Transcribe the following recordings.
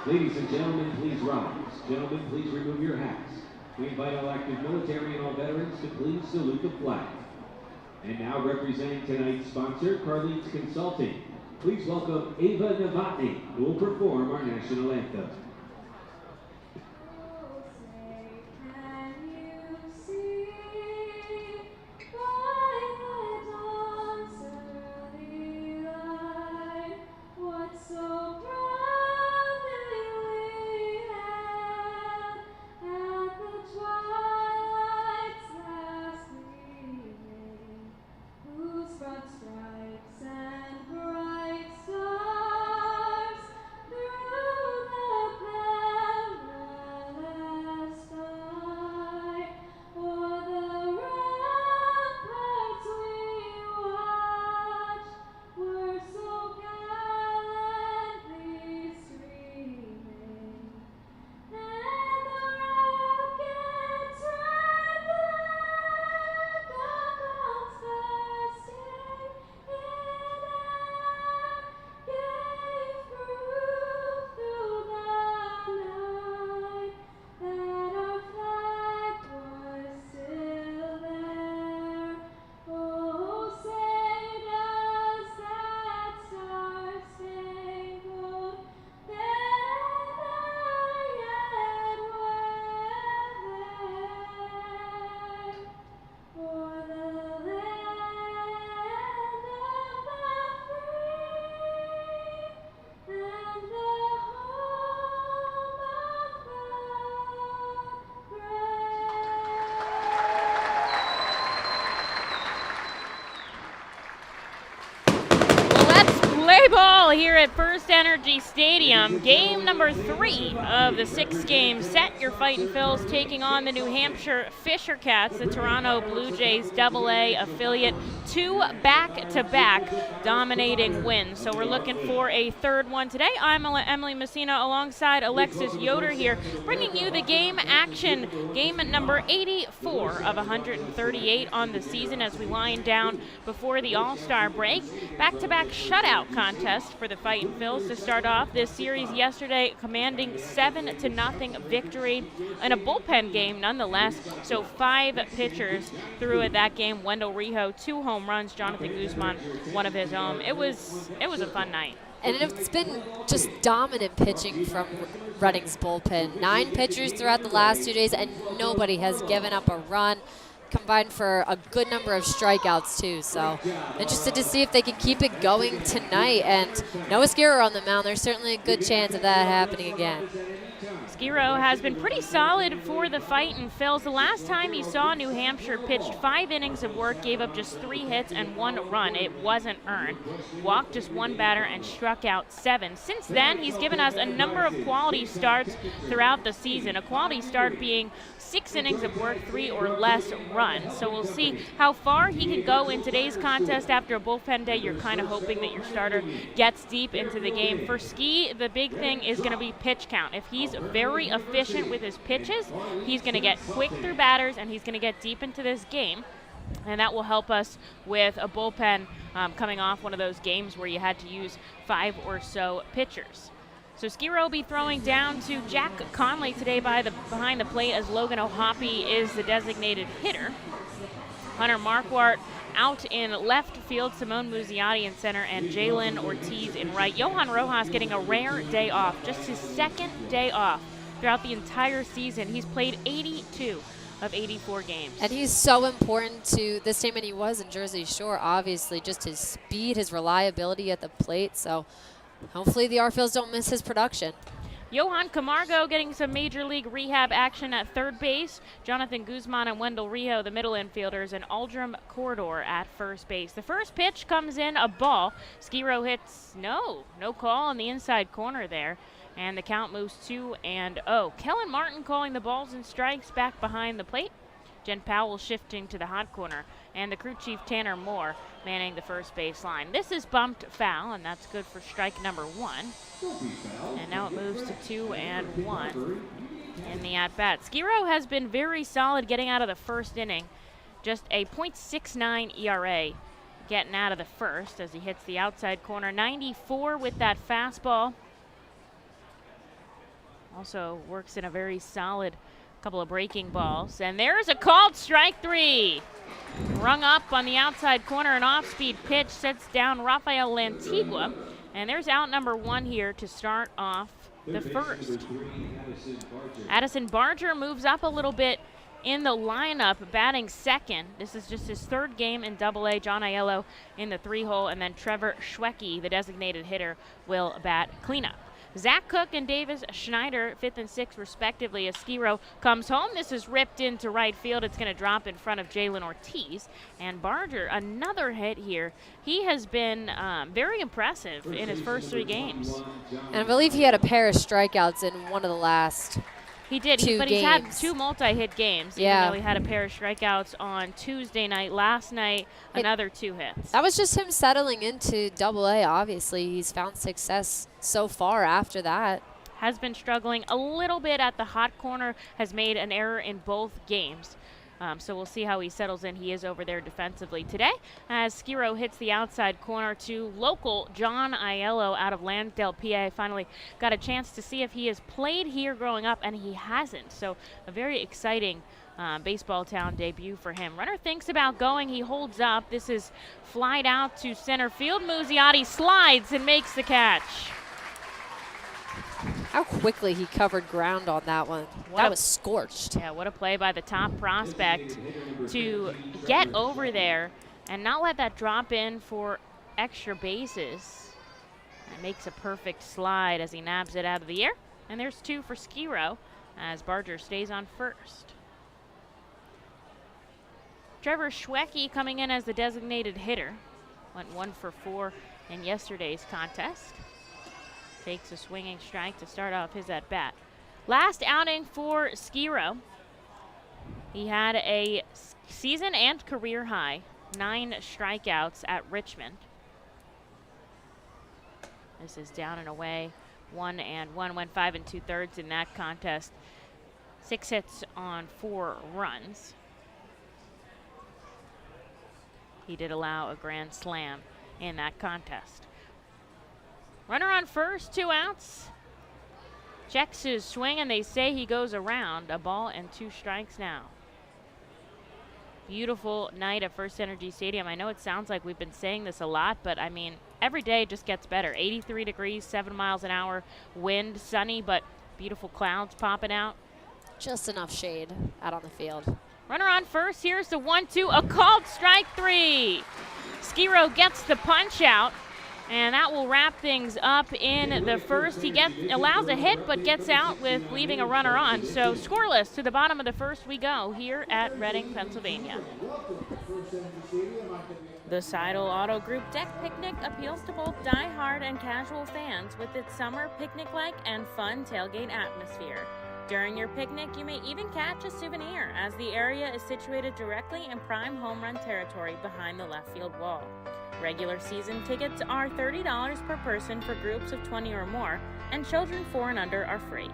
Ladies and gentlemen, please rise. Gentlemen, please remove your hats. We invite all active military and all veterans to please salute the flag. And now representing tonight's sponsor, Carlene's Consulting. Please welcome Ava Novotny, who will perform our national anthem. Ball here at FirstEnergy Stadium. Game number 3 of the 6-game set. Your Fightin' Phils taking on the New Hampshire Fisher Cats, the Toronto Blue Jays AA affiliate. 2 back-to-back dominating wins. So we're looking for a third one today. I'm Emily Messina alongside Alexis Yoder here, bringing you the game action. Game number 84 of 138 on the season as we wind down before the All-Star break. Back-to-back shutout contest for the Fightin' Phils to start off this series yesterday, commanding 7-0 victory in a bullpen game nonetheless. So 5 pitchers threw at that game. Wendell Rijo, 2 home runs. Jonathan Guzman, 1 of his own. It was a fun night. And it's been just dominant pitching from Reading's bullpen. 9 pitchers throughout the last 2 days, and nobody has given up a run. Combined for a good number of strikeouts too, so interested to see if they can keep it going tonight. And Noah Skiro on the mound, there's certainly a good chance of that happening again. Skiro has been pretty solid for the Fightin' Phils. The last time he saw New Hampshire pitched 5 innings of work, gave up just 3 hits and 1 run. It wasn't earned. Walked just 1 batter and struck out 7. Since then, he's given us a number of quality starts throughout the season. A quality start being 6 innings of work, 3 or less runs. So we'll see how far he can go in today's contest. After a bullpen day, you're kind of hoping that your starter gets deep into the game. For Ski, the big thing is going to be pitch count. If he's very efficient with his pitches, he's going to get quick through batters, and he's going to get deep into this game. And that will help us with a bullpen coming off one of those games where you had to use 5 or so pitchers. So Skiro will be throwing down to Jack Conley today behind the plate, as Logan O'Hoppe is the designated hitter. Hunter Marquardt out in left field, Simone Muzziotti in center, and Jalen Ortiz in right. Johan Rojas getting a rare day off, just his 2nd day off throughout the entire season. He's played 82 of 84 games. And he's so important to this team, and he was in Jersey Shore, obviously, just his speed, his reliability at the plate. So hopefully the Phils don't miss his production. Johan Camargo getting some major league rehab action at third base. Jonathan Guzman and Wendell Rijo, the middle infielders, and Aldrum Corridor at first base. The first pitch comes in a ball. Skiro hits no call on the inside corner there. And the count moves 2-0. Kellen Martin calling the balls and strikes back behind the plate. Jen Powell shifting to the hot corner. And the crew chief Tanner Moore manning the first base line. This is bumped foul, and that's good for strike number 1. And now it moves to 2-1 in the at-bat. Skiro has been very solid getting out of the first inning. Just a .69 ERA getting out of the first as he hits the outside corner. 94 with that fastball. Also works in a very solid couple of breaking balls. And there's a called strike 3. Rung up on the outside corner, an off-speed pitch sets down Rafael Lantigua. And there's out number 1 here to start off the first. Addison Barger moves up a little bit in the lineup, batting second. This is just his 3rd game in Double-A. John Aiello in the 3-hole, and then Trevor Schwecke, the designated hitter, will bat cleanup. Zach Cook and Davis Schneider, 5th and 6th respectively, as Skiro comes home. This is ripped into right field. It's going to drop in front of Jalen Ortiz. And Barger, another hit here. He has been very impressive in his first 3 games. And I believe he had a pair of strikeouts in one of the last He did, but he's had 2 multi-hit games. Yeah. Even though he had a pair of strikeouts on Tuesday night. Last night, another 2 hits. That was just him settling into Double-A, obviously. He's found success so far after that. Has been struggling a little bit at the hot corner, has made an error in both games. So we'll see how he settles in. He is over there defensively today as Skiro hits the outside corner to local John Aiello out of Lansdale, PA. Finally got a chance to see if he has played here growing up, and he hasn't. So a very exciting baseball town debut for him. Runner thinks about going. He holds up. This is flied out to center field. Muzziotti slides and makes the catch. How quickly he covered ground on that one. That was scorched. Yeah, what a play by the top prospect to get over there and not let that drop in for extra bases. And makes a perfect slide as he nabs it out of the air. And there's 2 for Skiro as Barger stays on first. Trevor Schwecke coming in as the designated hitter. Went 1 for 4 in yesterday's contest. Takes a swinging strike to start off his at-bat. Last outing for Skiro. He had a season and career high 9 strikeouts at Richmond. This is down and away. 1-1, went 5 2/3 in that contest. 6 hits on 4 runs. He did allow a grand slam in that contest. Runner on first, 2 outs. Checks his swing, and they say he goes around. A ball and 2 strikes now. Beautiful night at FirstEnergy Stadium. I know it sounds like we've been saying this a lot, but I mean, every day just gets better. 83 degrees, 7 miles an hour, wind, sunny, but beautiful clouds popping out. Just enough shade out on the field. Runner on first. Here's the 1-2, a called strike 3. Skiro gets the punch out. And that will wrap things up in the first. He allows a hit, but gets out with leaving a runner on. So scoreless to the bottom of the first we go here at Reading, Pennsylvania. The Seidel Auto Group Deck Picnic appeals to both die-hard and casual fans with its summer picnic-like and fun tailgate atmosphere. During your picnic, you may even catch a souvenir, as the area is situated directly in prime home run territory behind the left field wall. Regular season tickets are $30 per person for groups of 20 or more, and children 4 and under are free.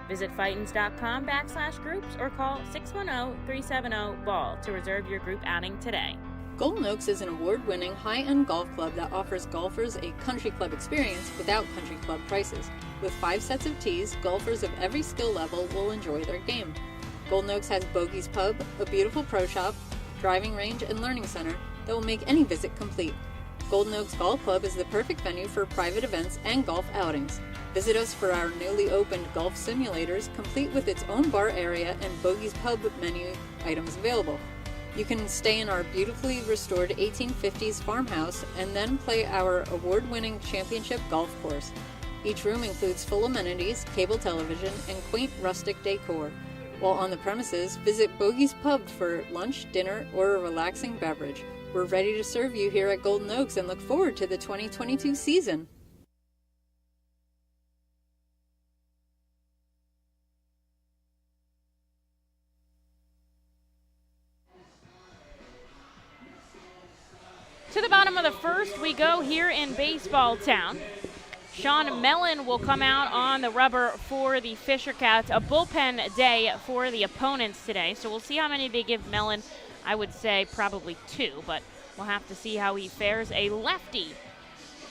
Visit Fightins.com/groups or call 610-370-BALL to reserve your group outing today. Golden Oaks is an award-winning high-end golf club that offers golfers a country club experience without country club prices. With 5 sets of tees, golfers of every skill level will enjoy their game. Golden Oaks has Bogey's Pub, a beautiful pro shop, driving range, and learning center that will make any visit complete. Golden Oaks Golf Club is the perfect venue for private events and golf outings. Visit us for our newly opened golf simulators, complete with its own bar area and Bogey's Pub menu items available. You can stay in our beautifully restored 1850s farmhouse and then play our award-winning championship golf course. Each room includes full amenities, cable television, and quaint rustic decor. While on the premises, visit Bogey's Pub for lunch, dinner, or a relaxing beverage. We're ready to serve you here at Golden Oaks and look forward to the 2022 season. To the bottom of the first we go here in Baseball Town. Sean Mellon will come out on the rubber for the Fisher Cats. A bullpen day for the opponents today, so we'll see how many they give Mellon. I would say probably 2, but we'll have to see how he fares. A lefty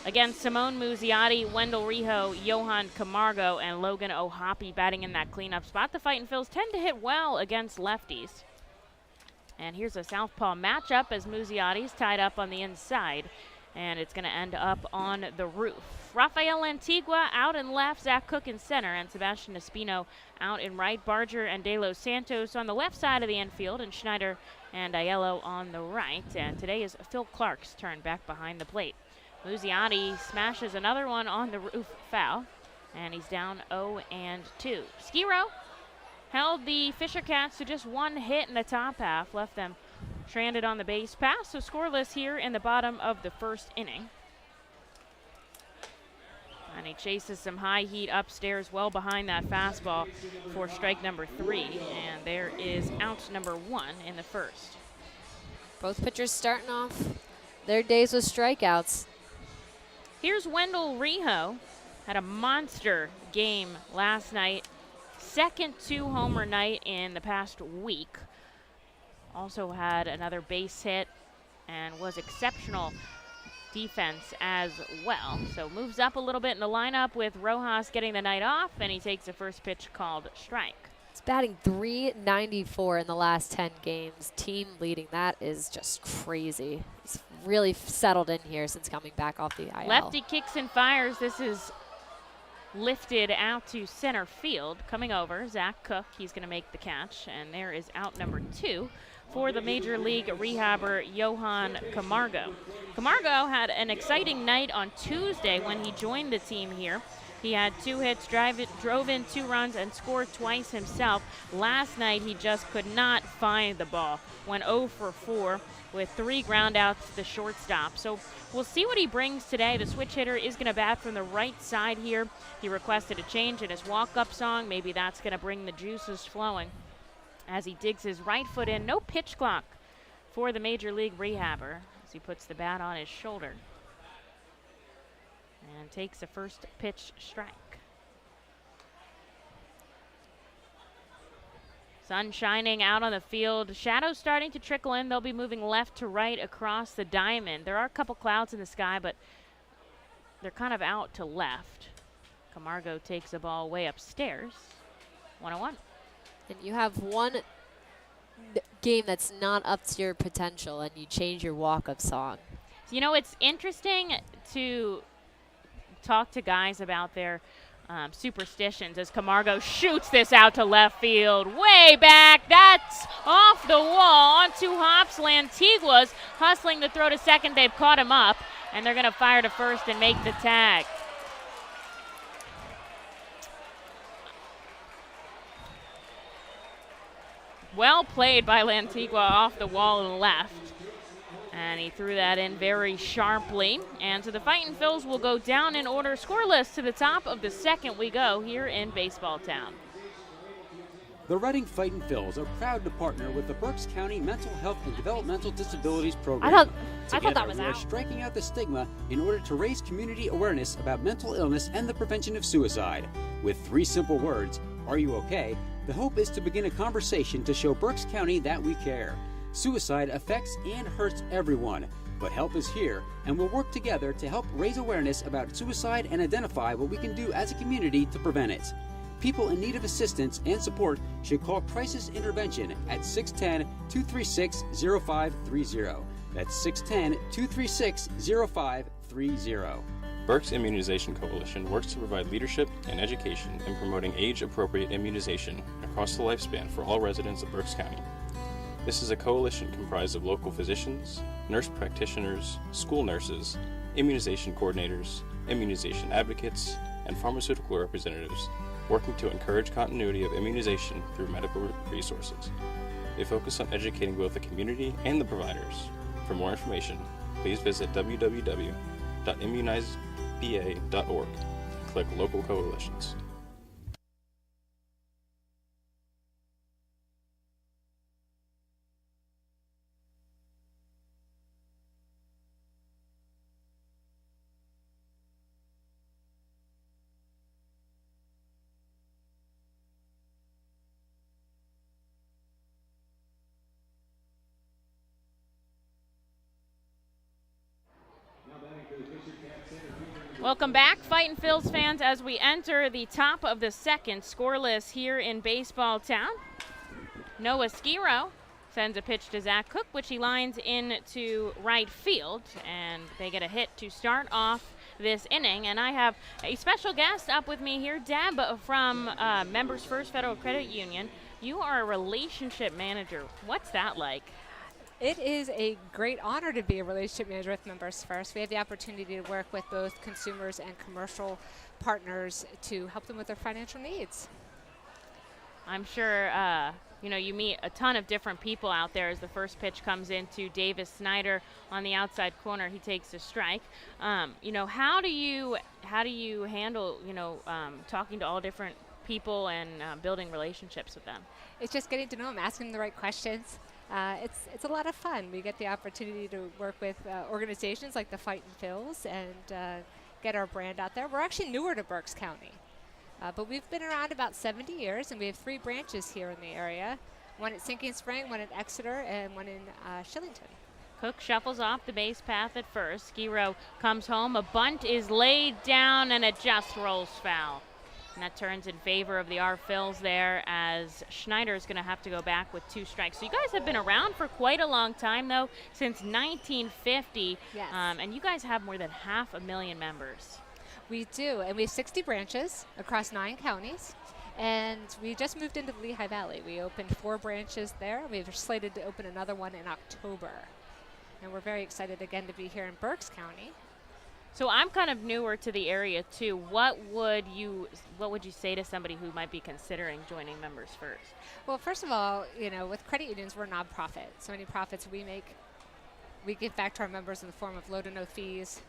Against Simone Muzziotti, Wendell Rijo, Johan Camargo, and Logan O'Hoppe batting in that cleanup spot. The Fightin' Phils tend to hit well against lefties. And here's a southpaw matchup as Muzziotti's tied up on the inside, and it's going to end up on the roof. Rafael Antigua out in left, Zach Cook in center, and Sebastian Espino out in right. Barger and De Los Santos on the left side of the infield, and Schneider and Aiello on the right. And today is Phil Clark's turn back behind the plate. Muzziotti smashes another one on the roof, foul, and he's down 0-2. Skiro held the Fisher Cats to just one hit in the top half, left them stranded on the base pass, so scoreless here in the bottom of the first inning. And he chases some high heat upstairs well behind that fastball for strike number 3, and there is out number 1 in the first. Both pitchers starting off their days with strikeouts. Here's Wendell Rijo, had a monster game last night. Second 2-homer night in the past week. Also had another base hit and was exceptional defense as well. So moves up a little bit in the lineup with Rojas getting the night off, and he takes the first pitch called strike. It's batting .394 in the last 10 games. Team leading. That is just crazy. He's really settled in here since coming back off the IL. Lefty kicks and fires. This is lifted out to center field. Coming over, Zach Cook. He's going to make the catch, and there is out number 2 for the Major League rehabber Johan Camargo. Camargo had an exciting night on Tuesday when he joined the team here. He had 2 hits, drove in 2 runs, and scored twice himself. Last night, he just could not find the ball. Went 0 for 4 with 3 groundouts to the shortstop. So we'll see what he brings today. The switch hitter is going to bat from the right side here. He requested a change in his walk-up song. Maybe that's going to bring the juices flowing as he digs his right foot in. No pitch clock for the Major League rehabber as he puts the bat on his shoulder and takes the first pitch strike. Sun shining out on the field. Shadows starting to trickle in. They'll be moving left to right across the diamond. There are a couple clouds in the sky, but they're kind of out to left. Camargo takes the ball way upstairs. 1-1. And you have one game that's not up to your potential, and you change your walk-up song. You know, it's interesting to talk to guys about their superstitions as Camargo shoots this out to left field. Way back. That's off the wall onto hops. Lantigua's hustling to throw to second. They've caught him up, and they're going to fire to first and make the tag. Well played by Lantigua off the wall and left. And he threw that in very sharply. And so the Fightin' Phils will go down in order, scoreless to the top of the second we go here in Baseball Town. The Reading Fightin' Phils are proud to partner with the Berks County Mental Health and Developmental Disabilities Program. I thought that was we are out. striking out the stigma in order to raise community awareness about mental illness and the prevention of suicide. With 3 simple words, are you okay? The hope is to begin a conversation to show Berks County that we care. Suicide affects and hurts everyone, but help is here, and we'll work together to help raise awareness about suicide and identify what we can do as a community to prevent it. People in need of assistance and support should call Crisis Intervention at 610-236-0530. That's 610-236-0530. Berks Immunization Coalition works to provide leadership and education in promoting age-appropriate immunization across the lifespan for all residents of Berks County. This is a coalition comprised of local physicians, nurse practitioners, school nurses, immunization coordinators, immunization advocates, and pharmaceutical representatives working to encourage continuity of immunization through medical resources. They focus on educating both the community and the providers. For more information, please visit www.immunizeba.org and click Local Coalitions. Now batting for the Fisher Cats. Welcome back, Fightin' Phils fans, as we enter the top of the second, scoreless here in Baseball Town. Noah Skiro sends a pitch to Zach Cook, which he lines into right field, and they get a hit to start off this inning. And I have a special guest up with me here, Deb from Members First Federal Credit Union. You are a relationship manager. What's that like? It is a great honor to be a relationship manager with Members First. We have the opportunity to work with both consumers and commercial partners to help them with their financial needs. I'm sure you meet a ton of different people out there as the first pitch comes into Davis Snyder on the outside corner. He takes a strike. How do you handle talking to all different people and building relationships with them? It's just getting to know them, asking them the right questions. It's a lot of fun. We get the opportunity to work with organizations like the Fightin' Phils and get our brand out there. We're actually newer to Berks County, but we've been around about 70 years, and we have 3 branches here in the area, one at Sinking Spring, one at Exeter, and one in Shillington. Cook shuffles off the base path at first. Skiro comes home. A bunt is laid down, and it just rolls foul. And that turns in favor of the R Phils there, as Schneider's going to have to go back with 2 strikes. So you guys have been around for quite a long time, though, since 1950. Yes. And you guys have more than 500,000 members. We do, and we have 60 branches across 9 counties. And we just moved into the Lehigh Valley. We opened 4 branches there. We've slated to open another one in October. And we're very excited again to be here in Berks County. So I'm kind of newer to the area too. What would you say to somebody who might be considering joining Members First? Well, first of all, with credit unions, we're a nonprofit. So any profits we make, we give back to our members in the form of low to no fees,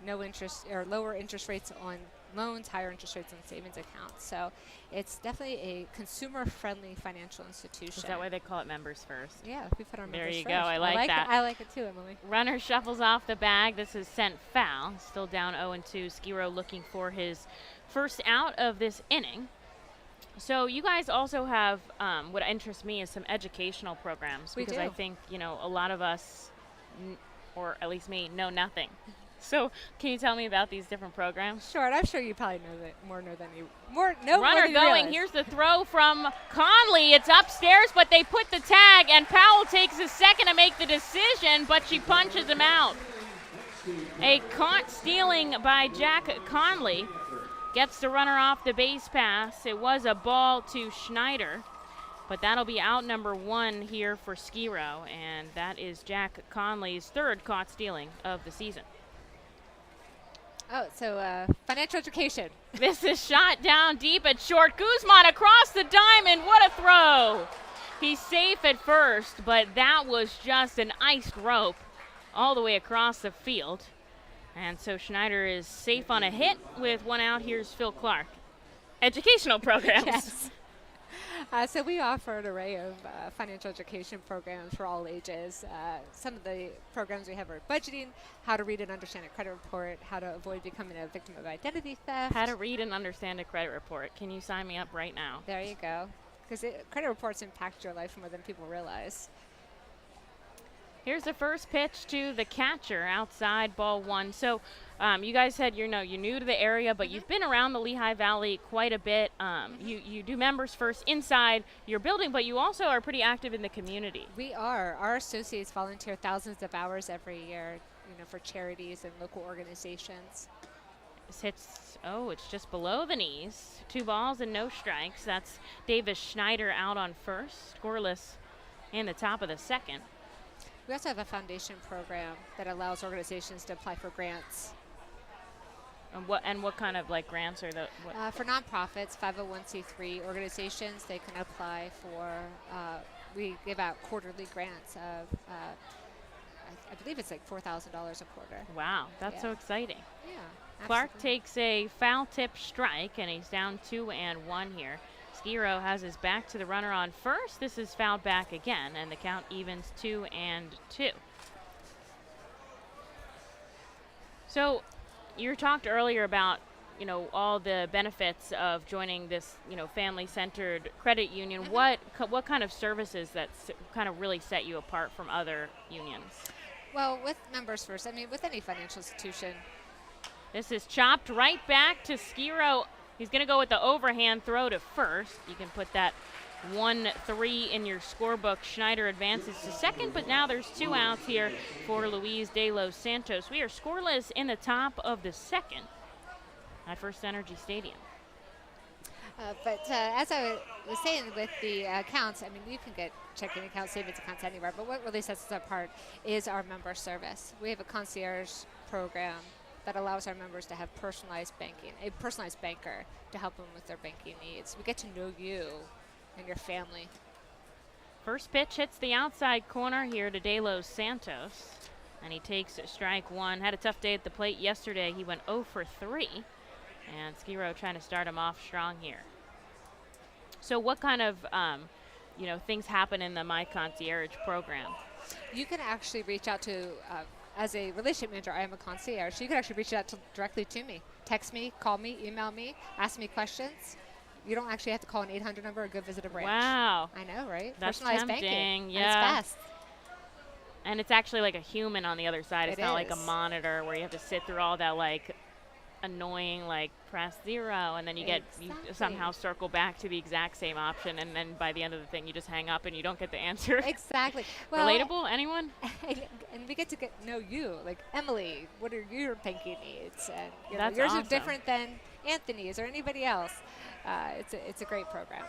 no interest or lower interest rates on loans, higher interest rates on savings accounts. So it's definitely a consumer-friendly financial institution. Is that why they call it Members First? Yeah, we put our members There you first. go. I like that. I like it too, Emily. Runner shuffles off the bag. This is sent foul. Still down 0-2. Skiro looking for his first out of this inning. So you guys also have what interests me is some educational programs, because I think a lot of us, or at least me, know nothing. So can you tell me about these different programs? Sure, and I'm sure you probably know that more than you Runner going. realize. Here's the throw from Conley. It's upstairs, but they put the tag, and Powell takes a second to make the decision, but she punches him out. A caught stealing by Jack Conley gets the runner off the base pass. It was a ball to Schneider, but that'll be out number 1 here for Skiro, and that is Jack Conley's 3rd caught stealing of the season. Oh, so financial education. This is shot down deep at short. Guzman across the diamond. What a throw. He's safe at first, but that was just an iced rope all the way across the field. And so Schneider is safe on a hit with 1 out. Here's Phil Clark. Educational programs. Yes. So we offer an array of financial education programs for all ages. Some of the programs we have are budgeting, how to read and understand a credit report, how to avoid becoming a victim of identity theft. How to read and understand a credit report. Can you sign me up right now? There you go. Because credit reports impact your life more than people realize. Here's the first pitch to the catcher outside, ball 1. So you guys said you're new to the area, but you've been around the Lehigh Valley quite a bit. You do Members First inside your building, but you also are pretty active in the community. We are. Our associates volunteer thousands of hours every year, for charities and local organizations. This hits, it's just below the knees. 2 balls and no strikes. That's Davis Schneider out on first, scoreless in the top of the second. We also have a foundation program that allows organizations to apply for grants. And what kind of grants are the? For nonprofits, 501c3 organizations, they can apply for. We give out quarterly grants of, I believe it's $4,000 a quarter. Wow, that's so exciting. Yeah. Clark Absolutely. takes a foul tip strike, and he's down 2-1 here. Skiro has his back to the runner on first. This is fouled back again, and the count evens 2-2. So you talked earlier about, all the benefits of joining this, family-centered credit union. Mm-hmm. What kind of services that kind of really set you apart from other unions? Well, with Members First, with any financial institution, This is chopped right back to Skiro. He's going to go with the overhand throw to first. You can put that 1-3 in your scorebook. Schneider advances to second, but now there's 2 outs here for Luis De Los Santos. We are scoreless in the top of the second at FirstEnergy Stadium. But as I was saying with the accounts, I mean, you can get checking accounts, savings accounts anywhere, but what really sets us apart is our member service. We have a concierge program that allows our members to have personalized banking, a personalized banker to help them with their banking needs. We get to know you and your family. First pitch hits the outside corner here to De Los Santos, and he takes strike 1. Had a tough day at the plate yesterday. He went 0 for 3. And Skiro trying to start him off strong here. So what kind of, things happen in the My Concierge program? You can actually reach out to, as a relationship manager, I am a concierge. So you can actually reach out directly to me. Text me, call me, email me, ask me questions. You don't actually have to call an 800 number or go visit a branch. Wow. I know, right? That's personalized tempting. banking. Yeah. And it's fast. And it's actually like a human on the other side. It's It not like a is. monitor where you have to sit through all that annoying press 0, and then you somehow circle back to the exact same option, and then by the end of the thing you just hang up and you don't get the answer. Exactly. Well, Relatable? Anyone? and we get to know you. Like, Emily, what are your banking needs? And That's yours awesome. are different than Anthony's or anybody else. It's a great program.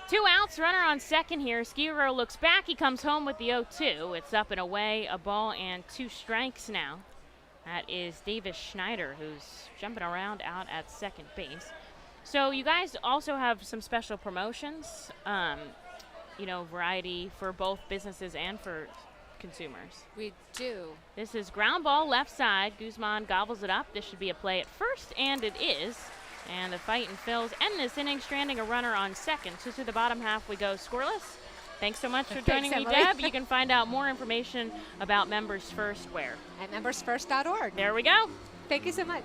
2 outs, runner on second here. Skiro looks back. He comes home with the 0-2. It's up and away, a ball and 2 strikes now. That is Davis Schneider, who's jumping around out at second base. So you guys also have some special promotions, variety for both businesses and for consumers. We do. This is ground ball left side. Guzman gobbles it up. This should be a play at first, and it is. And the Fightin Phils end this inning, stranding a runner on second. So to the bottom half we go scoreless. Thanks so much for joining me, Deb. You can find out more information about Members First where? At membersfirst.org. There we go. Thank you so much.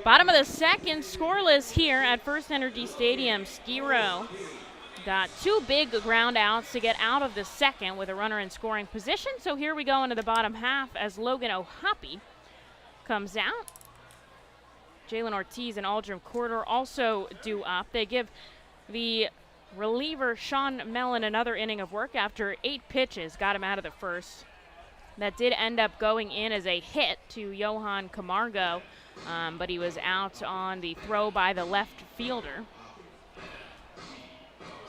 Bottom of the second, scoreless here at FirstEnergy Stadium. Skiro got 2 big ground outs to get out of the second with a runner in scoring position. So here we go into the bottom half as Logan O'Hoppe comes out. Jalen Ortiz and Aldrin Corder also due up. They give the reliever Sean Mellon another inning of work after 8 pitches. Got him out of the first. That did end up going in as a hit to Johan Camargo, but he was out on the throw by the left fielder.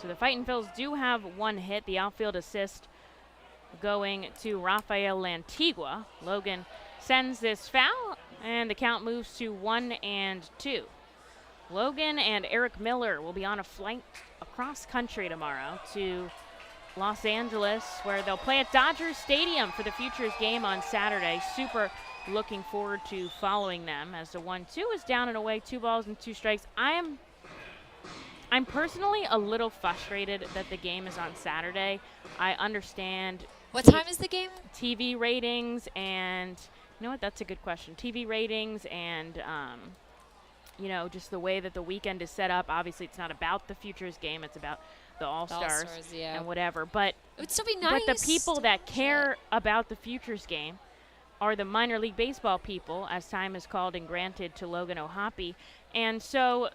So the Fightin Phils do have 1 hit. The outfield assist going to Rafael Lantigua. Logan sends this foul, and the count moves to 1-2. Logan and Eric Miller will be on a flight across country tomorrow to Los Angeles, where they'll play at Dodger Stadium for the Futures game on Saturday. Super looking forward to following them as the 1-2 is down and away, 2 balls and 2 strikes. I'm personally a little frustrated that the game is on Saturday. I understand. What time is the game? TV ratings and, you know what, that's a good question. TV ratings and, you know, just the way that the weekend is set up. Obviously, it's not about the Futures game. It's about the All-Stars yeah. and whatever. But it would still be nice. But the people that care about the Futures game are the minor league baseball people, as time is called and granted to Logan O'Hoppe. And so,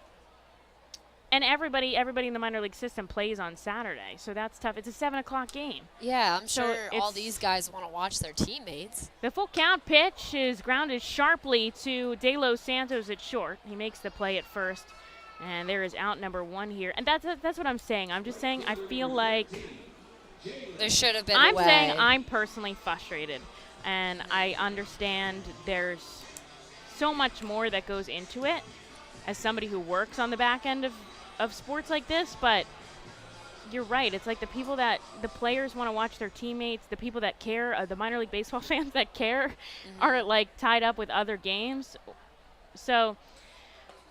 and everybody in the minor league system plays on Saturday. So that's tough. It's a 7 o'clock game. Yeah, I'm So sure all these guys want to watch their teammates. The full count pitch is grounded sharply to De Los Santos at short. He makes the play at first. And there is out number 1 here. And that's what I'm saying. I'm just saying I feel like there should have been I'm a way. saying I'm personally frustrated. And I understand there's so much more that goes into it as somebody who works on the back end of sports like this. But you're right. It's like the players want to watch their teammates. The people that care, the minor league baseball fans that care are like tied up with other games. So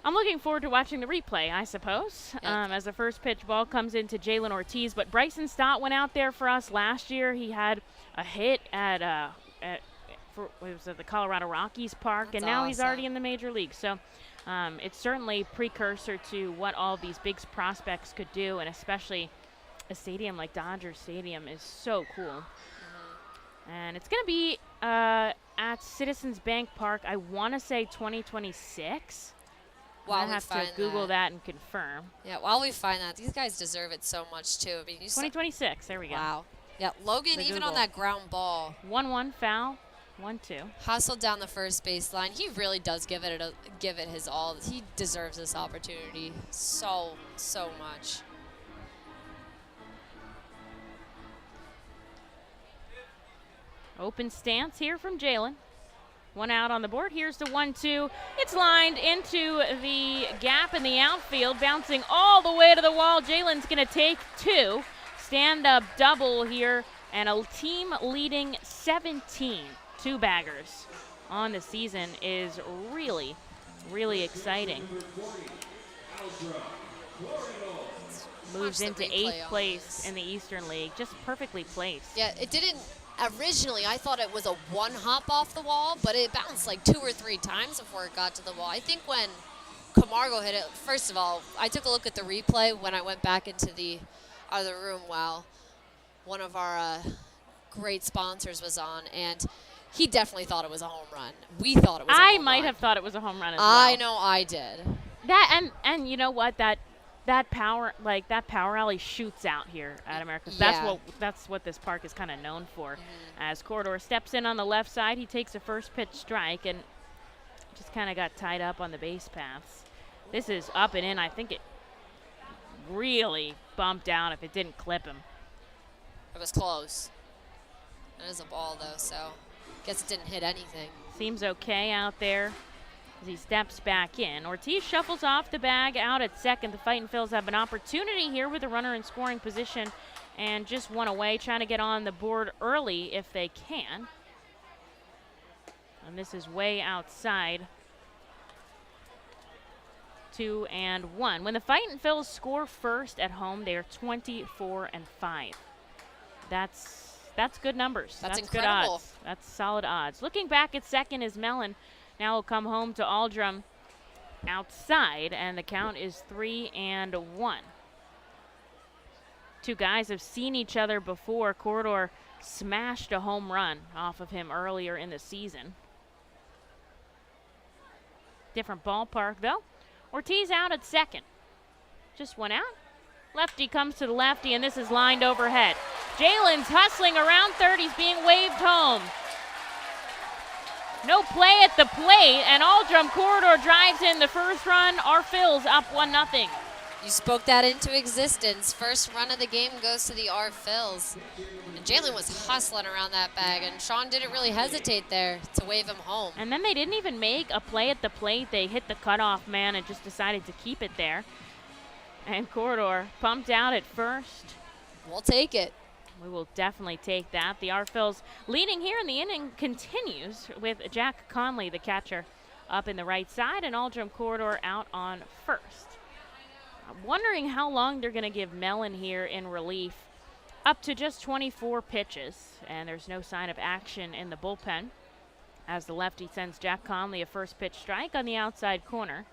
I'm looking forward to watching the replay, I suppose, as the first pitch ball comes into Jalen Ortiz. But Bryson Stott went out there for us last year. He had a hit at the Colorado Rockies Park, and now he's already in the major league. So it's certainly precursor to what all these big prospects could do, and especially a stadium like Dodger Stadium is so cool. And it's going to be at Citizens Bank Park, I want to say 2026. I have to Google that and confirm. Yeah, while we find that, these guys deserve it so much, too. I mean, 2026, there we go. Wow. Yeah, Logan, even on that ground ball. 1-1 foul, 1-2. Hustled down the first baseline. He really does give it his all. He deserves this opportunity so much. Open stance here from Jalen. 1 out on the board. Here's the 1-2. It's lined into the gap in the outfield, bouncing all the way to the wall. Jalen's going to take 2. Stand-up double here, and a team-leading 17 two-baggers on the season is really, really exciting. Moves into 8th place in the Eastern League. Just perfectly placed. Yeah, it didn't. Originally, I thought it was a 1 hop off the wall, but it bounced like 2 or 3 times before it got to the wall. I think when Camargo hit it, first of all, I took a look at the replay when I went back into the other room while one of our great sponsors was on, and he definitely thought it was a home run. We thought it was a home run. I might have thought it was a home run as well. I know I did. That and you know what, that power alley shoots out here at America. Yeah. That's what this park is kind of known for. As Corridor steps in on the left side, he takes a first pitch strike and just kind of got tied up on the base paths. This is up and in. I think it really bumped down if it didn't clip him. It was close. It is a ball though, so guess it didn't hit anything. Seems okay out there as he steps back in. Ortiz shuffles off the bag out at second. The Fightin' Phils have an opportunity here with a runner in scoring position and just 1 away, trying to get on the board early if they can. And this is way outside. 2-1. When the Fightin' Phils score first at home, they are 24-5. That's good numbers. That's good incredible. odds. That's solid odds. Looking back at second is Mellon. Now will come home to Aldrum outside, and the count is 3-1. 2 guys have seen each other before. Corridor smashed a home run off of him earlier in the season. Different ballpark, though. Ortiz out at second. Just 1 out. Lefty comes to the lefty, and this is lined overhead. Jalen's hustling around third. He's being waved home. No play at the plate, and Aldrum Corridor drives in the first run. Our Phils up 1-0. You spoke that into existence. First run of the game goes to the R Phils. And Jalen was hustling around that bag, and Sean didn't really hesitate there to wave him home. And then they didn't even make a play at the plate. They hit the cutoff man and just decided to keep it there. And Corridor pumped out at first. We'll take it. We will definitely take that. The Arphils leading here in the inning continues with Jack Conley, the catcher, up in the right side, and Aldrum Corridor out on first. I'm wondering how long they're going to give Mellon here in relief. Up to just 24 pitches, and there's no sign of action in the bullpen as the lefty sends Jack Conley a first pitch strike on the outside corner.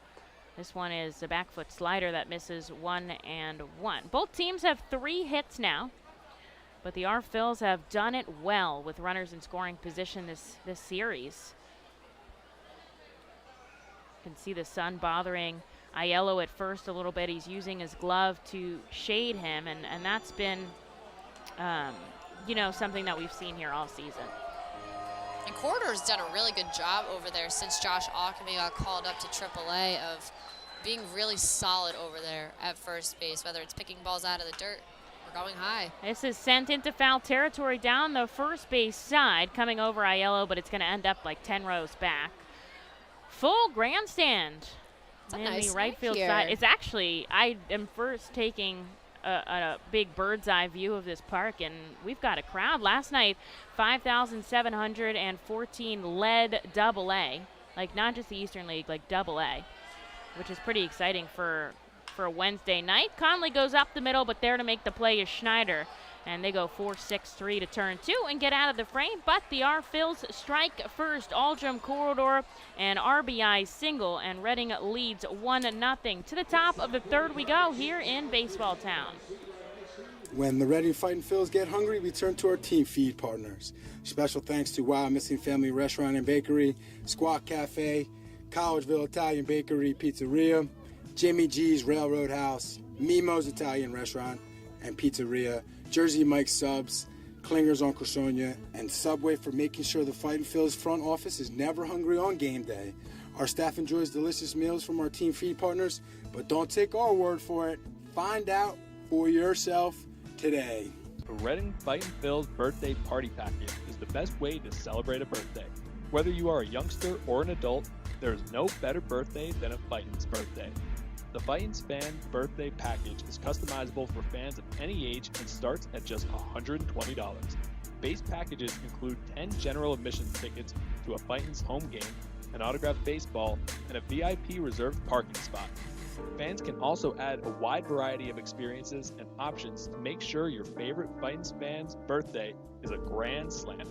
This one is a back foot slider that misses 1-1. Both teams have 3 hits now, but the Arphils have done it well with runners in scoring position this series. You can see the sun bothering Aiello at first a little bit. He's using his glove to shade him, and that's been something that we've seen here all season. And Corridor's done a really good job over there since Josh Alchemy got called up to AAA of being really solid over there at first base, whether it's picking balls out of the dirt or going high. This is sent into foul territory down the first base side, coming over Aiello, but it's going to end up like 10 rows back. Full grandstand in nice the right field here. side. It's actually, I am first taking a big bird's eye view of this park, and we've got a crowd. Last night, 5,714 led AA, like not just the Eastern League, like AA, which is pretty exciting for a Wednesday night. Conley goes up the middle, but there to make the play is Schneider, and they go 4-6-3 to turn 2 and get out of the frame, but the Arphils strike first. Aldrum Corridor and RBI single, and Reading leads 1-0. To the top of the third we go here in Baseball Town. When the Reading Fightin' Phils get hungry, we turn to our team feed partners. Special thanks to Wild Missing Family Restaurant and Bakery, Squawk Cafe, Collegeville Italian Bakery Pizzeria, Jimmy G's Railroad House, Mimo's Italian Restaurant and Pizzeria, Jersey Mike's Subs, Klinger's Uncle Sonia, and Subway for making sure the Fightin' Phils front office is never hungry on game day. Our staff enjoys delicious meals from our team feed partners, but don't take our word for it. Find out for yourself today. The Reading Fightin' Phils birthday party package is the best way to celebrate a birthday. Whether you are a youngster or an adult, there is no better birthday than a Fightin's birthday. The Fightin's Fan Birthday Package is customizable for fans of any age and starts at just $120. Base packages include 10 general admission tickets to a Fightin's home game, an autographed baseball, and a VIP reserved parking spot. Fans can also add a wide variety of experiences and options to make sure your favorite Fightin's fan's birthday is a grand slam.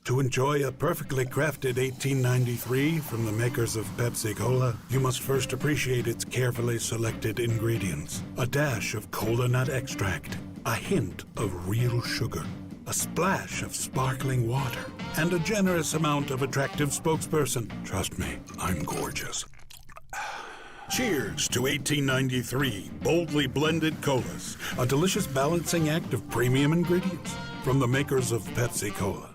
To enjoy a perfectly crafted 1893 from the makers of Pepsi Cola, you must first appreciate its carefully selected ingredients. A dash of cola nut extract, a hint of real sugar, a splash of sparkling water, and a generous amount of attractive spokesperson. Trust me, I'm gorgeous. Cheers to 1893 boldly blended colas, a delicious balancing act of premium ingredients from the makers of Pepsi Cola.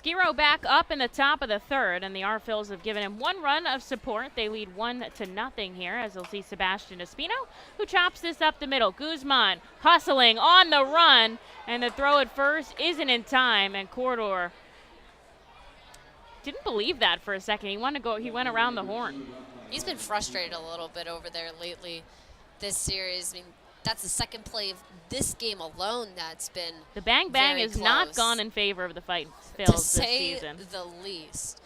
Skiro back up in the top of the third, and the Arphils have given him 1 run of support. They lead 1-0 here, as you'll see Sebastian Espino, who chops this up the middle. Guzman hustling on the run, and the throw at first isn't in time, and Corridor didn't believe that for a second. He went around the horn. He's been frustrated a little bit over there lately this series. I mean, that's the second play of this game alone that's been the bang very has close, not gone in favor of the Fightin' Phils to this say season. the least.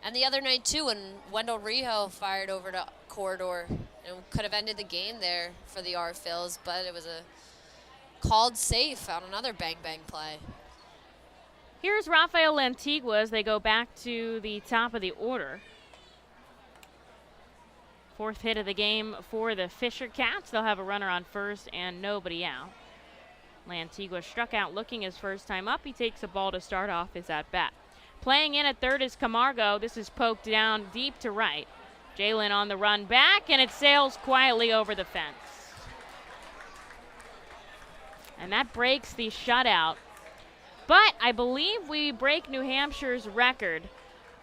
And the other night too, when Wendell Rijo fired over to Corridor, and could have ended the game there for the Arphils, but it was a called safe on another bang play. Here's Rafael Lantigua as they go back to the top of the order. 4th hit of the game for the Fisher Cats. They'll have a runner on first and nobody out. Lantigua struck out looking his first time up. He takes a ball to start off his at-bat. Playing in at third is Camargo. This is poked down deep to right. Jalen on the run back, and it sails quietly over the fence. And that breaks the shutout. But I believe we break New Hampshire's record,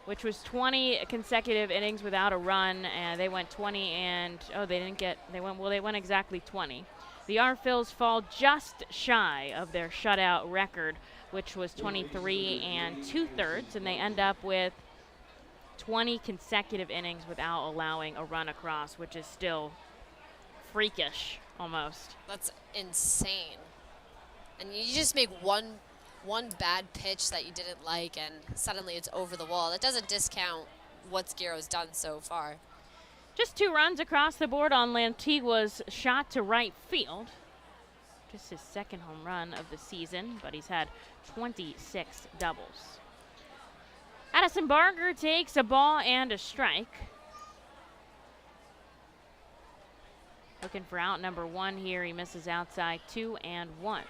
which was 20 consecutive innings without a run, and they went 20 and they went exactly 20. The Arphils fall just shy of their shutout record, which was 23 2/3, and they end up with 20 consecutive innings without allowing a run across, which is still freakish almost. That's insane. And you just make one bad pitch that you didn't like, and suddenly it's over the wall. That doesn't discount what Skiro's done so far. Just 2 runs across the board on Lantigua's shot to right field. Just his second home run of the season, but he's had 26 doubles. Addison Barger takes a ball and a strike. Looking for out number 1 here. He misses outside 2-1.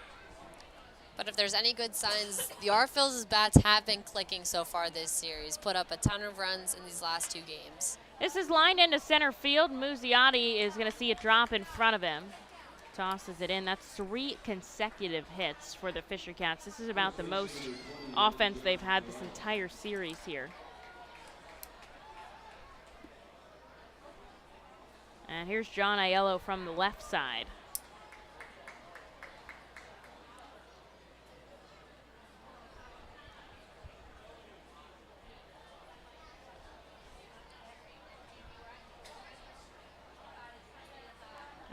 But if there's any good signs, the Arphils' bats have been clicking so far this series. Put up a ton of runs in these last 2 games. This is lined into center field. Muzziotti is going to see it drop in front of him. Tosses it in. That's 3 consecutive hits for the Fisher Cats. This is about the most offense they've had this entire series here. And here's John Aiello from the left side.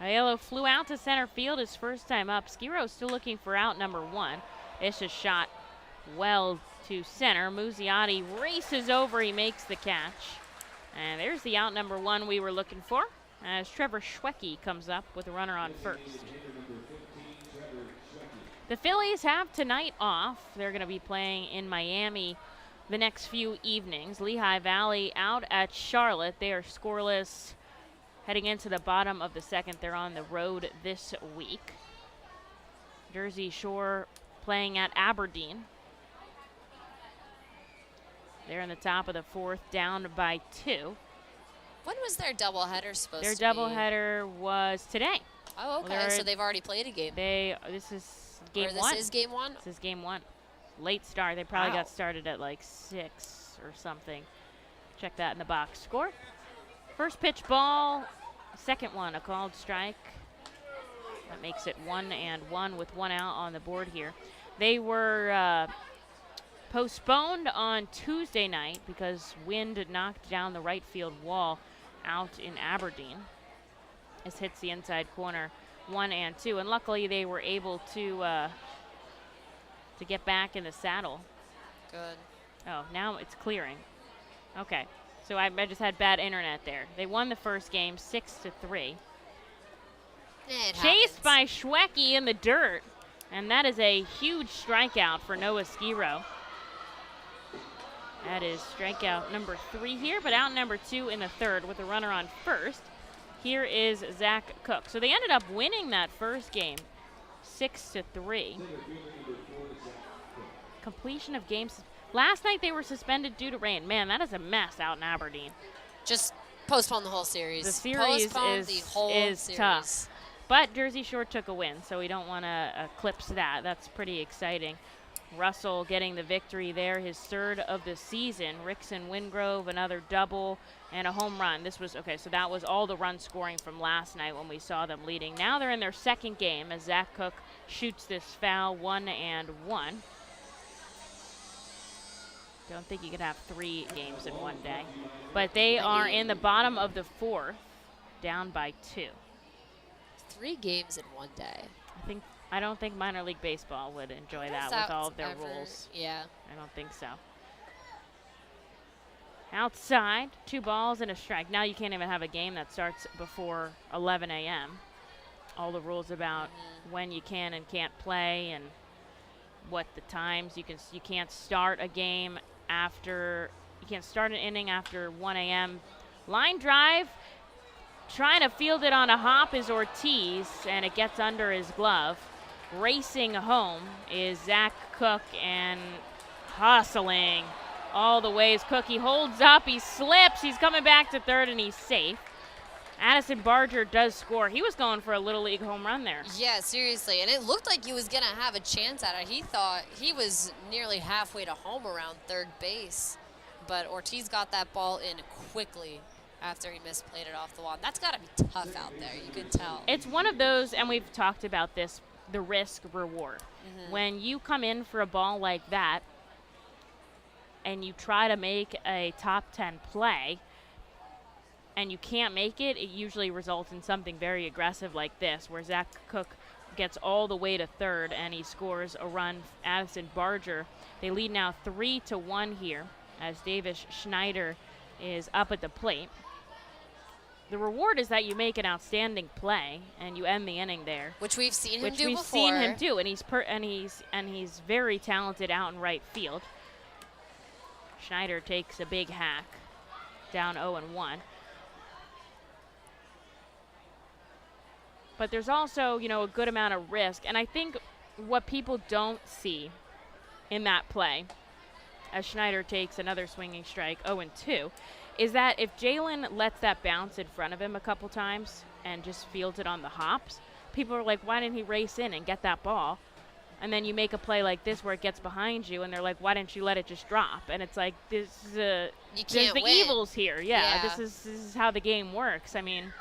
Aiello flew out to center field his first time up. Skiro still looking for out number 1. It's a shot well to center. Muzziotti races over. He makes the catch. And there's the out number 1 we were looking for, as Trevor Schwecke comes up with a runner on first. The Phillies have tonight off. They're going to be playing in Miami the next few evenings. Lehigh Valley out at Charlotte. They are scoreless heading into the bottom of the second. They're on the road this week. Jersey Shore playing at Aberdeen. They're in the top of the 4th, down by 2. When was their doubleheader supposed Their to be? doubleheader was today. Oh, okay. Well, so they've already played a game. This is game or 1. This is game 1? This is game 1. Late start. They probably Wow. got started at like 6 or something. Check that in the box score. First pitch ball, second one, a called strike. That makes it 1-1 with 1 out on the board here. They were postponed on Tuesday night because wind knocked down the right field wall out in Aberdeen. This hits the inside corner, 1-2, and luckily they were able to get back in the saddle. Good. Oh, now it's clearing. Okay, so I just had bad internet there. They won the first game 6-3. Chased by Schwecke in the dirt, and that is a huge strikeout for Noah Skiro. That is strikeout number 3 here, but out number 2 in the 3rd with a runner on first. Here is Zach Cook. So they ended up winning that first game 6-3. Completion of games. Last night they were suspended due to rain. Man, that is a mess out in Aberdeen. Just postpone the whole series. The series postpone the whole is series. tough. But Jersey Shore took a win, so we don't want to eclipse that. That's pretty exciting. Russell getting the victory there, his 3rd of the season. Rickson Wingrove, another double, and a home run. This was, okay, so that was all the run scoring from last night when we saw them leading. Now they're in their 2nd game as Zach Cook shoots this foul, 1-1. Don't think you could have 3 games in one day. But they are in the bottom of the 4th, down by 2. 3 games in one day. I don't think minor league baseball would enjoy that with all of their rules. Yeah. I don't think so. Outside, 2 balls and a strike. Now you can't even have a game that starts before 11 a.m. All the rules about when you can and can't play and what the times. You can't start a game after, you can't start an inning after 1 a.m. Line drive. Trying to field it on a hop is Ortiz, and it gets under his glove. Racing home is Zach Cook, and hustling all the ways. Cook, he holds up, he slips, he's coming back to 3rd, and he's safe. Addison Barger does score. He was going for a Little League home run there. Yeah, seriously, and it looked like he was going to have a chance at it. He thought he was nearly halfway to home around 3rd base, but Ortiz got that ball in quickly. after he misplayed it off the wall. And that's got to be tough out there. You can tell. It's one of those, and we've talked about this, the risk reward. When you come in for a ball like that and you try to make a top 10 play and you can't make it, it usually results in something very aggressive like this, where Zach Cook gets all the way to third and he scores a run. Addison Barger, they lead now 3-1 here as Davis Schneider is up at the plate. The reward is that you make an outstanding play and you end the inning there, which we've seen him which do we've before. seen him do, and he's very talented out in right field. Schneider takes a big hack, down 0-1. But there's also, you know, a good amount of risk, and I think what people don't see in that play, as Schneider takes another swinging strike, 0-2, is that if Jalen lets that bounce in front of him a couple times and just fields it on the hops, people are like, why didn't he race in and get that ball? And then you make a play like this where it gets behind you, and they're like, why didn't you let it just drop? And it's like, there's the evils here. Yeah, This is how the game works. I mean,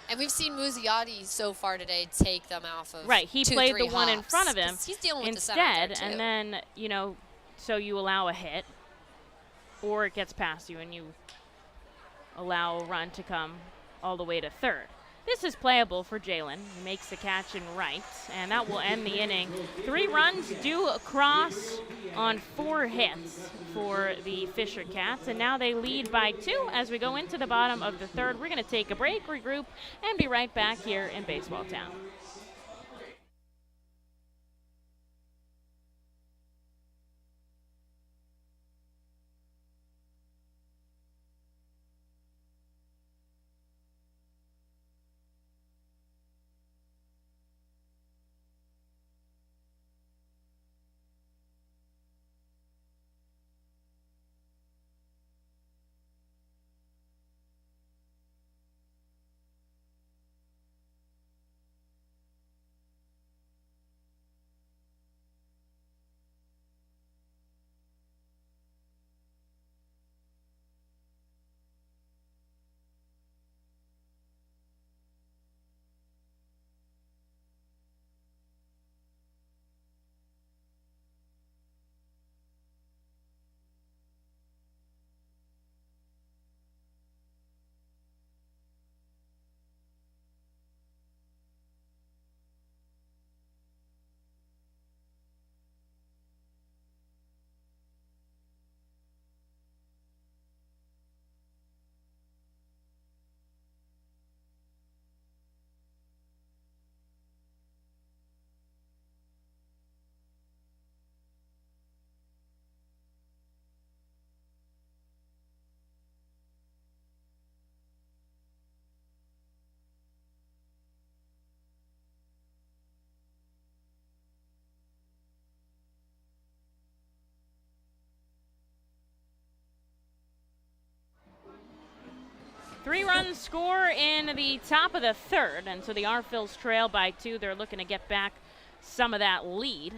and we've seen Muzziotti so far today take them off of right. He played the one in hops, front of him he's dealing with instead, the center and then, you know, so you allow a hit, or it gets past you and you allow a run to come all the way to third. This is playable for Jalen. He makes the catch in right, and that will end the inning. 3 runs due across on 4 hits for the Fisher Cats, and now they lead by 2 as we go into the bottom of the third. We're going to take a break, regroup, and be right back here in Baseball Town. Three-run score in the top of the third, and so the Arphils trail by 2. They're looking to get back some of that lead,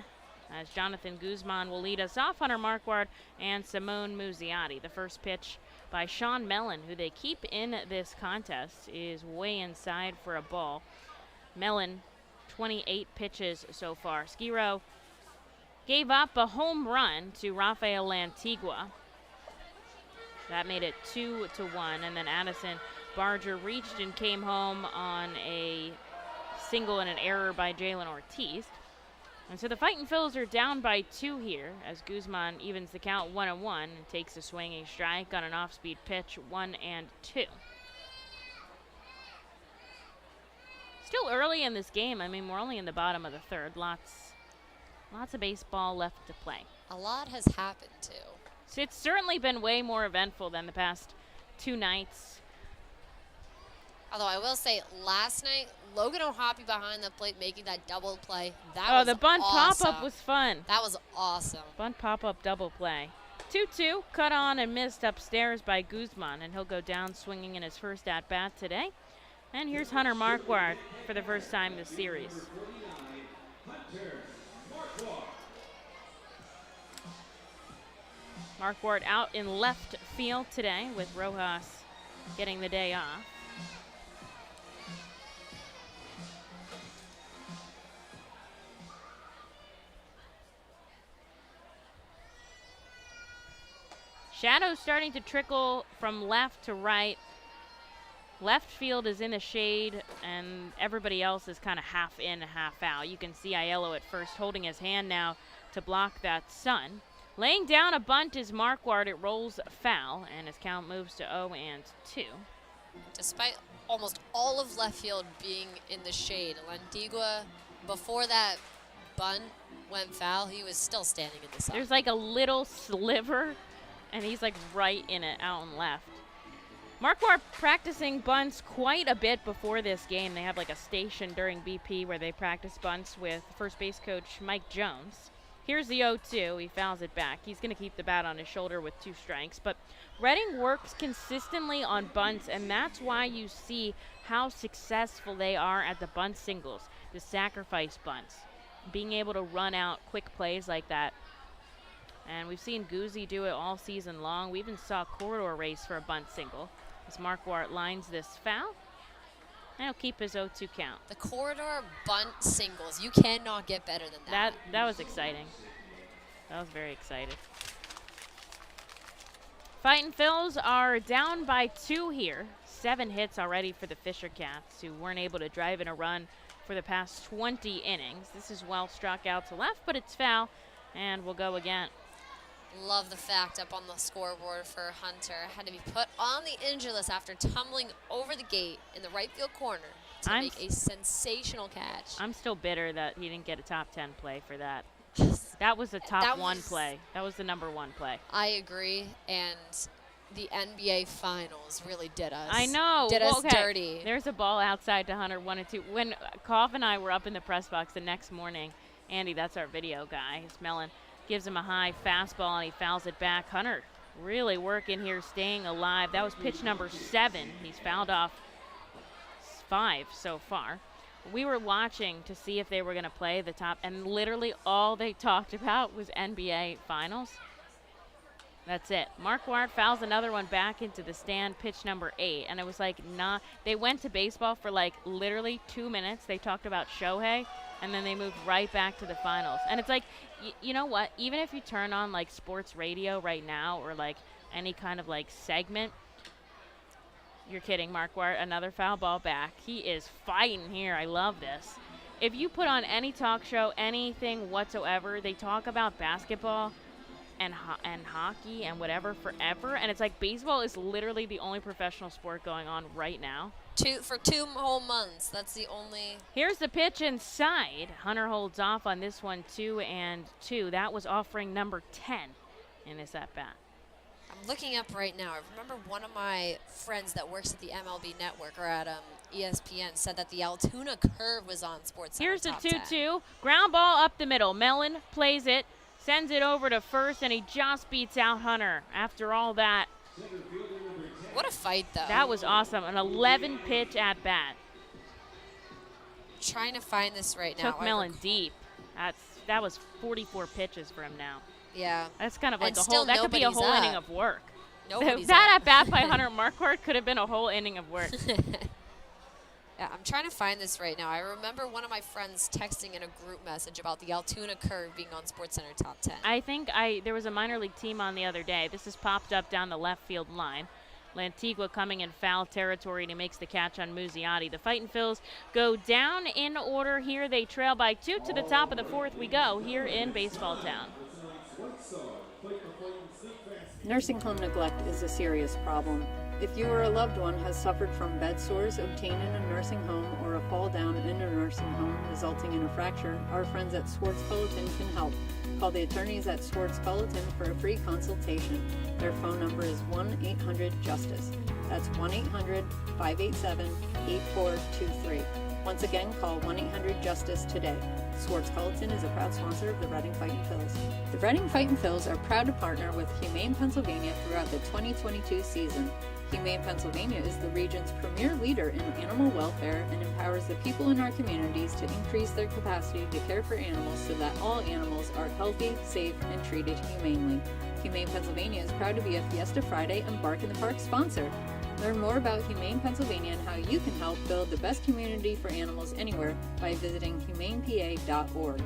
as Jonathan Guzman will lead us off. Hunter Marquardt and Simone Muzziotti. The first pitch by Sean Mellon, who they keep in this contest, is way inside for a ball. Mellon, 28 pitches so far. Skiro gave up a home run to Rafael Lantigua. That made it 2-1, and then Addison Barger reached and came home on a single and an error by Jalen Ortiz. And so the Fightin' Phils are down by 2 here as Guzman evens the count 1-1 and takes a swinging strike on an off-speed pitch, 1-2. Still early in this game. I mean, we're only in the bottom of the third. Lots of baseball left to play. A lot has happened, too. So it's certainly been way more eventful than the past 2 nights. Although I will say, last night, Logan O'Hoppe behind the plate making that double play. That was the bunt awesome. pop-up was fun. That was awesome. Bunt pop-up double play. 2-2, cut on and missed upstairs by Guzman, and he'll go down swinging in his first at-bat today. And here's Hunter Marquardt for the first time this series. Marquardt out in left field today with Rojas getting the day off. Shadows starting to trickle from left to right. Left field is in the shade, and everybody else is kind of half in, half out. You can see Aiello at first holding his hand now to block that sun. Laying down a bunt is Marquardt. It rolls foul, and his count moves to 0-2. Despite almost all of left field being in the shade, Lantigua, before that bunt went foul, he was still standing in the sun. There's like a little sliver, and he's like right in it, out and left. Marquardt practicing bunts quite a bit before this game. They have like a station during BP where they practice bunts with first base coach Mike Jones. Here's the 0-2. He fouls it back. He's going to keep the bat on his shoulder with 2 strikes. But Reading works consistently on bunts, and that's why you see how successful they are at the bunt singles, the sacrifice bunts, being able to run out quick plays like that. And we've seen Guzzi do it all season long. We even saw Corridor race for a bunt single as Marquardt lines this foul. And he'll keep his 0-2 count. The corridor bunt singles, you cannot get better than that. That was exciting. That was very exciting. Fightin' Phils are down by 2 here. 7 hits already for the Fisher Cats, who weren't able to drive in a run for the past 20 innings. This is well struck out to left, but it's foul, and we'll go again. Love the fact up on the scoreboard for Hunter. Had to be put on the injury list after tumbling over the gate in the right field corner to make a sensational catch. I'm still bitter that he didn't get a top 10 play for that. That was a top 1 play. That was the number 1 play. I agree, and the NBA Finals really did us. I know. Did us dirty. There's a ball outside to Hunter, 1-2. When Koff and I were up in the press box the next morning, Andy, that's our video guy, he's Mellon, gives him a high fastball, and he fouls it back. Hunter really working here, staying alive. That was pitch number 7. He's fouled off 5 so far. We were watching to see if they were going to play the top, and literally all they talked about was NBA Finals. That's it. Marquardt fouls another one back into the stand, pitch number 8, and it was like, nah. They went to baseball for like literally 2 minutes. They talked about Shohei, and then they moved right back to the finals. And it's like, you know what? Even if you turn on like sports radio right now or like any kind of like segment, you're kidding, Marquardt, another foul ball back. He is fighting here. I love this. If you put on any talk show, anything whatsoever, they talk about basketball and hockey and whatever forever, and it's like baseball is literally the only professional sport going on right now. For 2 whole months, that's the only. Here's the pitch inside. Hunter holds off on this one, 2-2. That was offering number 10 in his at-bat. I'm looking up right now. I remember one of my friends that works at the MLB Network or at ESPN said that the Altoona curve was on SportsCenter. Here's the top 2-2. 10. Ground ball up the middle. Mellon plays it, sends it over to first, and he just beats out Hunter. After all that, what a fight, though. That was awesome. An 11-pitch at-bat. Trying to find this right now. Took Mellon deep. That was 44 pitches for him now. Yeah. That's kind of like and a still whole, that could be a whole up. inning of work. That at-bat by Hunter Marquardt could have been a whole inning of work. Yeah, I'm trying to find this right now. I remember one of my friends texting in a group message about the Altoona curve being on SportsCenter top 10. I think there was a minor league team on the other day. This has popped up down the left field line. Lantigua coming in foul territory, and he makes the catch on Muzziotti. The Fightin' Phils go down in order here. They trail by 2 to the top of the 4th. We go here in Baseball Town. Nursing home neglect is a serious problem. If you or a loved one has suffered from bed sores obtained in a nursing home or a fall down in a nursing home resulting in a fracture, our friends at Swartz Culleton can help. Call the attorneys at Swartz Culleton for a free consultation. Their phone number is 1-800-JUSTICE. That's 1-800-587-8423. Once again, call 1-800-JUSTICE today. Swartz Culleton is a proud sponsor of the Reading Fightin' Phils. The Reading Fightin' Phils are proud to partner with Humane Pennsylvania throughout the 2022 season. Humane Pennsylvania is the region's premier leader in animal welfare and empowers the people in our communities to increase their capacity to care for animals so that all animals are healthy, safe, and treated humanely. Humane Pennsylvania is proud to be a Fiesta Friday and Bark in the Park sponsor. Learn more about Humane Pennsylvania and how you can help build the best community for animals anywhere by visiting humanepa.org.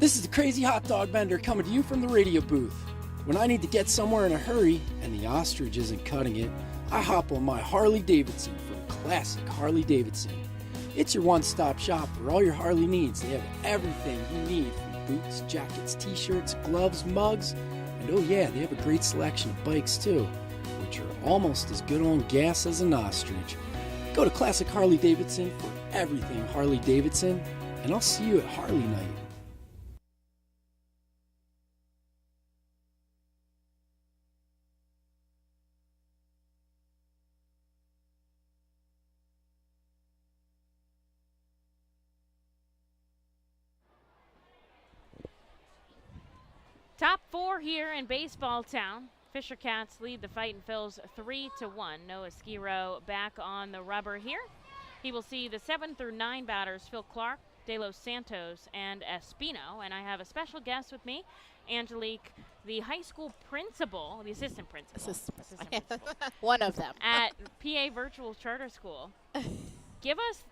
This is the Crazy Hot Dog Vendor coming to you from the radio booth. When I need to get somewhere in a hurry and the ostrich isn't cutting it, I hop on my Harley Davidson from Classic Harley Davidson. It's your one-stop shop for all your Harley needs. They have everything you need from boots, jackets, t-shirts, gloves, mugs, and oh yeah, they have a great selection of bikes too, which are almost as good on gas as an ostrich. Go to Classic Harley Davidson for everything Harley Davidson, and I'll see you at Harley Night. Top four here in baseball town. Fisher Cats lead the Fightin' Phils 3-1. Noah Skiro back on the rubber here. He will see the 7 through 9 batters, Phil Clark, De Los Santos, and Espino. And I have a special guest with me, Angelique, the high school principal, the assistant principal. Assistant principal. One of them. At PA Virtual Charter School. Give us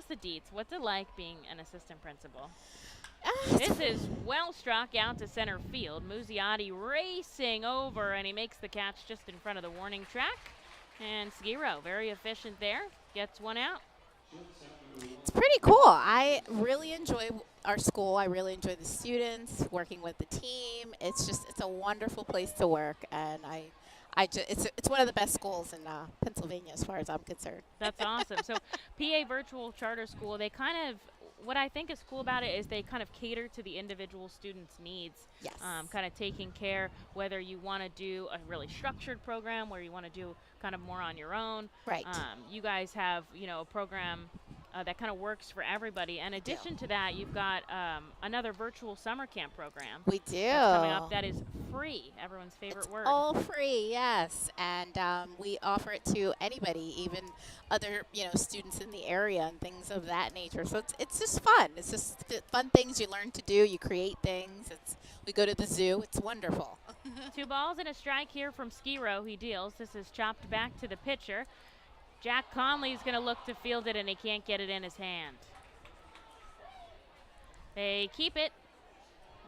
the deets. What's it like being an assistant principal? This is well struck out to center field. Muzziotti racing over, and he makes the catch just in front of the warning track. And Skiro, very efficient there, gets one out. It's pretty cool. I really enjoy our school. I really enjoy the students, working with the team. It's a wonderful place to work, and it's one of the best schools in Pennsylvania as far as I'm concerned. That's awesome. So PA Virtual Charter School, they kind of, what I think is cool about it is they kind of cater to the individual student's needs. Yes. Kind of taking care whether you want to do a really structured program, where you want to do kind of more on your own. Right. You guys have, a program that kind of works for everybody. In addition to that, you've got another virtual summer camp program. We do. That's coming up. That is free. Everyone's favorite word. All free, yes. And we offer it to anybody, even other students in the area and things of that nature. So it's just fun. It's just fun things you learn to do. You create things. We go to the zoo. It's wonderful. 2 balls and a strike here from Skiro. He deals. This is chopped back to the pitcher. Jack Conley's going to look to field it, and he can't get it in his hand. They keep it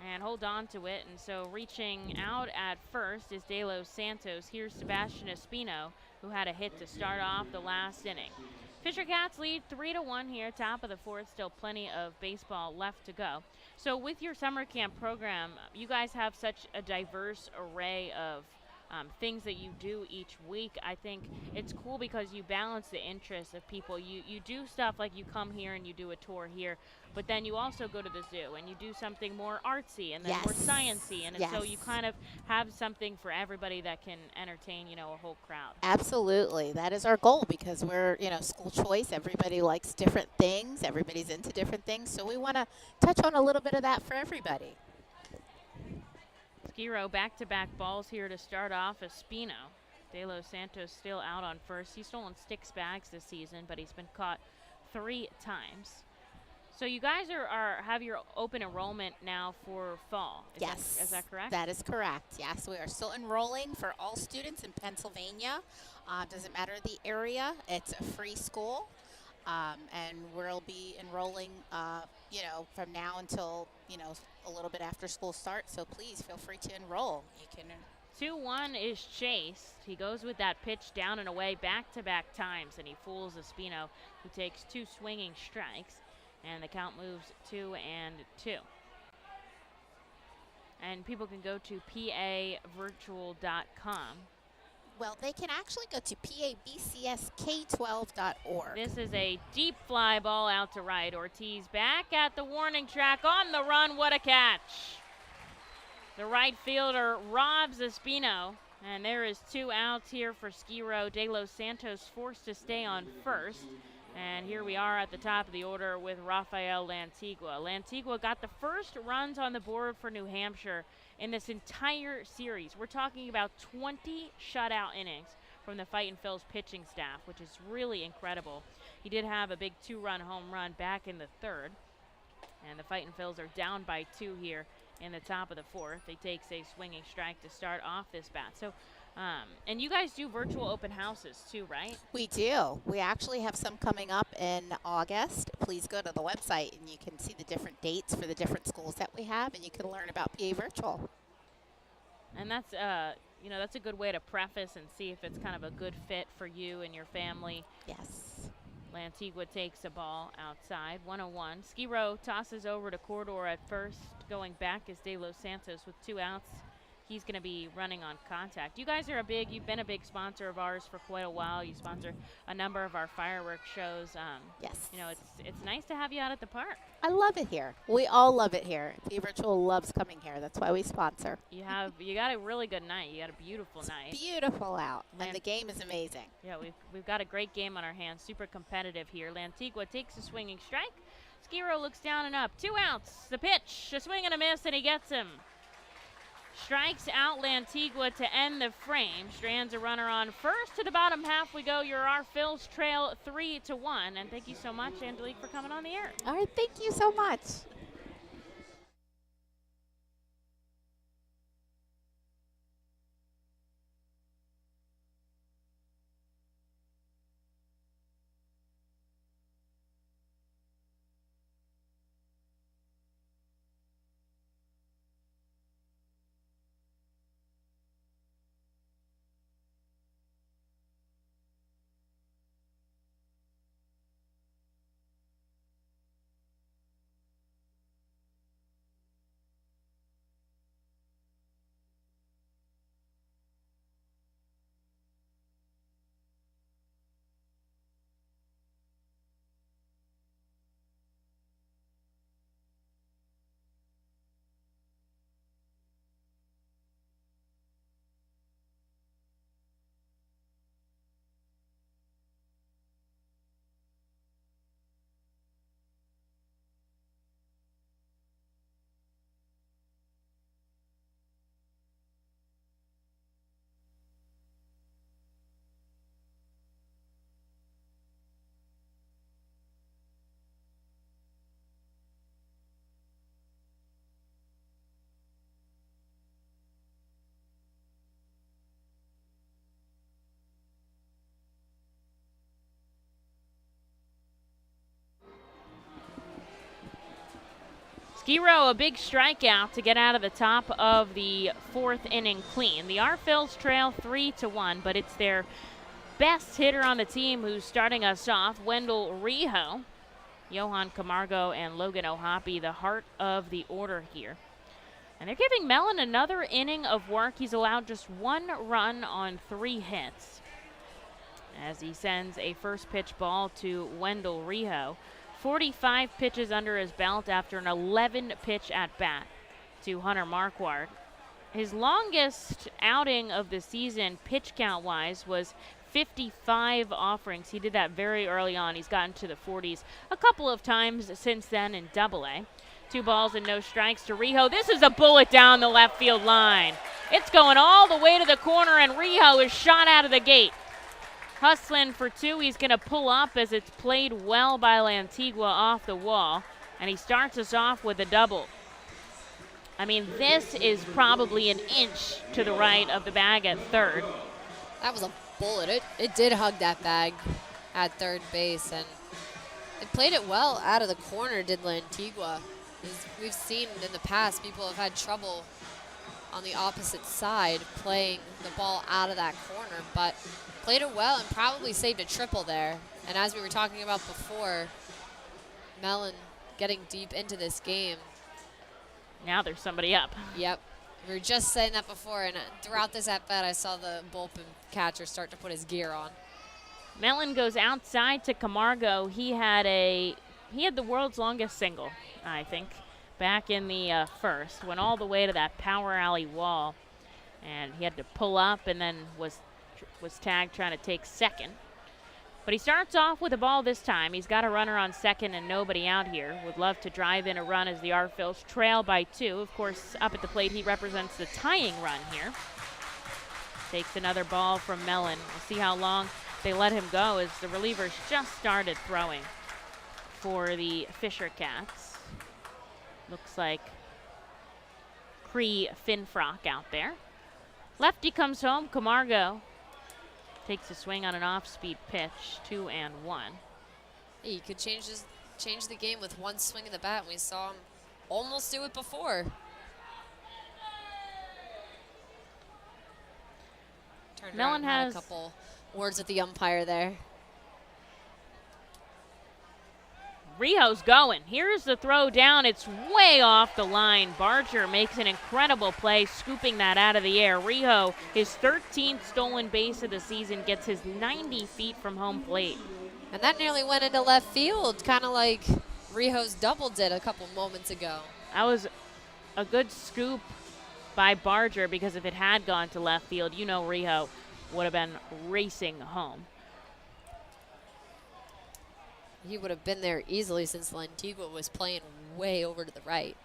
and hold on to it, and so reaching out at first is De Los Santos. Here's Sebastian Espino, who had a hit to start off the last inning. Fisher Cats lead 3-1 here, top of the fourth. Still plenty of baseball left to go. So with your summer camp program, you guys have such a diverse array of things that you do each week. I think it's cool because you balance the interests of people. You do stuff like you come here and you do a tour here, but then you also go to the zoo and you do something more artsy and then more sciencey, and so you kind of have something for everybody that can entertain, a whole crowd. Absolutely. That is our goal, because we're, school choice. Everybody likes different things. Everybody's into different things. So we want to touch on a little bit of that for everybody. Skiro back-to-back balls here to start off. Espino. De Los Santos still out on first. He's stolen 6 bags this season, but he's been caught 3 times. So you guys have your open enrollment now for fall. Is that correct? That is correct. Yes, we are still enrolling for all students in Pennsylvania. Doesn't matter the area. It's a free school. And we'll be enrolling, from now until, a little bit after school starts. So please feel free to enroll. You can. 2-1 is chased. He goes with that pitch down and away back-to-back times, and he fools Espino, who takes 2 swinging strikes, and the count moves 2-2. And people can go to pavirtual.com. Well, they can actually go to pabcsk12.org. This is a deep fly ball out to right. Ortiz back at the warning track on the run. What a catch. The right fielder robs Espino, and there is 2 outs here for Skiro. De Los Santos forced to stay on first. And here we are at the top of the order with Rafael Lantigua. Lantigua got the first runs on the board for New Hampshire in this entire series. We're talking about 20 shutout innings from the Fightin' Phils pitching staff, which is really incredible. He did have a big 2-run home run back in the 3rd. And the Fightin' Phils are down by 2 here in the top of the 4th. He takes a swinging strike to start off this bat. So And you guys do virtual open houses too, right? We do. We actually have some coming up in August. Please go to the website and you can see the different dates for the different schools that we have, and you can learn about PA Virtual. And that's, that's a good way to preface and see if it's kind of a good fit for you and your family. Yes. Lantigua takes a ball outside, 101. Ski Row tosses over to Corridor at first. Going back is De Los Santos with 2 outs. He's going to be running on contact. You guys are you've been a big sponsor of ours for quite a while. You sponsor a number of our fireworks shows. Yes. It's nice to have you out at the park. I love it here. We all love it here. PA Virtual loves coming here. That's why we sponsor. You got a really good night. You got a beautiful night. Beautiful out, and the game is amazing. Yeah, we've got a great game on our hands. Super competitive here. Lantigua takes a swinging strike. Ski Row looks down and up. 2 outs. The pitch, a swing and a miss, and he gets him. Strikes out Lantigua to end the frame. Strands a runner on first. To the bottom half we go. You're our Phils trail 3-1. And thank you so much, Angelique, for coming on the air. All right, thank you so much. Ski Row, a big strikeout to get out of the top of the 4th inning clean. The Phils trail 3-1, but it's their best hitter on the team who's starting us off, Wendell Rijo. Johan Camargo and Logan O'Hoppe, the heart of the order here. And they're giving Mellon another inning of work. He's allowed just 1 run on 3 hits, as he sends a first pitch ball to Wendell Rijo. 45 pitches under his belt after an 11-pitch at-bat to Hunter Marquardt. His longest outing of the season, pitch count-wise, was 55 offerings. He did that very early on. He's gotten to the 40s a couple of times since then in Double-A. 2 balls and no strikes to Rijo. This is a bullet down the left field line. It's going all the way to the corner, and Rijo is shot out of the gate. Hustling for 2. He's going to pull up as it's played well by Lantigua off the wall, and he starts us off with a double. I mean, this is probably an inch to the right of the bag at third. That was a bullet. It did hug that bag at third base, and it played it well out of the corner, did Lantigua. As we've seen in the past, people have had trouble on the opposite side playing the ball out of that corner, but played it well and probably saved a triple there. And as we were talking about before, Mellon getting deep into this game. Now there's somebody up. Yep. We were just saying that before, and throughout this at-bat, I saw the bullpen catcher start to put his gear on. Mellon goes outside to Camargo. He had the world's longest single, I think, back in the first. Went all the way to that power alley wall, and he had to pull up and then was tagged trying to take second. But he starts off with a ball this time. He's got a runner on second and nobody out here. Would love to drive in a run as the Phils trail by 2. Of course, up at the plate, he represents the tying run here. Takes another ball from Mellon. We'll see how long they let him go as the relievers just started throwing for the Fisher Cats. Looks like Cree Finfrock out there. Lefty comes home. Camargo takes a swing on an off-speed pitch, 2-1. He could change the game with one swing of the bat. We saw him almost do it before. Mellon has a couple words with the umpire there. Rijo's going. Here's the throw down. It's way off the line. Barger makes an incredible play, scooping that out of the air. Rijo, his 13th stolen base of the season, gets his 90 feet from home plate. And that nearly went into left field, kind of like Rijo's double did a couple moments ago. That was a good scoop by Barger, because if it had gone to left field, you know Rijo would have been racing home. He would have been there easily since Lantigua was playing way over to the right.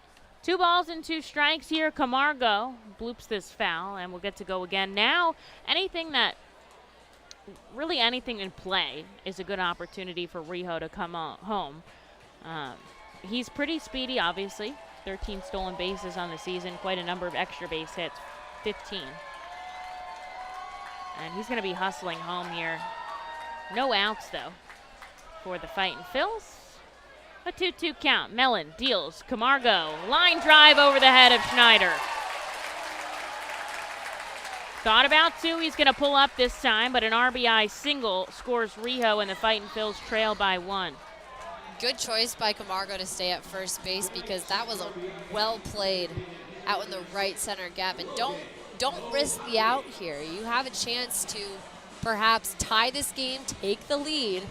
2 balls and 2 strikes here. Camargo bloops this foul, and we'll get to go again. Now, really anything in play is a good opportunity for Rijo to come home. He's pretty speedy, obviously. 13 stolen bases on the season, quite a number of extra base hits, 15. And he's going to be hustling home here. No outs, though, for the Fightin' Phils. A 2-2 count. Mellon deals. Camargo. Line drive over the head of Schneider. Thought about 2. He's going to pull up this time, but an RBI single scores Rijo, and the Fightin' Phils trail by 1. Good choice by Camargo to stay at first base, because that was a well played out in the right center gap. And don't risk the out here. You have a chance to perhaps tie this game, take the lead.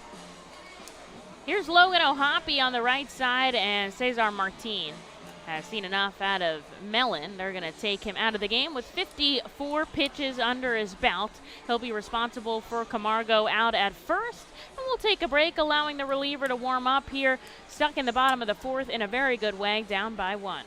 Here's Logan O'Hoppe on the right side, and Cesar Martin has seen enough out of Mellon. They're going to take him out of the game with 54 pitches under his belt. He'll be responsible for Camargo out at first. And we'll take a break, allowing the reliever to warm up here. Stuck in the bottom of the 4th in a very good way, down by 1.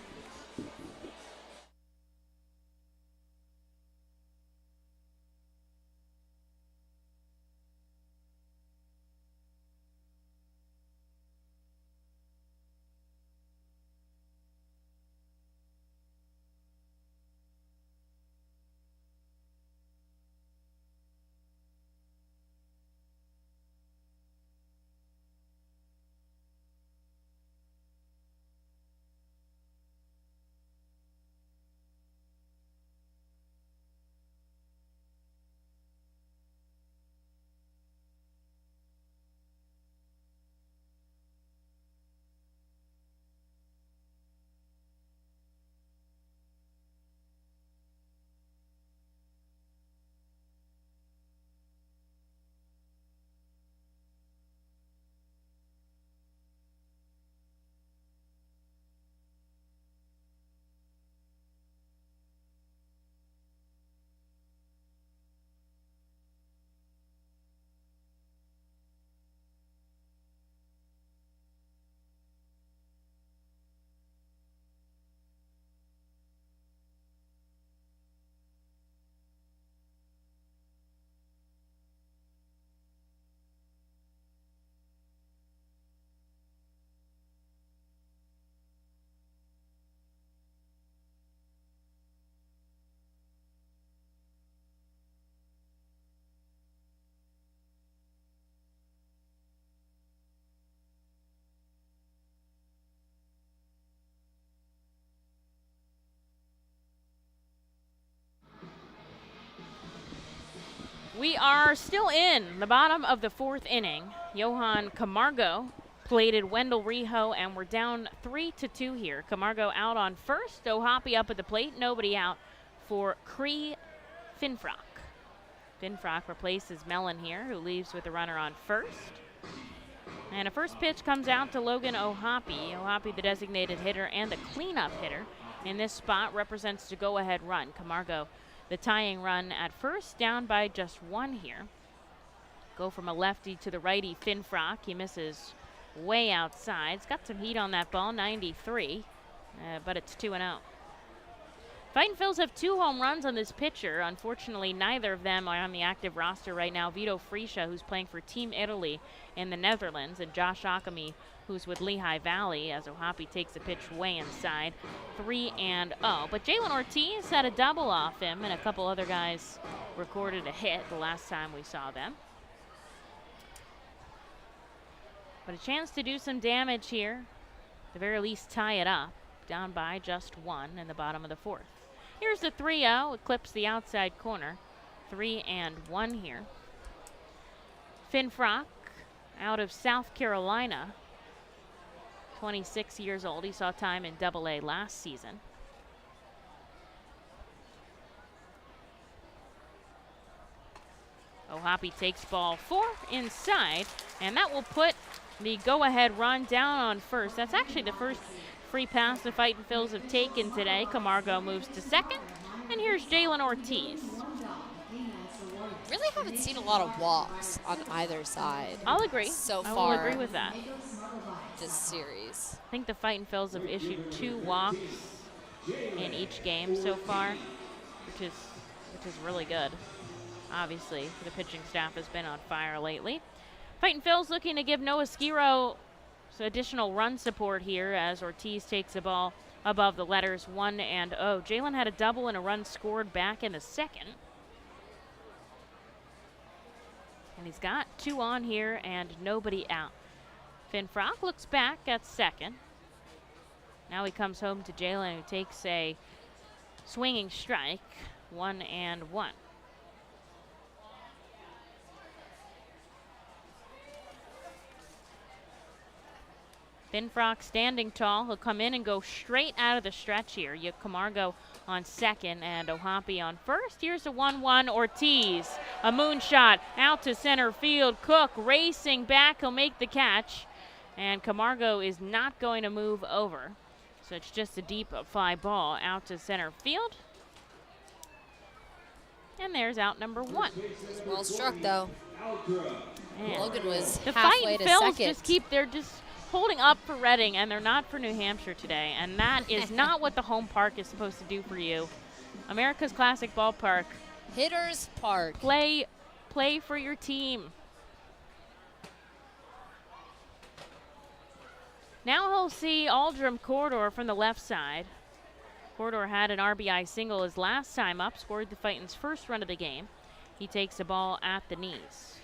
We are still in the bottom of the 4th inning. Johan Camargo plated Wendell Rijo, and we're down 3-2 here. Camargo out on first. O'Hoppe up at the plate. Nobody out for Cree Finfrock. Finfrock replaces Mellon here, who leaves with a runner on first. And a first pitch comes out to Logan O'Hoppe. O'Hoppe, the designated hitter and the cleanup hitter in this spot, represents the go-ahead run. Camargo, the tying run at first, down by just 1 here. Go from a lefty to the righty, Finfrock. He misses way outside. He's got some heat on that ball, 93, but it's 2-0. Fightin' Phils have 2 home runs on this pitcher. Unfortunately, neither of them are on the active roster right now. Vito Friscia, who's playing for Team Italy in the Netherlands, and Josh Akami, who's with Lehigh Valley, as Ohapi takes a pitch way inside. 3-0. But Jalen Ortiz had a double off him, and a couple other guys recorded a hit the last time we saw them. But a chance to do some damage here. At the very least, tie it up. Down by just 1 in the bottom of the 4th. Here's the 3-0. It clips the outside corner. 3-1 here. Finn Frock out of South Carolina. 26 years old. He saw time in AA last season. Ohapi takes ball 4 inside, and that will put the go-ahead run down on first. That's actually the first free pass the Fightin' Phils have taken today. Camargo moves to second, and here's Jalen Ortiz. Really haven't seen a lot of walks on either side. I'll agree. So I far. will agree with that. This series. I think the Fightin' Phils have issued 2 walks in each game so far, which is really good. Obviously, the pitching staff has been on fire lately. Fightin' Phils looking to give Noah Skiro some additional run support here as Ortiz takes the ball above the letters 1-0. Jalen had a double and a run scored back in the second. And he's got 2 on here and nobody out. Finn Frock looks back at second. Now he comes home to Jalen, who takes a swinging strike. 1-1. Finn Frock standing tall. He'll come in and go straight out of the stretch here. You have Camargo on second and Ohapi on first. Here's a 1-1 Ortiz. A moonshot out to center field. Cook racing back. He'll make the catch. And Camargo is not going to move over. So it's just a deep fly ball out to center field. And there's out number 1. Well struck, though. Man. Logan was the halfway Fightin' to Phils second. they're just holding up for Reading, and they're not for New Hampshire today. And that is not what the home park is supposed to do for you. America's Classic Ballpark. Hitters Park. Play for your team. Now he'll see Aldrum Corridor from the left side. Corridor had an RBI single his last time up, scored the Fightin's first run of the game. He takes the ball at the knees.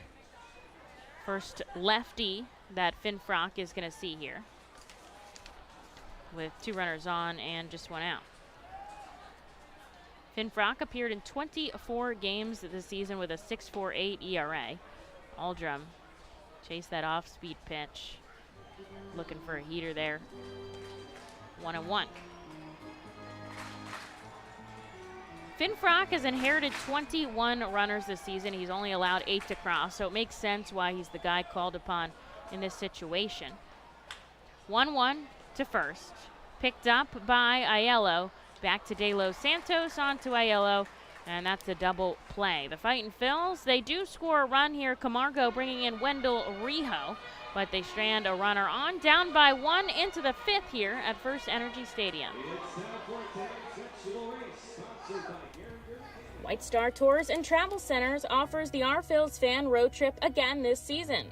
First lefty that Finn Frock is going to see here, with 2 runners on and just 1 out. Finn Frock appeared in 24 games this season with a 6.48 ERA. Aldrum chased that off-speed pitch, looking for a heater there. 1-1. Finn Frock has inherited 21 runners this season. He's only allowed 8 to cross, so it makes sense why he's the guy called upon in this situation. 1-1 to first. Picked up by Aiello. Back to De Los Santos, on to Aiello, and that's a double play. The Fightin' Phils, they do score a run here. Camargo bringing in Wendell Rijo, but they strand a runner on. Down by 1 into the 5th here at FirstEnergy Stadium. White Star Tours and Travel Centers offers the R Phils fan road trip again this season.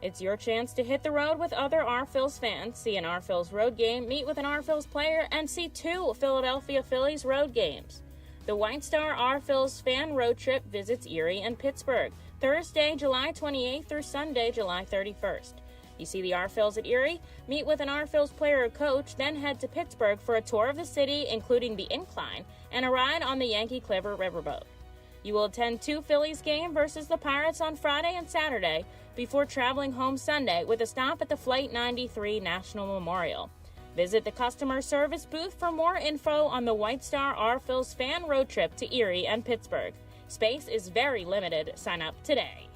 It's your chance to hit the road with other R Phils fans, see an R Phils road game, meet with an R Phils player, and see 2 Philadelphia Phillies road games. The White Star R Phils fan road trip visits Erie and Pittsburgh, Thursday, July 28th through Sunday, July 31st. You see the R Phils at Erie, meet with an R Phils player or coach, then head to Pittsburgh for a tour of the city, including the Incline, and a ride on the Yankee Clipper riverboat. You will attend 2 Phillies game versus the Pirates on Friday and Saturday before traveling home Sunday with a stop at the Flight 93 National Memorial. Visit the customer service booth for more info on the White Star R Phils fan road trip to Erie and Pittsburgh. Space is very limited. Sign up today.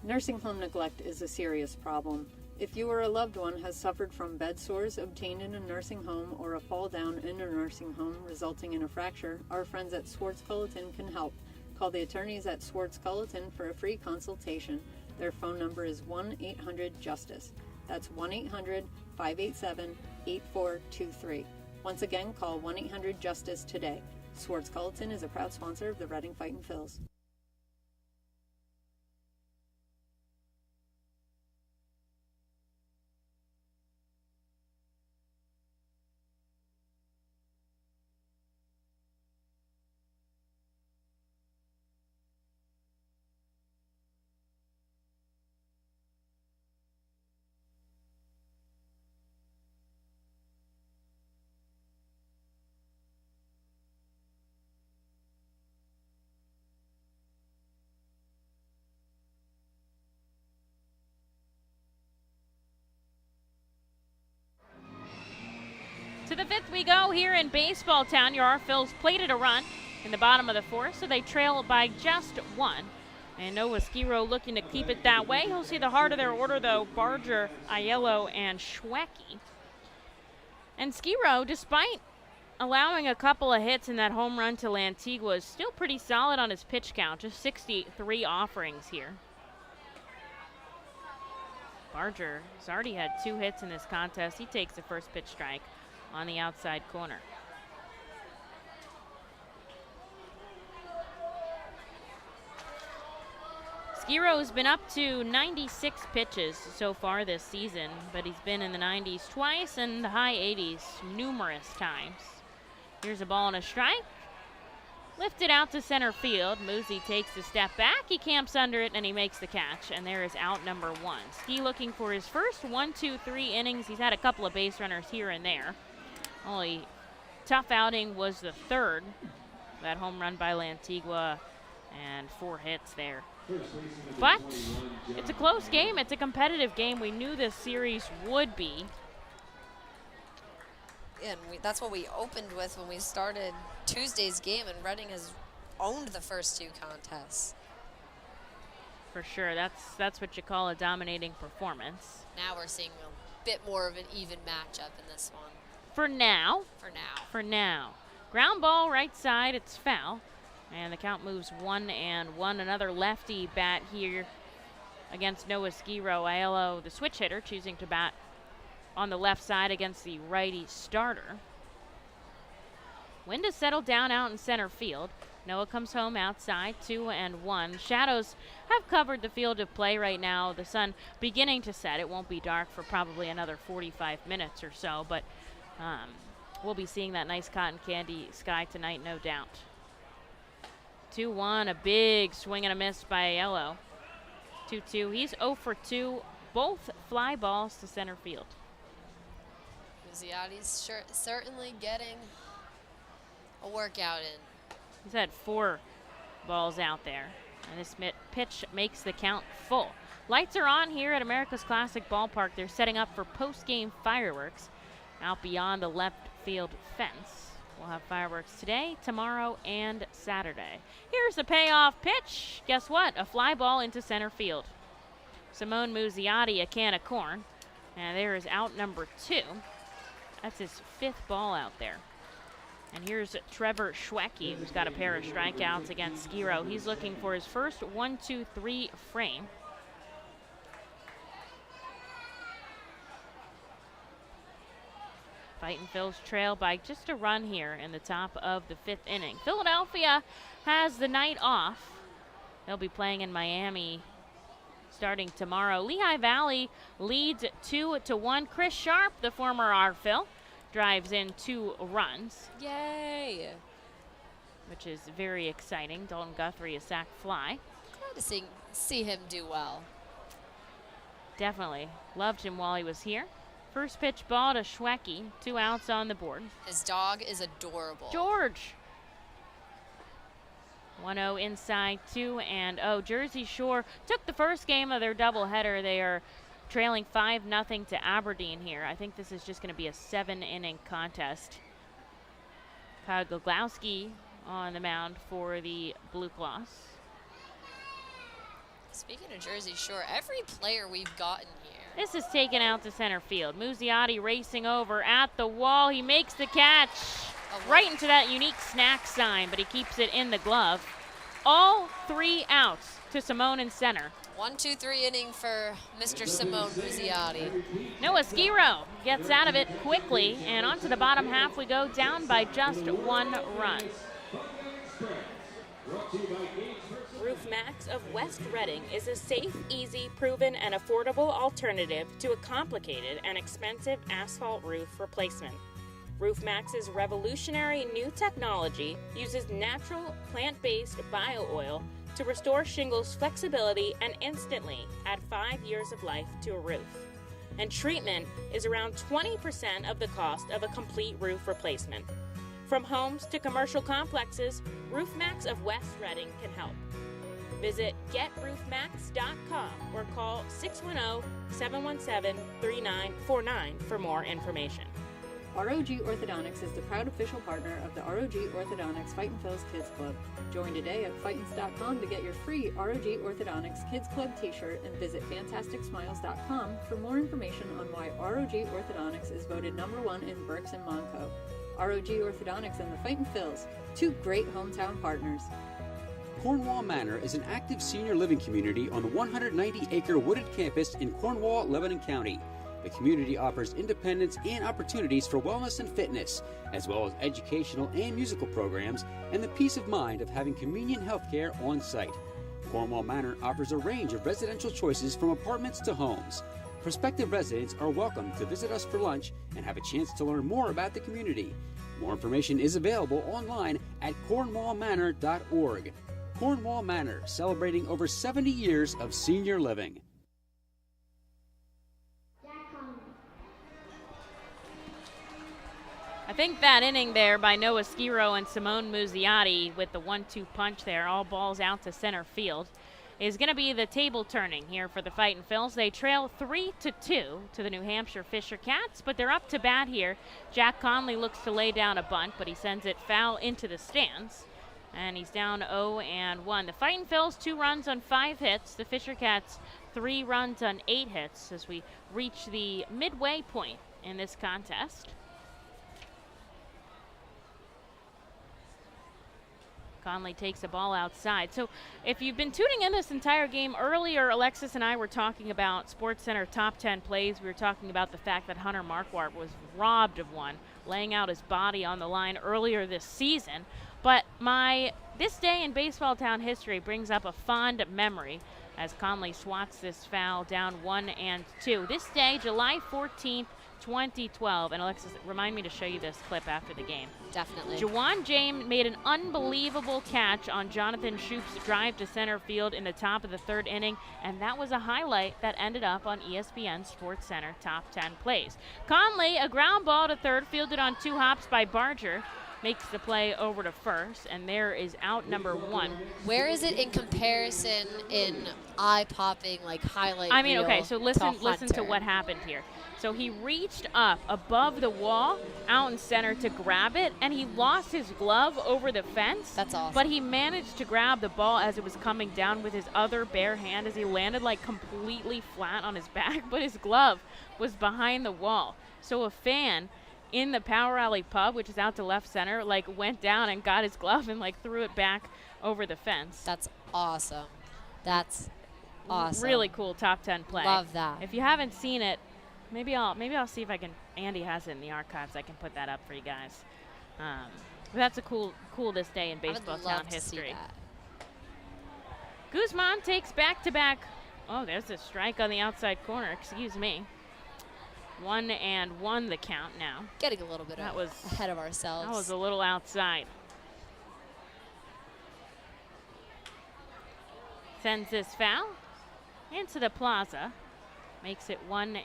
Nursing home neglect is a serious problem. If you or a loved one has suffered from bed sores obtained in a nursing home or a fall down in a nursing home resulting in a fracture, our friends at Swartz Culleton can help. Call the attorneys at Swartz Culleton for a free consultation. Their phone number is 1-800-JUSTICE. That's 1-800-587-8423. Once again, call 1-800-JUSTICE today. Swartz-Culleton is a proud sponsor of the Reading Fightin' Phils. To the fifth we go here in Baseball Town. Your Phils plated a run in the bottom of the fourth, so they trail by just one. And Noah Skiro looking to keep it that way. He'll see the heart of their order, though, Barger, Aiello, and Schwecke. And Skiro, despite allowing a couple of hits in that home run to Lantigua, is still pretty solid on his pitch count, just 63 offerings here. Barger has already had 2 hits in this contest. He takes the first pitch strike on the outside corner. Skiro's been up to 96 pitches so far this season, but he's been in the 90s twice and the high 80s numerous times. Here's a ball and a strike. Lifted out to center field. Muzi takes a step back. He camps under it and he makes the catch. And there is out number 1. Ski looking for his first 1-2-3 innings. He's had a couple of base runners here and there. Only tough outing was the third. That home run by Lantigua and 4 hits there. But it's a close game. It's a competitive game. We knew this series would be. And that's what we opened with when we started Tuesday's game, and Reading has owned the first 2 contests. For sure. That's what you call a dominating performance. Now we're seeing a bit more of an even matchup in this one. For now. For now. Ground ball right side. It's foul. And the count moves 1-1. Another lefty bat here against Noah Skiro. Aiello, the switch hitter, choosing to bat on the left side against the righty starter. Wind has settled down out in center field. Noah comes home outside, 2-1. Shadows have covered the field of play right now. The sun beginning to set. It won't be dark for probably another 45 minutes or so, but we'll be seeing that nice cotton candy sky tonight, no doubt. 2-1, a big swing and a miss by Aiello. 2-2, he's 0 for 2, both fly balls to center field. Muziati's certainly getting a workout in. He's had 4 balls out there, and this pitch makes the count full. Lights are on here at America's Classic Ballpark. They're setting up for post-game fireworks out beyond the left field fence. We'll have fireworks today, tomorrow, and Saturday. Here's the payoff pitch. Guess what? A fly ball into center field. Simone Muziati, a can of corn. And there is out number 2. That's his 5th ball out there. And here's Trevor Schwecke, who's got a pair of strikeouts against Skiro. He's looking for his first 1-2-3 frame. Fightin' Phils trail by just a run here in the top of the 5th inning. Philadelphia has the night off. They'll be playing in Miami starting tomorrow. Lehigh Valley leads 2-1. Chris Sharp, the former RPhil, drives in 2 runs. Yay! Which is very exciting. Dalton Guthrie, a sac fly. Glad to see him do well. Definitely. Loved him while he was here. First pitch ball to Schwecke, 2 outs on the board. His dog is adorable. George. 1-0 inside, 2-0. Jersey Shore took the first game of their doubleheader. They are trailing 5-0 to Aberdeen here. I think this is just going to be a 7-inning contest. Kyle Goglowski on the mound for the Blue Claws. Speaking of Jersey Shore, every player we've gotten here. This is taken out to center field. Muziati racing over at the wall. He makes the catch right into that unique snack sign, but he keeps it in the glove. All 3 outs to Simone in center. 1-2-3 inning for Mr. Simone Muziati. Noah Skiro gets out of it quickly, and onto the bottom half we go, down by just 1 run. Max of West Reading is a safe, easy, proven, and affordable alternative to a complicated and expensive asphalt roof replacement. Roof Max's revolutionary new technology uses natural, plant-based bio-oil to restore shingles' flexibility and instantly add 5 years of life to a roof. And treatment is around 20% of the cost of a complete roof replacement. From homes to commercial complexes, Roof Max of West Reading can help. Visit GetRoofMax.com or call 610-717-3949 for more information. ROG Orthodontics is the proud official partner of the ROG Orthodontics Fightin' Phil's Kids Club. Join today at Fightins.com to get your free ROG Orthodontics Kids Club t-shirt and visit FantasticSmiles.com for more information on why ROG Orthodontics is voted #1 in Berks and Monco. ROG Orthodontics and the Fightin' Phils, two great hometown partners. Cornwall Manor is an active senior living community on the 190-acre wooded campus in Cornwall, Lebanon County. The community offers independence and opportunities for wellness and fitness, as well as educational and musical programs, and the peace of mind of having convenient health care on site. Cornwall Manor offers a range of residential choices from apartments to homes. Prospective residents are welcome to visit us for lunch and have a chance to learn more about the community. More information is available online at cornwallmanor.org. Cornwall Manor, celebrating over 70 years of senior living. I think that inning there by Noah Skiro and Simone Muzziotti with the 1-2 punch there, all balls out to center field, is going to be the table turning here for the Fightin' Phils. They trail 3-2 to the New Hampshire Fisher Cats, but they're up to bat here. Jack Conley looks to lay down a bunt, but he sends it foul into the stands, and he's down 0-1. The Fightin' Phils 2 runs on 5 hits. The Fisher Cats 3 runs on 8 hits as we reach the midway point in this contest. Conley takes the ball outside. So if you've been tuning in this entire game, earlier Alexis and I were talking about SportsCenter top 10 plays. We were talking about the fact that Hunter Marquardt was robbed of one, laying out his body on the line earlier this season. But this day in baseball town history brings up a fond memory as Conley swats this foul down 1-2. This day, July 14th, 2012. And Alexis, remind me to show you this clip after the game. Definitely. Juwan James made an unbelievable catch on Jonathan Shoup's drive to center field in the top of the 3rd inning, and that was a highlight that ended up on ESPN SportsCenter Top 10 Plays. Conley, a ground ball to third, fielded on 2 hops by Barger, makes the play over to first, and there is out number 1. Where is it in comparison in eye-popping, like, highlight I mean, reel okay, so listen to Hunter? what happened here. So he reached up above the wall, out in center to grab it, and he lost his glove over the fence. That's awesome. But he managed to grab the ball as it was coming down with his other bare hand as he landed like completely flat on his back, but his glove was behind the wall. So a fan in the Power Alley pub, which is out to left center, like went down and got his glove and like threw it back over the fence. That's awesome. That's awesome. Really cool top 10 play. Love that. If you haven't seen it, maybe I'll see if I can. Andy has it in the archives. I can put that up for you guys. But that's a cool this day in baseball town history. Guzman takes back-to-back. Oh, there's a strike on the outside corner. Excuse me. 1-1 the count now. Getting a little bit ahead of ourselves. That was a little outside. Sends this foul into the plaza. Makes it 1-2.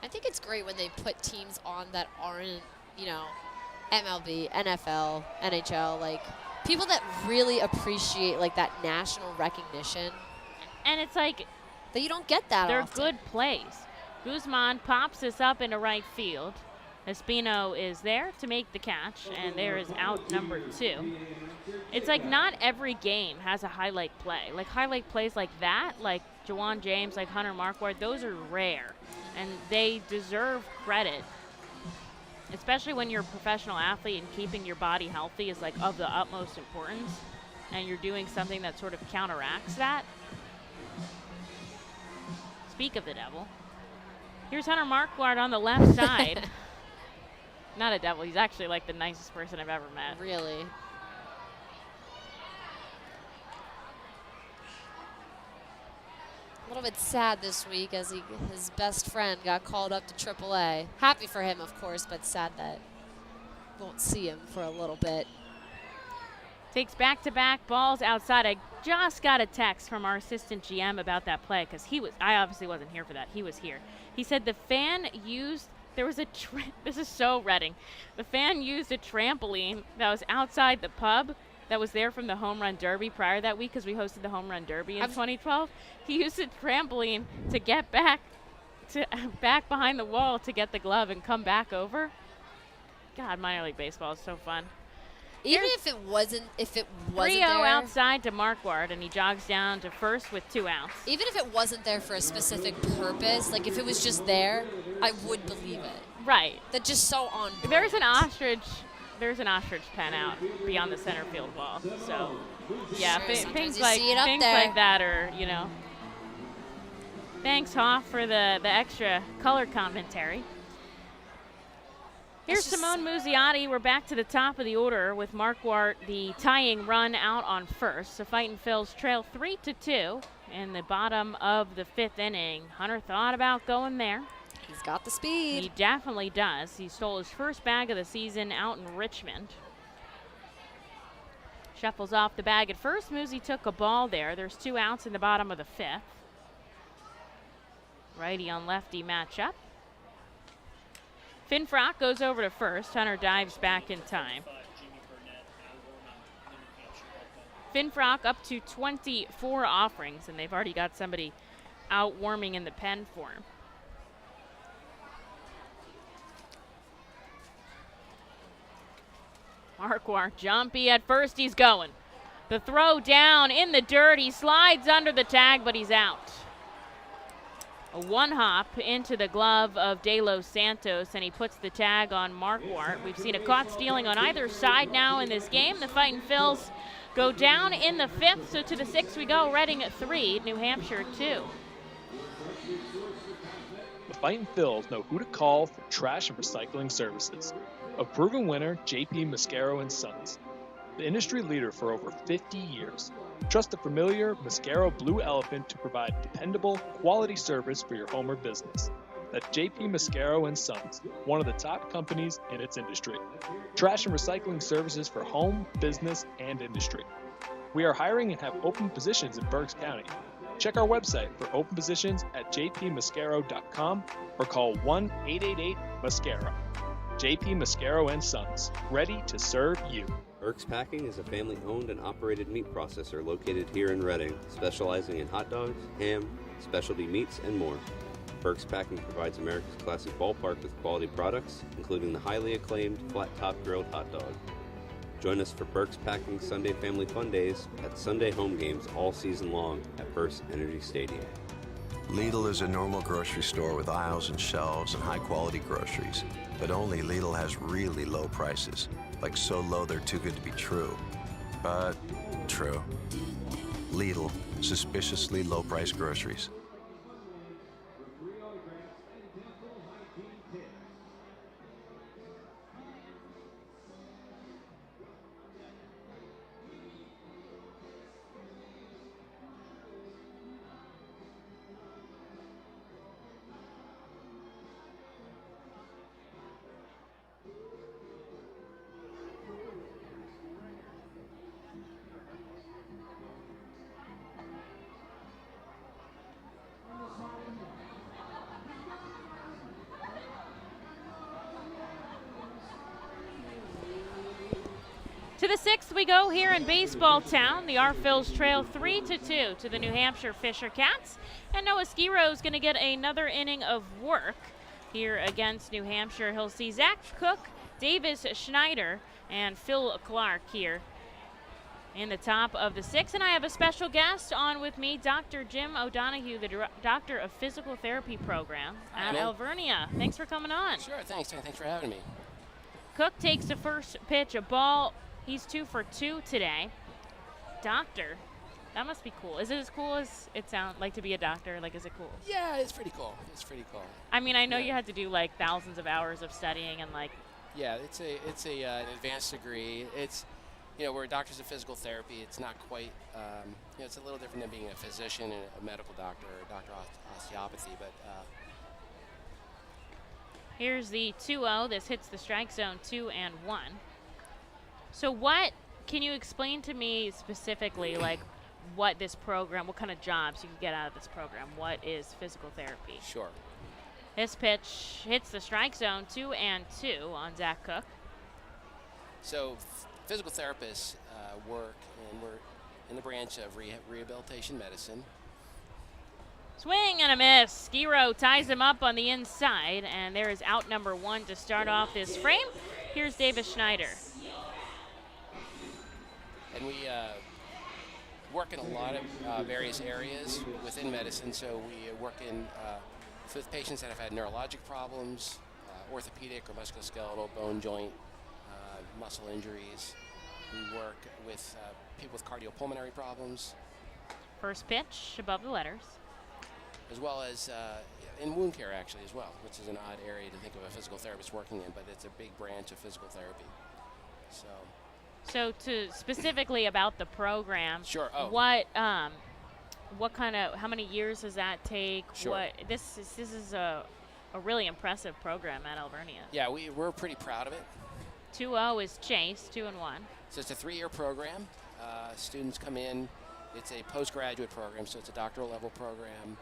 I think it's great when they put teams on that aren't, MLB, NFL, NHL, like people that really appreciate like that national recognition. And it's like that you don't get that they're often. Good plays. Guzman pops this up into right field. Espino is there to make the catch, and there is out number 2. It's like not every game has a highlight play. Like highlight plays like that, like Juwan James, like Hunter Marquardt, those are rare, and they deserve credit. Especially when you're a professional athlete and keeping your body healthy is like of the utmost importance, and you're doing something that sort of counteracts that. Speak of the devil. Here's Hunter Marquardt on the left side. Not a devil. He's actually like the nicest person I've ever met. Really? little bit sad this week as his best friend got called up to AAA. Happy for him, of course, but sad that won't see him for a little bit. Takes back-to-back balls outside. I just got a text from our assistant GM about that play because I obviously wasn't here for that. He was here. He said the fan used, this is so Reading. The fan used a trampoline that was outside the pub that was there from the Home Run Derby prior that week because we hosted the Home Run Derby in 2012. He used a trampoline to get back behind the wall to get the glove and come back over. God, minor league baseball is so fun. Even if it wasn't 3-0 there, outside to Marquardt, and he jogs down to first with 2 outs. Even if it wasn't there for a specific purpose, like if it was just there, I would believe it. Right. That's just so on brand. There's an ostrich pen out beyond the center field wall. So, yeah, Sure, things you like see it up there. like that are, Thanks, Hoff, for the extra color commentary. Here's Simone Muzziotti. We're back to the top of the order with Marquardt, the tying run out on first. So Fightin Phils trail 3-2 in the bottom of the 5th inning. Hunter thought about going there. He's got the speed. He definitely does. He stole his first bag of the season out in Richmond. Shuffles off the bag at first. Muzzy took a ball there. There's 2 outs in the bottom of the 5th. Righty on lefty matchup. Finfrock goes over to first. Hunter dives back in time. Finfrock up to 24 offerings, and they've already got somebody out warming in the pen for him. Marquardt jumpy at first. He's going. The throw down in the dirt. He slides under the tag, but he's out. A 1-hop into the glove of De Los Santos, and he puts the tag on Marquardt. We've seen a caught stealing on either side now in this game. The Fightin Phils go down in the 5th, so to the 6th we go. Reading at 3, New Hampshire 2. The Fightin Phils know who to call for trash and recycling services. A proven winner, JP Mascaro & Sons. The industry leader for over 50 years. Trust the familiar Mascaro Blue Elephant to provide dependable, quality service for your home or business. That's JP Mascaro & Sons, one of the top companies in its industry. Trash and recycling services for home, business, and industry. We are hiring and have open positions in Berks County. Check our website for open positions at jpmascaro.com or call 1-888-MASCARO. JP Mascaro & Sons, ready to serve you. Berks Packing is a family-owned and operated meat processor located here in Reading, specializing in hot dogs, ham, specialty meats, and more. Berks Packing provides America's classic ballpark with quality products, including the highly acclaimed flat-top grilled hot dog. Join us for Berks Packing Sunday Family Fun Days at Sunday home games all season long at FirstEnergy Stadium. Lidl is a normal grocery store with aisles and shelves and high-quality groceries, but only Lidl has really low prices, like so low they're too good to be true. But true. Lidl, suspiciously low-priced groceries. To the 6th we go here in Baseball Town. The R Phils trail 3-2 to the New Hampshire Fisher Cats. And Noah Skiro is going to get another inning of work here against New Hampshire. He'll see Zach Cook, Davis Schneider, and Phil Clark here in the top of the 6th. And I have a special guest on with me, Dr. Jim O'Donohue, the Doctor of Physical Therapy Program at Alvernia. Thanks for coming on. Sure, thanks for having me. Cook takes the first pitch, a ball. He's 2 for 2 today. Doctor, that must be cool. Is it as cool as it sounds like to be a doctor? Like, is it cool? Yeah, it's pretty cool. It's pretty cool. I mean, I know you had to do like thousands of hours of studying and like. Yeah, it's an advanced degree. It's you know, we're doctors of physical therapy. It's not quite, you know, it's a little different than being a physician and a medical doctor or a doctor of osteopathy, but here's the 2-0. This hits the strike zone 2-1. So what can you explain to me specifically, like what this program, what kind of jobs you can get out of this program? What is physical therapy? Sure. This pitch hits the strike zone 2-2 on Zach Cook. So physical therapists work, and we're in the branch of rehabilitation medicine. Swing and a miss. Skiro ties him up on the inside, and there is out number 1 to start off this frame. Here's Davis Schneider. And we work in a lot of various areas within medicine. So we work in with patients that have had neurologic problems, orthopedic or musculoskeletal, bone joint, muscle injuries. We work with people with cardiopulmonary problems. First pitch above the letters. As well as in wound care, actually, as well, which is an odd area to think of a physical therapist working in, but it's a big branch of physical therapy. So to specifically about the program, sure. Oh. What kind of, how many years does that take? Sure. This is a really impressive program at Alvernia. Yeah, we're pretty proud of it. 2-0 is Chase, 2-1. So it's a 3-year program. Students come in. It's a postgraduate program, so it's a doctoral level program.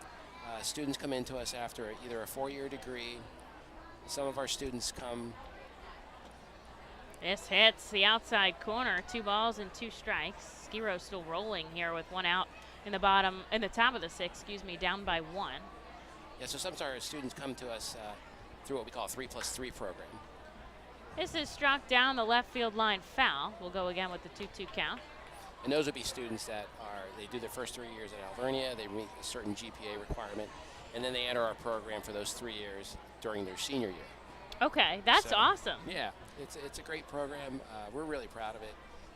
Students come into us after either a 4-year degree. Some of our students come. This hits the outside corner. 2 balls and 2 strikes. Skiro still rolling here with 1 out in the top of the 6th, down by 1. Yeah, so some of our students come to us through what we call a 3+3 program. This is struck down the left field line foul. We'll go again with the 2-2 count. And those would be students that they do their first 3 years at Alvernia, they meet a certain GPA requirement, and then they enter our program for those 3 years during their senior year. Okay, that's awesome. Yeah, it's a great program. We're really proud of it.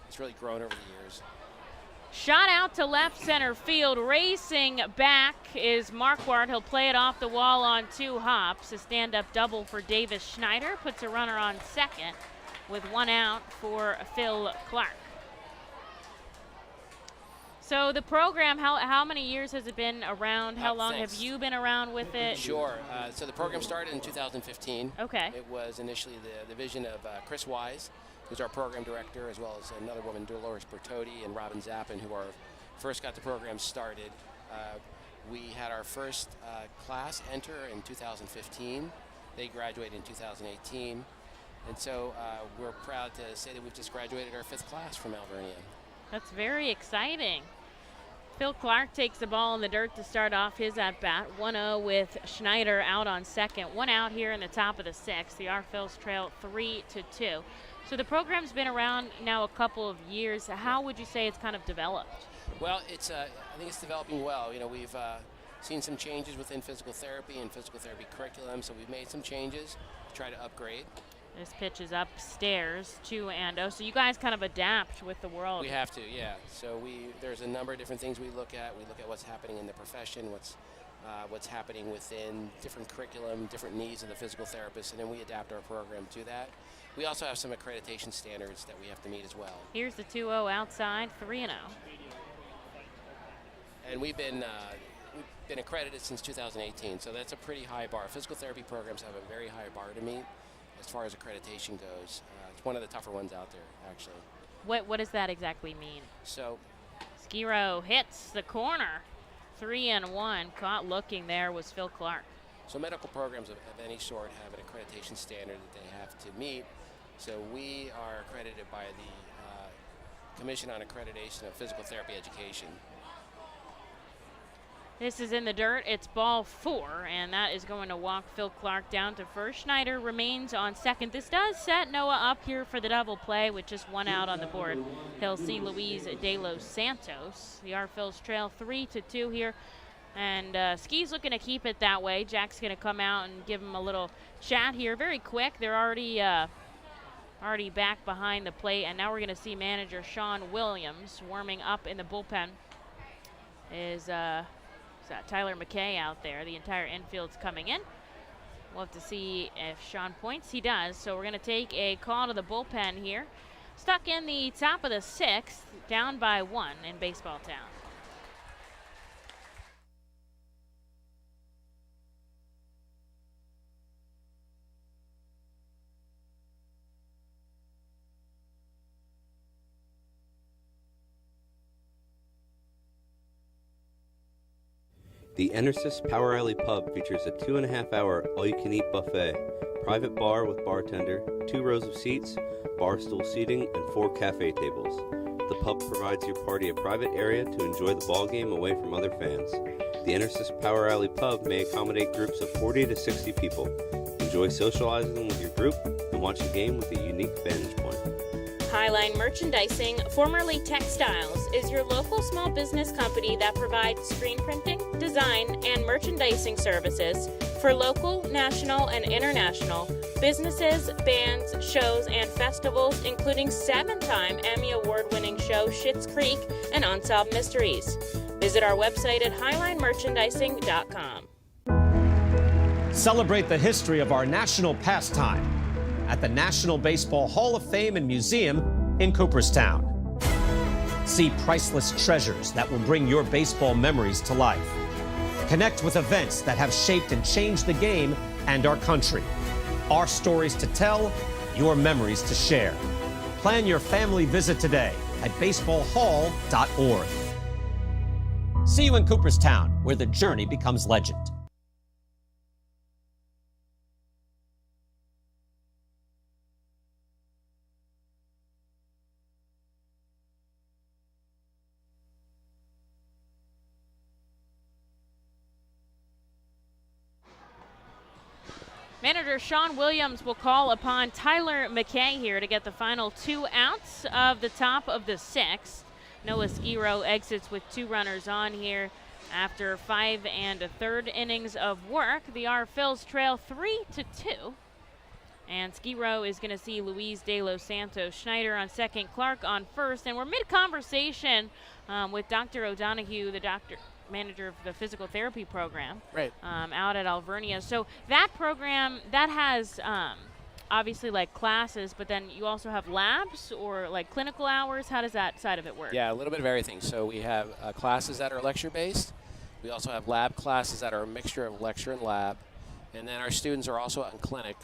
It's really grown over the years. Shot out to left center field. Racing back is Marquardt. He'll play it off the wall on 2 hops. A stand-up double for Davis Schneider. Puts a runner on second with 1 out for Phil Clark. So the program, how many years has it been around? How long have you been around with it? Sure. So the program started in 2015. Okay. It was initially the vision of Chris Wise, who's our program director, as well as another woman, Dolores Bertotti, and Robin Zappin, who first got the program started. We had our first class enter in 2015. They graduated in 2018. And so we're proud to say that we've just graduated our 5th class from Alvernia. That's very exciting. Phil Clark takes the ball in the dirt to start off his at-bat. 1-0 with Schneider out on second. 1 out here in the top of the 6th. The Phils trail 3-2. So the program's been around now a couple of years. How would you say it's kind of developed? Well, I think it's developing well. You know, we've seen some changes within physical therapy and physical therapy curriculum, so we've made some changes to try to upgrade. This pitch is upstairs, 2-0. So you guys kind of adapt with the world. We have to, yeah. So there's a number of different things we look at. We look at what's happening in the profession, what's happening within different curriculum, different needs of the physical therapist, and then we adapt our program to that. We also have some accreditation standards that we have to meet as well. Here's the 2-0 outside, 3-0. And we've been accredited since 2018, so that's a pretty high bar. Physical therapy programs have a very high bar to meet as far as accreditation goes. It's one of the tougher ones out there, actually. What does that exactly mean? So, Skiro hits the corner, 3-1. Caught looking there was Phil Clark. So medical programs of any sort have an accreditation standard that they have to meet. So we are accredited by the Commission on Accreditation of Physical Therapy Education. This is in the dirt. It's ball 4, and that is going to walk Phil Clark down to first. Schneider remains on second. This does set Noah up here for the double play with just 1 out on the board. He'll see Luis De Los Santos. The Phils trail 3-2 here, and Ski's looking to keep it that way. Jack's going to come out and give him a little chat here very quick. They're already back behind the plate, and now we're going to see manager Sean Williams warming up in the bullpen. Is Tyler McKay out there. The entire infield's coming in. We'll have to see if Sean points. He does. So we're going to take a call to the bullpen here. stuck in the top of the 6th, down by 1 in Baseball Town. The Enersys Power Alley Pub features a 2.5-hour all-you-can-eat buffet, private bar with bartender, 2 rows of seats, bar stool seating, and 4 cafe tables. The pub provides your party a private area to enjoy the ball game away from other fans. The Enersys Power Alley Pub may accommodate groups of 40 to 60 people. Enjoy socializing with your group and watch a game with a unique vantage point. Highline Merchandising, formerly Textiles, is your local small business company that provides screen printing, design, and merchandising services for local, national, and international businesses, bands, shows, and festivals, including 7-time Emmy Award-winning show Schitt's Creek and Unsolved Mysteries. Visit our website at highlinemerchandising.com. Celebrate the history of our national pastime at the National Baseball Hall of Fame and Museum in Cooperstown. See priceless treasures that will bring your baseball memories to life. Connect with events that have shaped and changed the game and our country. Our stories to tell, your memories to share. Plan your family visit today at baseballhall.org. See you in Cooperstown, where the journey becomes legend. Manager Sean Williams will call upon Tyler McKay here to get the final 2 outs of the top of the 6th. Noah Skiro exits with 2 runners on here after 5 1/3 innings of work. The R Phils trail 3-2. And Skiro is going to see Luis De Los Santos. Schneider on second, Clark on first. And we're mid-conversation with Dr. O'Donohue, the manager of the physical therapy program, right, out at Alvernia. So that program, that has obviously like classes, but then you also have labs or like clinical hours. How does that side of it work? Yeah, a little bit of everything. So we have classes that are lecture-based. We also have lab classes that are a mixture of lecture and lab. And then our students are also in clinic.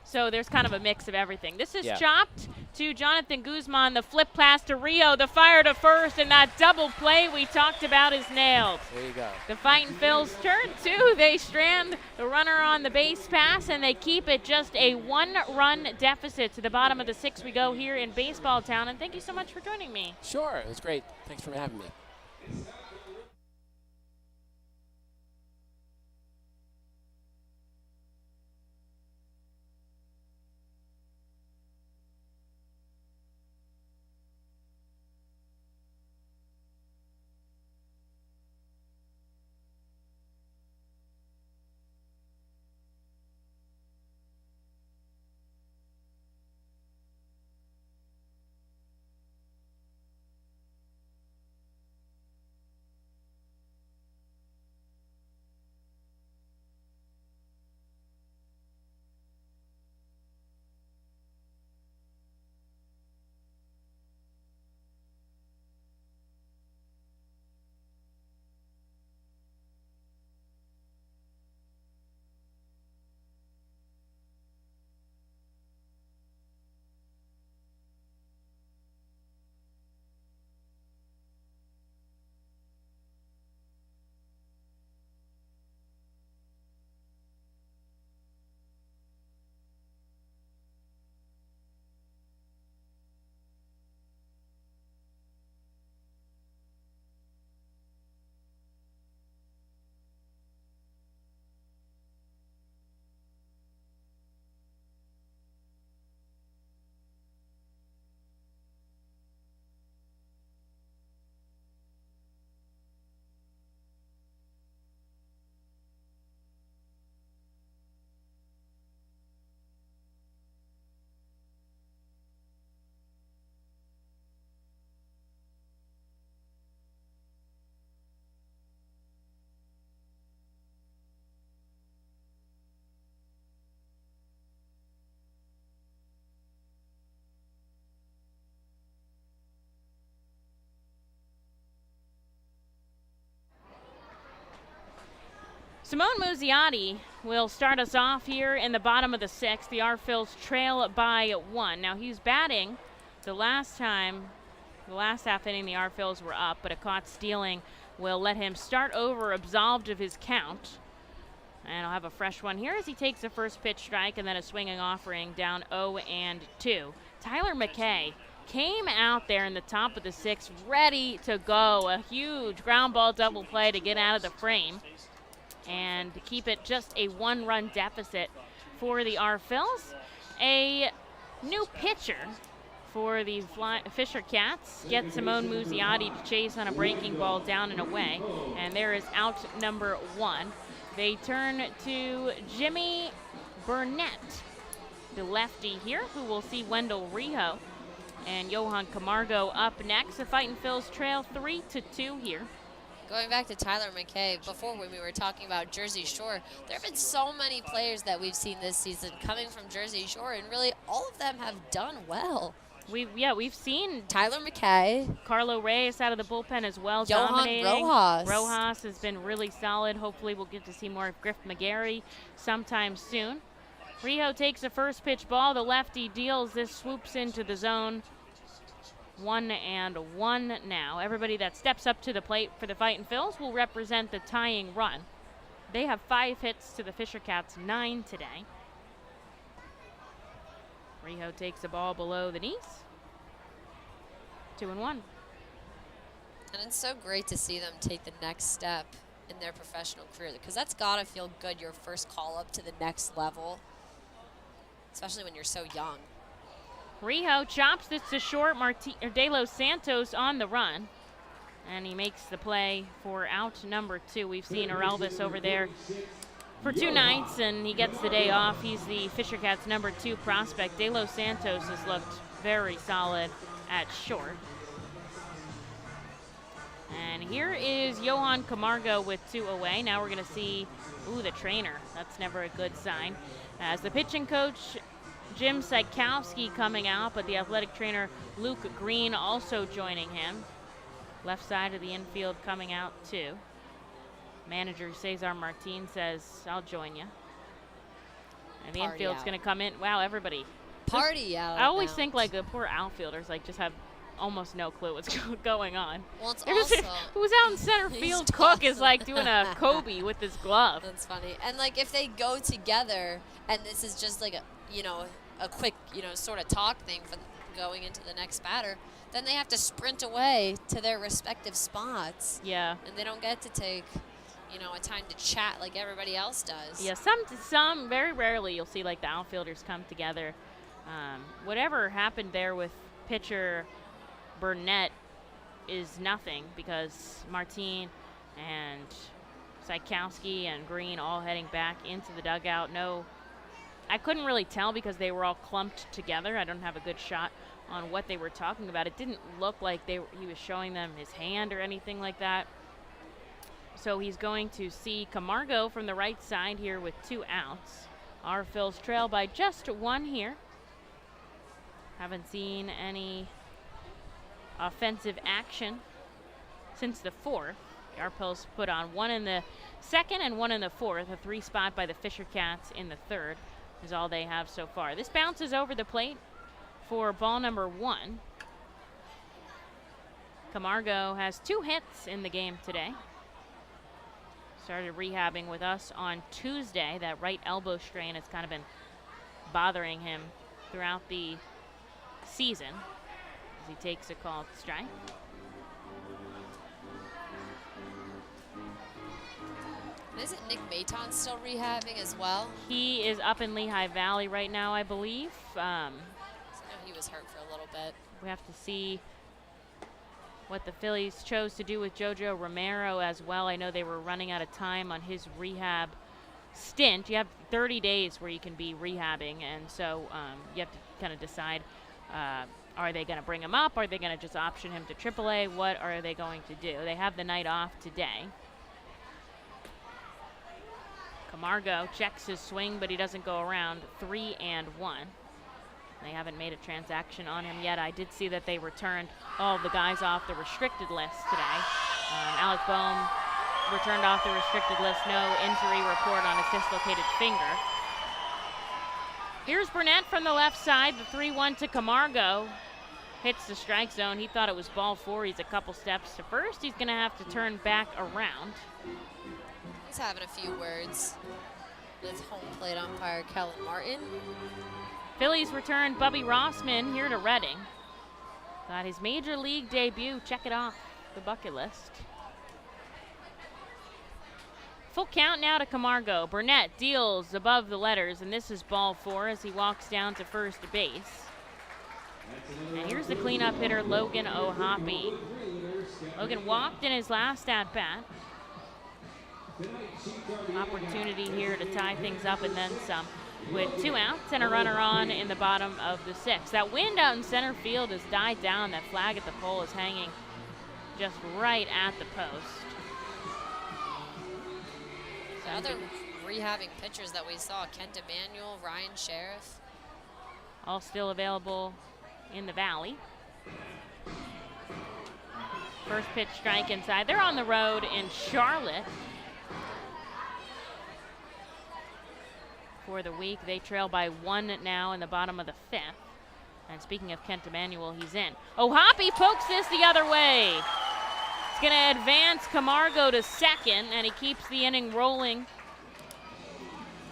So there's kind of a mix of everything. This is chopped to Jonathan Guzman, the flip pass to Rio, the fire to first, and that double play we talked about is nailed. There you go. The Fightin' Phils turn 2. They strand the runner on the base pass, and they keep it just a 1-run deficit. To the bottom of the 6th we go here in Baseball Town, and thank you so much for joining me. Sure, it was great. Thanks for having me. Simone Muzziotti will start us off here in the bottom of the 6th. The R-Phils trail by 1. Now he's batting the last half inning the R-Phils were up, but a caught stealing will let him start over, absolved of his count. And I'll have a fresh one here as he takes the first pitch strike and then a swinging offering down 0-2. Tyler McKay came out there in the top of the 6th, ready to go. A huge ground ball double play to get out of the frame and to keep it just a 1-run deficit for the R-Phils. A new pitcher for the Fisher Cats gets Simone Muzziotti to chase on a breaking ball down and away, and there is out number 1. They turn to Jimmy Burnett, the lefty here, who will see Wendell Rijo and Johan Camargo up next. The Fightin' Phils trail 3-2 here. Going back to Tyler McKay, before when we were talking about Jersey Shore, there have been so many players that we've seen this season coming from Jersey Shore, and really all of them have done well. We've seen Tyler McKay, Carlo Reyes out of the bullpen as well, Johan dominating. Rojas. Rojas has been really solid. Hopefully we'll get to see more of Griff McGarry sometime soon. Rijo takes the first pitch ball. The lefty deals. This swoops into the zone. 1-1 now. Everybody that steps up to the plate for the Fightin' Phils will represent the tying run. They have 5 hits to the Fisher Cats, 9 today. Rijo takes the ball below the knees. 2-1. And it's so great to see them take the next step in their professional career, because that's got to feel good, your first call up to the next level, especially when you're so young. Rijo chops this to short. De Los Santos on the run, and he makes the play for out number 2. We've seen Elvis over there for 2 nights, and he gets the day off. He's the Fisher Cats' number 2 prospect. De Los Santos has looked very solid at short. And here is Johan Camargo with 2 away. Now we're going to see, the trainer. That's never a good sign. As the pitching coach, Jim Sykowski, coming out, but the athletic trainer Luke Green also joining him. Left side of the infield coming out too. Manager Cesar Martin says, I'll join you. And the infield's going to come in. Wow, everybody. Party out. I always think like the poor outfielders just have almost no clue what's going on. Well, it's also who's out in center field. Cook is like doing a Kobe with his glove. That's funny. And like if they go together, and this is just like a quick sort of talk thing for going into the next batter, then they have to sprint away to their respective spots. Yeah. And they don't get to take a time to chat like everybody else does. Yeah, some very rarely you'll see like the outfielders come together. Whatever happened there with pitcher Burnett is nothing, because Martin and Sykowski and Green all heading back into the dugout. No, I couldn't really tell because they were all clumped together. I don't have a good shot on what they were talking about. It didn't look like he was showing them his hand or anything like that. So he's going to see Camargo from the right side here with 2 outs. Our Phils trail by just 1 here. Haven't seen any offensive action since the 4th. Our Phils put on 1 in the 2nd and 1 in the 4th. A 3 spot by the Fisher Cats in the 3rd is all they have so far. This bounces over the plate for ball number 1. Camargo has 2 hits in the game today. Started rehabbing with us on Tuesday. That right elbow strain has kind of been bothering him throughout the season as he takes a called strike. Isn't Nick Maton still rehabbing as well? He is up in Lehigh Valley right now, I believe. I know he was hurt for a little bit. We have to see what the Phillies chose to do with Jojo Romero as well. I know they were running out of time on his rehab stint. You have 30 days where you can be rehabbing, and so you have to kind of decide, are they going to bring him up? Are they going to just option him to AAA? What are they going to do? They have the night off today. Camargo checks his swing, but he doesn't go around. 3-1. They haven't made a transaction on him yet. I did see that they returned all the guys off the restricted list today. Alec Boehm returned off the restricted list. No injury report on his dislocated finger. Here's Burnett from the left side, the 3-1 to Camargo. Hits the strike zone. He thought it was ball 4. He's a couple steps to first. He's going to have to turn back around. He's having a few words with home plate umpire Kellen Martin. Phillies returned Bubby Rossman here to Reading. Got his major league debut. Check it off the bucket list. Full count now to Camargo. Burnett deals above the letters, and this is ball 4 as he walks down to first base. And here's the cleanup hitter, Logan O'Hoppe. Logan walked in his last at-bat. Opportunity here to tie things up and then some. With 2 outs and a runner on in the bottom of the 6th. That wind out in center field has died down. That flag at the pole is hanging just right at the post. The other rehabbing pitchers that we saw, Kent Emanuel, Ryan Sheriff. All still available in the Valley. First pitch strike inside. They're on the road in Charlotte for the week. They trail by 1 now in the bottom of the 5th. And speaking of Kent Emanuel, he's in. O'Hoppe pokes this the other way. It's going to advance Camargo to second, and he keeps the inning rolling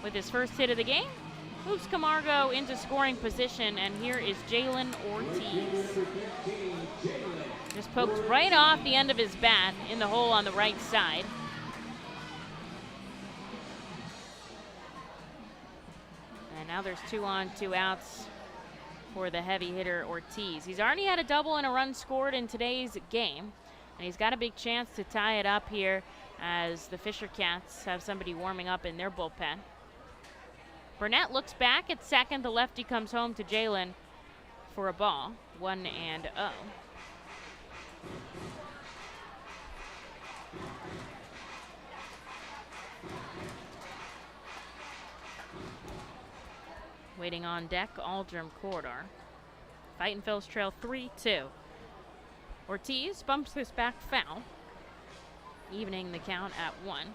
with his first hit of the game. Moves Camargo into scoring position, and here is Jalen Ortiz. Just poked right off the end of his bat in the hole on the right side. And now there's 2 on, 2 outs for the heavy hitter Ortiz. He's already had a double and a run scored in today's game, and he's got a big chance to tie it up here as the Fisher Cats have somebody warming up in their bullpen. Burnett looks back at second. The lefty comes home to Jalen for a ball. 1-0. Waiting on deck, Aldrum Corridor. Fightin' Phil's trail 3-2. Ortiz bumps this back foul, evening the count at 1.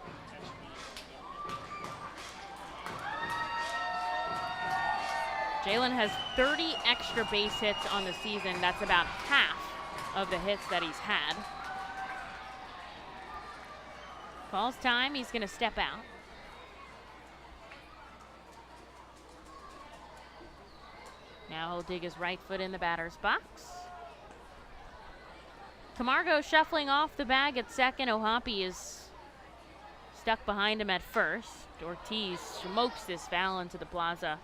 Jalen has 30 extra base hits on the season. That's about half of the hits that he's had. Calls time, he's going to step out. Now he'll dig his right foot in the batter's box. Camargo shuffling off the bag at second. O'Hoppe is stuck behind him at first. Ortiz smokes this foul into the plaza.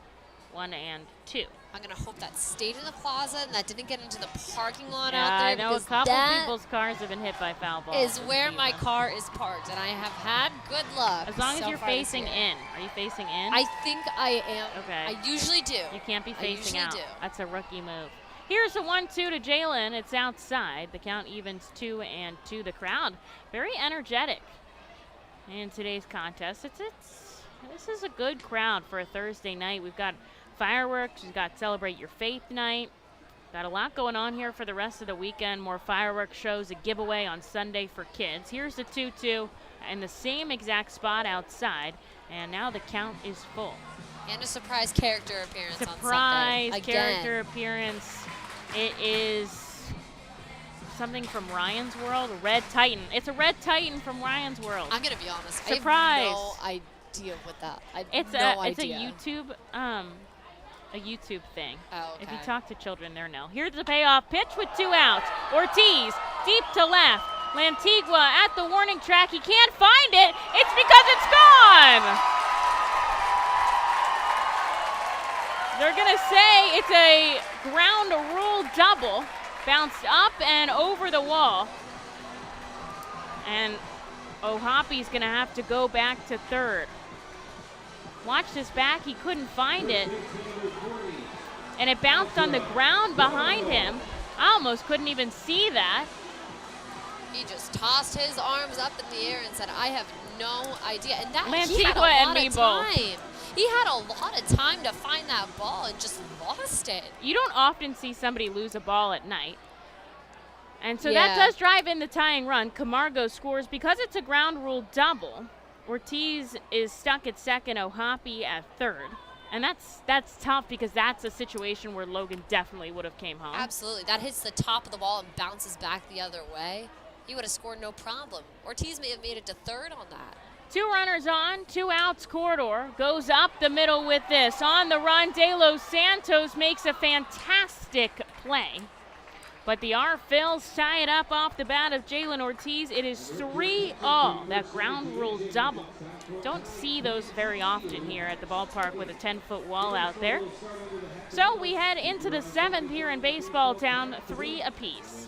1-2. I'm going to hope that stayed in the plaza and that didn't get into the parking lot Yeah, out there. I know a couple people's cars have been hit by foul balls. Is where my car is parked, and I have had good luck. As long as so you're far this facing year. in. Are you facing in? I think I am. Okay. I usually do. You can't be facing I out. usually do. That's a rookie move. Here's a 1-2 to Jalen. It's outside. The count evens 2-2. The crowd very energetic in today's contest. This is a good crowd for a Thursday night. We've got fireworks. We've got Celebrate Your Faith night. Got a lot going on here for the rest of the weekend. More fireworks shows, a giveaway on Sunday for kids. Here's the 2-2 in the same exact spot outside. And now the count is full. And a surprise character appearance on Sunday. Surprise Again. character appearance. It is something from Ryan's World, a Red Titan. It's a Red Titan from Ryan's World. I'm going to be honest. Surprise. I have no idea what that. It's no a idea. YouTube thing. Oh, okay. If you talk to children, they'll know. Here's the payoff pitch with 2 outs. Ortiz deep to left. Lantigua at the warning track. He can't find it. It's because it's gone. They're going to say it's a ground rule double. Bounced up and over the wall. And O'Hoppe's going to have to go back to third. Watch this back. He couldn't find it. And it bounced on the ground behind him. I almost couldn't even see that. He just tossed his arms up in the air and said, I have no idea. And that Lantigua he had a lot and me of both. time. He had a lot of time to find that ball and just lost it. You don't often see somebody lose a ball at night. And so that does drive in the tying run. Camargo scores because it's a ground rule double. Ortiz is stuck at second, Ohapi at third. And that's tough because that's a situation where Logan definitely would have came home. Absolutely. That hits the top of the ball and bounces back the other way. He would have scored no problem. Ortiz may have made it to third on that. 2 runners on, 2 outs. Corridor goes up the middle with this. On the run, De Los Santos makes a fantastic play. But the R-Phils tie it up off the bat of Jalen Ortiz. It is 3-all, that ground rule double. Don't see those very often here at the ballpark with a 10-foot wall out there. So we head into the 7th here in Baseball Town, 3 apiece.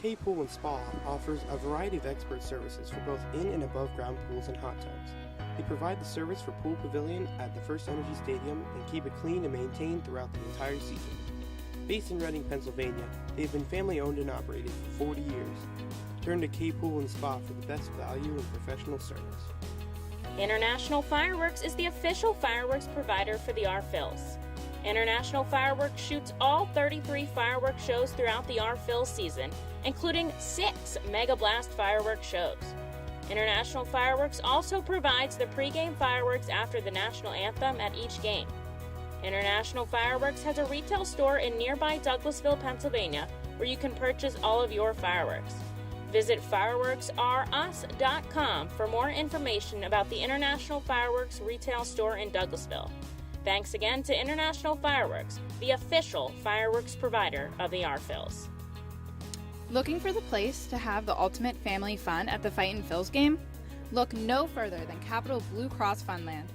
K Pool and Spa offers a variety of expert services for both in and above ground pools and hot tubs. They provide the service for Pool Pavilion at the FirstEnergy Stadium and keep it clean and maintained throughout the entire season. Based in Reading, Pennsylvania, they've been family owned and operated for 40 years. Turn to K Pool and Spa for the best value and professional service. International Fireworks is the official fireworks provider for the R-Phils. International Fireworks shoots all 33 fireworks shows throughout the R-Phils season, including 6 Mega Blast fireworks shows. International Fireworks also provides the pregame fireworks after the national anthem at each game. International Fireworks has a retail store in nearby Douglasville, Pennsylvania, where you can purchase all of your fireworks. Visit fireworksrus.com for more information about the International Fireworks retail store in Douglasville. Thanks again to International Fireworks, the official fireworks provider of the R-Phils. Looking for the place to have the ultimate family fun at the Fightin' Phils game? Look no further than Capital Blue Cross Funland.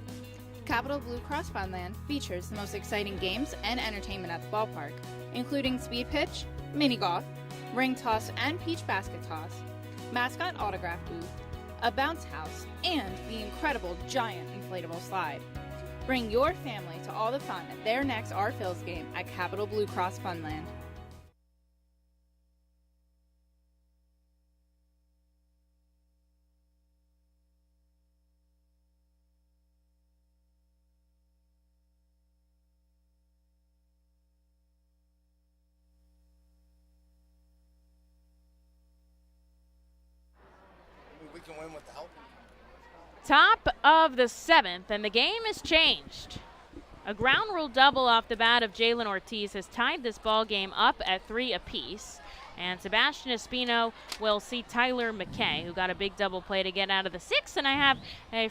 Capital Blue Cross Funland features the most exciting games and entertainment at the ballpark, including speed pitch, mini golf, ring toss and peach basket toss, mascot autograph booth, a bounce house, and the incredible giant inflatable slide. Bring your family to all the fun at their next R-Phils game at Capital Blue Cross Funland. Can win with the help. Top of the 7th, and the game is changed. A ground rule double off the bat of Jalen Ortiz has tied this ball game up at 3 apiece. And Sebastian Espino will see Tyler McKay, who got a big double play to get out of the 6th. And I have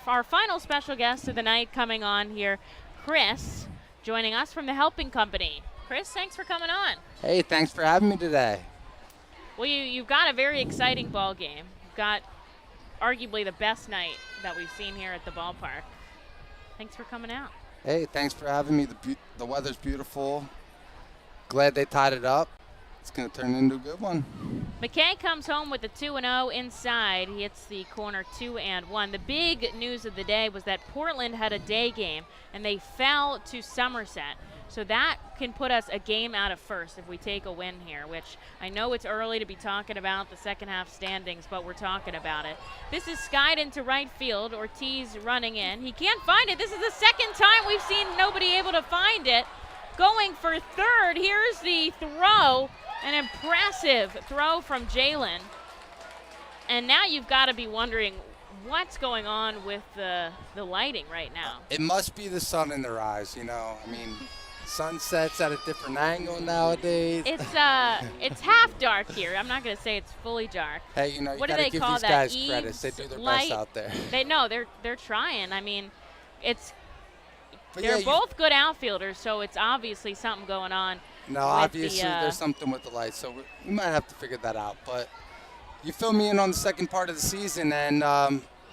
our final special guest of the night coming on here, Chris, joining us from the Helping Company. Chris, thanks for coming on. Hey, thanks for having me today. Well, you've got a very exciting ball game. You've got arguably the best night that we've seen here at the ballpark. Thanks for coming out. Hey, thanks for having me. The weather's beautiful. Glad they tied it up. It's going to turn into a good one. McKay comes home with a 2-0 inside. He hits the corner 2-1. The big news of the day was that Portland had a day game, and they fell to Somerset. So that can put us a game out of first if we take a win here, which I know it's early to be talking about the second half standings, but we're talking about it. This is skied into right field. Ortiz running in. He can't find it. This is the second time we've seen nobody able to find it. Going for third. Here's the throw. An impressive throw from Jalen. And now you've got to be wondering what's going on with the lighting right now. It must be the sun in their eyes, you know. I mean, sunsets at a different angle nowadays. It's half dark here. I'm not going to say it's fully dark. Hey, you know, you what got do to they give call these that? guys Eaves credit. They do their light? best out there. They're trying. I mean, But they're yeah, both good outfielders, so it's obviously something going on. No, obviously there's something with the lights, so we might have to figure that out. But you fill me in on the second part of the season, and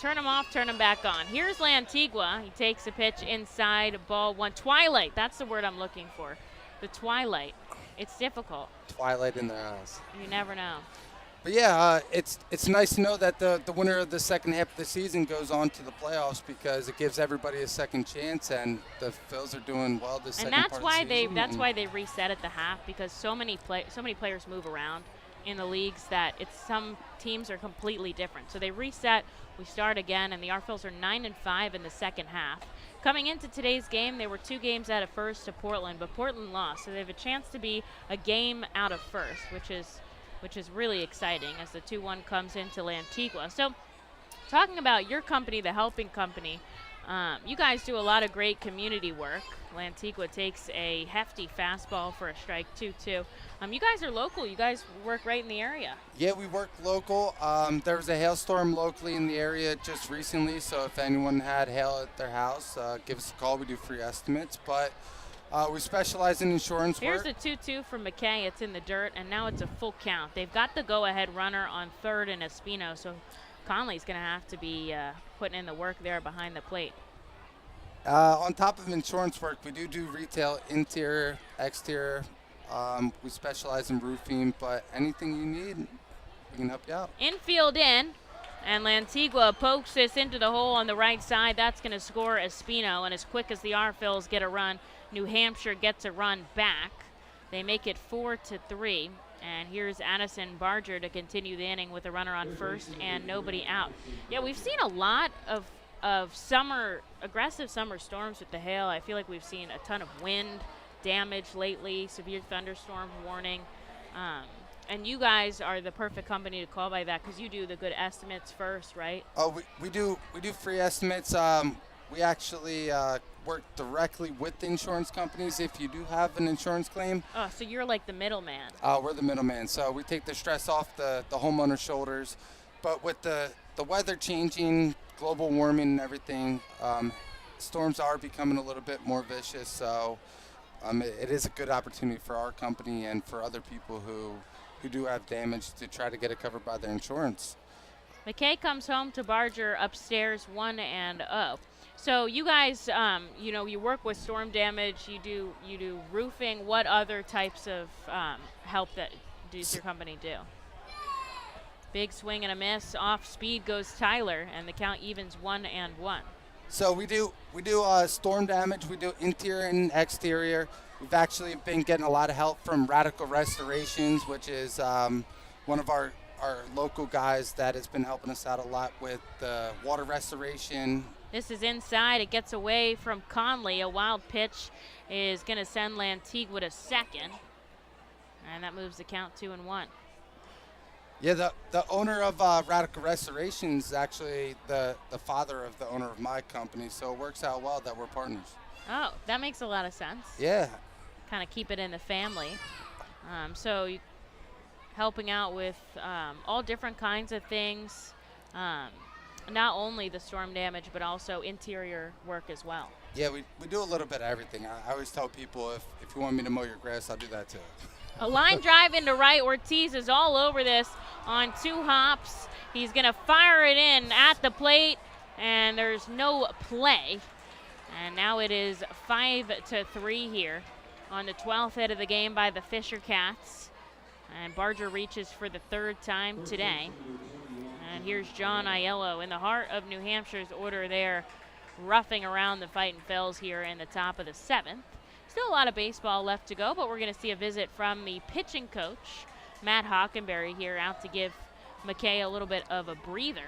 turn them off, turn them back on. Here's Lantigua. He takes a pitch inside, ball one. Twilight, that's the word I'm looking for. The twilight. It's difficult. twilight in their eyes. You never know. But yeah, it's nice to know that the winner of the second half of the season goes on to the playoffs because it gives everybody a second chance, and the Phils are doing well this second part of the season. That's why they reset at the half, because so many players move around in the leagues that some teams are completely different. So they reset, we start again, and the Arphils are 9-5 in the second half. Coming into today's game, they were 2 games out of first to Portland, but Portland lost, so they have a chance to be a game out of first, which is really exciting as the 2-1 comes into Lantigua. So talking about your company, the Helping Company, you guys do a lot of great community work. Lantigua takes a hefty fastball for a strike 2-2. You guys are local. You guys work right in the area. Yeah, we work local. There was a hailstorm locally in the area just recently, so if anyone had hail at their house, give us a call. We do free estimates, but we specialize in insurance work. Here's a 2-2 from McKay. It's in the dirt, and now it's a full count. They've got the go-ahead runner on third in Espino, so Conley's going to have to be putting in the work there behind the plate. On top of insurance work, we do retail, interior, exterior. We specialize in roofing, but anything you need, we can help you out. Infield in, and Lantigua pokes this into the hole on the right side. That's going to score Espino, and as quick as the Arphils get a run, New Hampshire gets a run back. They make it 4-3, and here's Addison Barger to continue the inning with a runner on first and nobody out. Yeah, we've seen a lot of aggressive summer storms with the hail. I feel like we've seen a ton of wind damage lately, severe thunderstorm warning. And you guys are the perfect company to call by that because you do the good estimates first, right? Oh, we do free estimates. We actually work directly with the insurance companies if you do have an insurance claim. Oh, so you're like the middleman. We're the middleman, so we take the stress off the homeowner's shoulders. But with the weather changing, global warming and everything, storms are becoming a little bit more vicious, so it is a good opportunity for our company and for other people who do have damage to try to get it covered by their insurance. McKay comes home to Barger upstairs 1-0. So you guys, you work with storm damage, you do roofing. What other types of help does your company do? Big swing and a miss. Off speed goes Tyler, and the count evens 1-1. So we do storm damage. We do interior and exterior. We've actually been getting a lot of help from Radical Restorations, which is one of our local guys that has been helping us out a lot with water restoration. This is inside. It gets away from Conley. A wild pitch is going to send Lantigua to second, and that moves the count 2-1. Yeah, the owner of Radical Restorations is actually the father of the owner of my company, so it works out well that we're partners. Oh, that makes a lot of sense. Yeah. Kind of keep it in the family. So you helping out with all different kinds of things, not only the storm damage, but also interior work as well. Yeah, we do a little bit of everything. I always tell people if you want me to mow your grass, I'll do that too. A line drive into right. Ortiz is all over this on 2 hops. He's going to fire it in at the plate, and there's no play. And now it is 5-3 here on the 12th hit of the game by the Fisher Cats. And Barger reaches for the 3rd time today. And here's John Aiello in the heart of New Hampshire's order there, roughing around the Fightin' Phils here in the top of the 7th. Still a lot of baseball left to go, but we're going to see a visit from the pitching coach, Matt Hockenberry, here out to give McKay a little bit of a breather.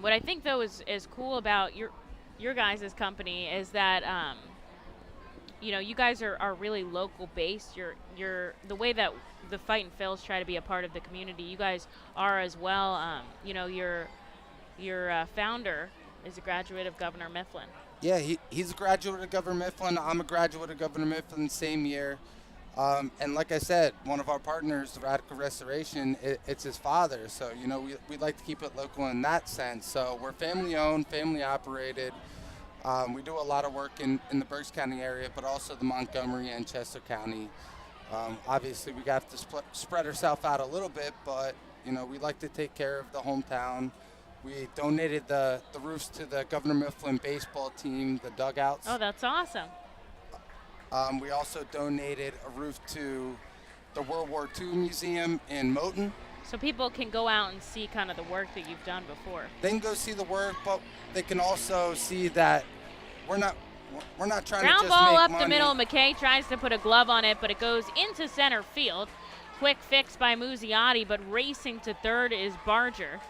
What I think, though, is cool about your guys' company is that, you guys are really local based. You're the way that the Fightin' Phils try to be a part of the community. You guys are as well. Your founder is a graduate of Governor Mifflin. Yeah, he's a graduate of Governor Mifflin. I'm a graduate of Governor Mifflin, same year. And like I said, one of our partners, Radical Restoration, it's his father. So, we like to keep it local in that sense. So we're family-owned, family-operated. We do a lot of work in the Berks County area, but also the Montgomery and Chester County. Obviously, we have to spread ourselves out a little bit, but, we like to take care of the hometown. We donated the roofs to the Governor Mifflin baseball team, the dugouts. Oh, that's awesome. We also donated a roof to the World War II Museum in Moton. So people can go out and see kind of the work that you've done before. They can go see the work, but they can also see that we're not trying Ground to just ball make up money. the middle. McKay tries to put a glove on it, but it goes into center field. quick fix by Muzziotti, but racing to third is Barger.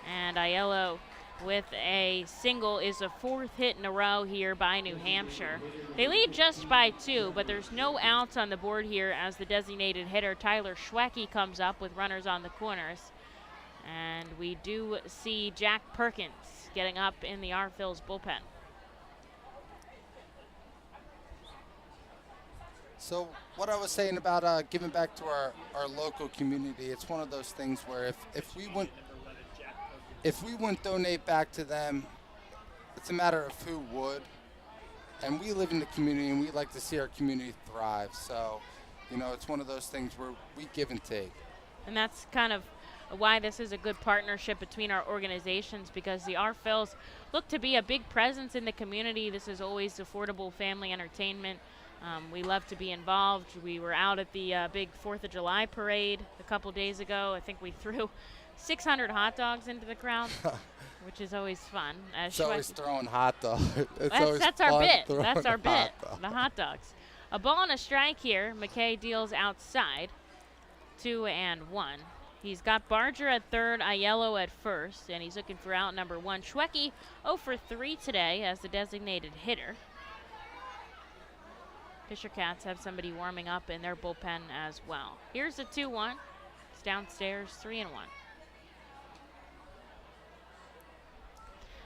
And Aiello with a single is a 4th hit in a row here by New Hampshire. They lead just by 2, but there's no outs on the board here as the designated hitter Tyler Schwecke comes up with runners on the corners. And we do see Jack Perkins getting up in the R-Phil's bullpen. So what I was saying about giving back to our local community, it's one of those things where if we wouldn't donate back to them, it's a matter of who would. And we live in the community, and we like to see our community thrive. So, it's one of those things where we give and take. And that's kind of why this is a good partnership between our organizations, because the R-Phils look to be a big presence in the community. This is always affordable family entertainment. We love to be involved. We were out at the big 4th of July parade a couple days ago. I think we threw 600 hot dogs into the crowd, which is always fun. It's always throwing hot dogs. That's our bit. That's our bit, the hot dogs. A ball and a strike here. McKay deals outside, 2-1. He's got Barger at third, Aiello at first, and he's looking for out number 1. Schwecke 0 for 3 today as the designated hitter. Fisher Cats have somebody warming up in their bullpen as well. Here's a 2-1. It's downstairs, 3-1.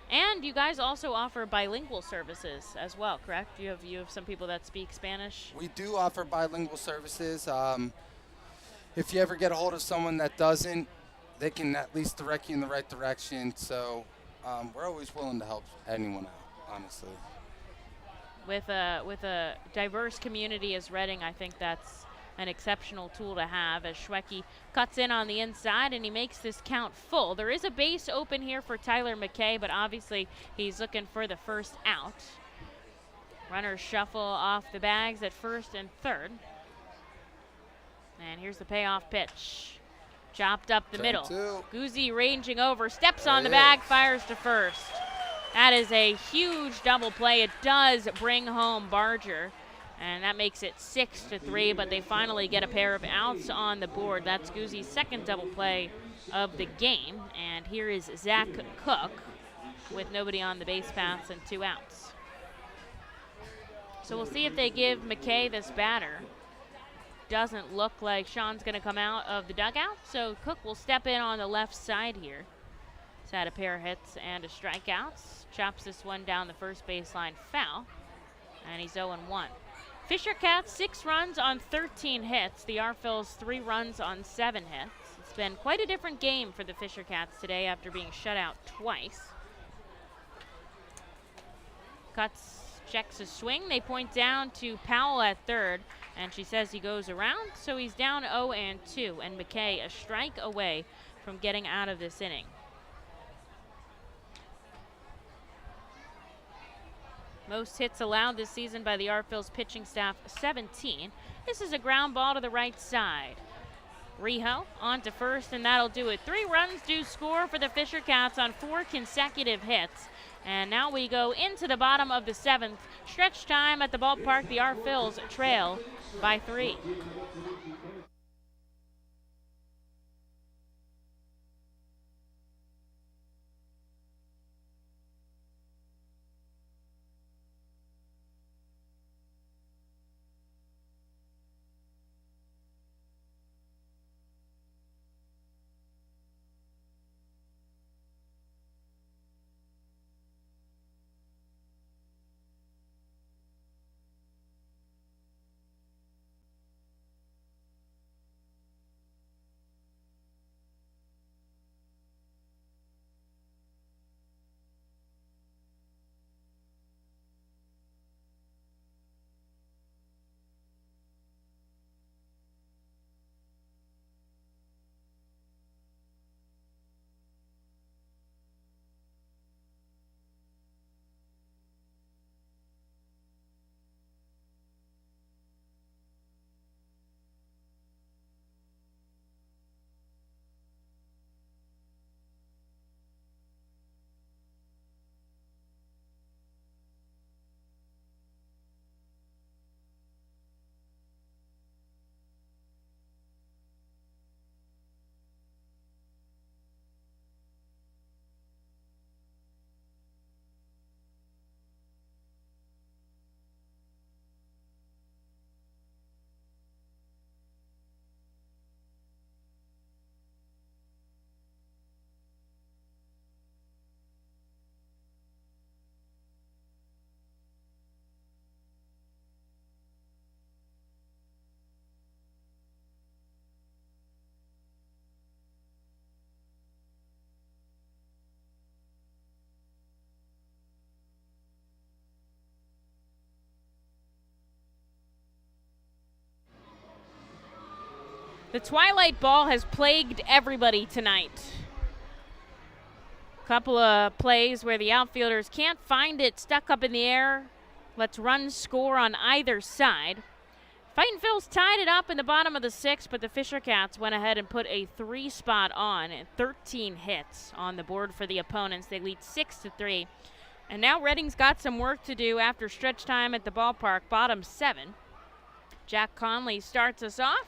And you guys also offer bilingual services as well, correct? You have some people that speak Spanish? We do offer bilingual services. If you ever get a hold of someone that doesn't, they can at least direct you in the right direction. So we're always willing to help anyone out, honestly. With a diverse community as Reading, I think that's an exceptional tool to have as Schwecke cuts in on the inside and he makes this count full. There is a base open here for Tyler McKay, but obviously he's looking for the first out. Runners shuffle off the bags at first and third. And here's the payoff pitch. Chopped up the middle. Guzzi ranging over, steps on the bag, fires to first. That is a huge double play. It does bring home Barger, and that makes it 6-3, but they finally get a pair of outs on the board. That's Guzzi's second double play of the game, and here is Zach Cook with nobody on the base paths and 2 outs. So we'll see if they give McKay this batter. Doesn't look like Sean's going to come out of the dugout, so Cook will step in on the left side here. He's had a pair of hits and a strikeouts. Chops this one down the first baseline foul, and he's 0-1. Fisher Cats 6 runs on 13 hits. The R-Phils 3 runs on 7 hits. It's been quite a different game for the Fisher Cats today after being shut out twice. Cuts, checks a swing. They point down to Powell at third, and she says he goes around, so he's down 0-2, and McKay a strike away from getting out of this inning. Most hits allowed this season by the R-Phils pitching staff, 17. This is a ground ball to the right side. Rijo on to first, and that'll do it. 3 runs do score for the Fisher Cats on 4 consecutive hits. And now we go into the bottom of the 7th. Stretch time at the ballpark. The R-Phils trail by 3. The twilight ball has plagued everybody tonight. Couple of plays where the outfielders can't find it, stuck up in the air. Lets runs score on either side. Fightin' Phil's tied it up in the bottom of the 6th, but the Fisher Cats went ahead and put a 3-spot on and 13 hits on the board for the opponents. They lead 6-3. And now Reading's got some work to do after stretch time at the ballpark, bottom 7. Jack Conley starts us off.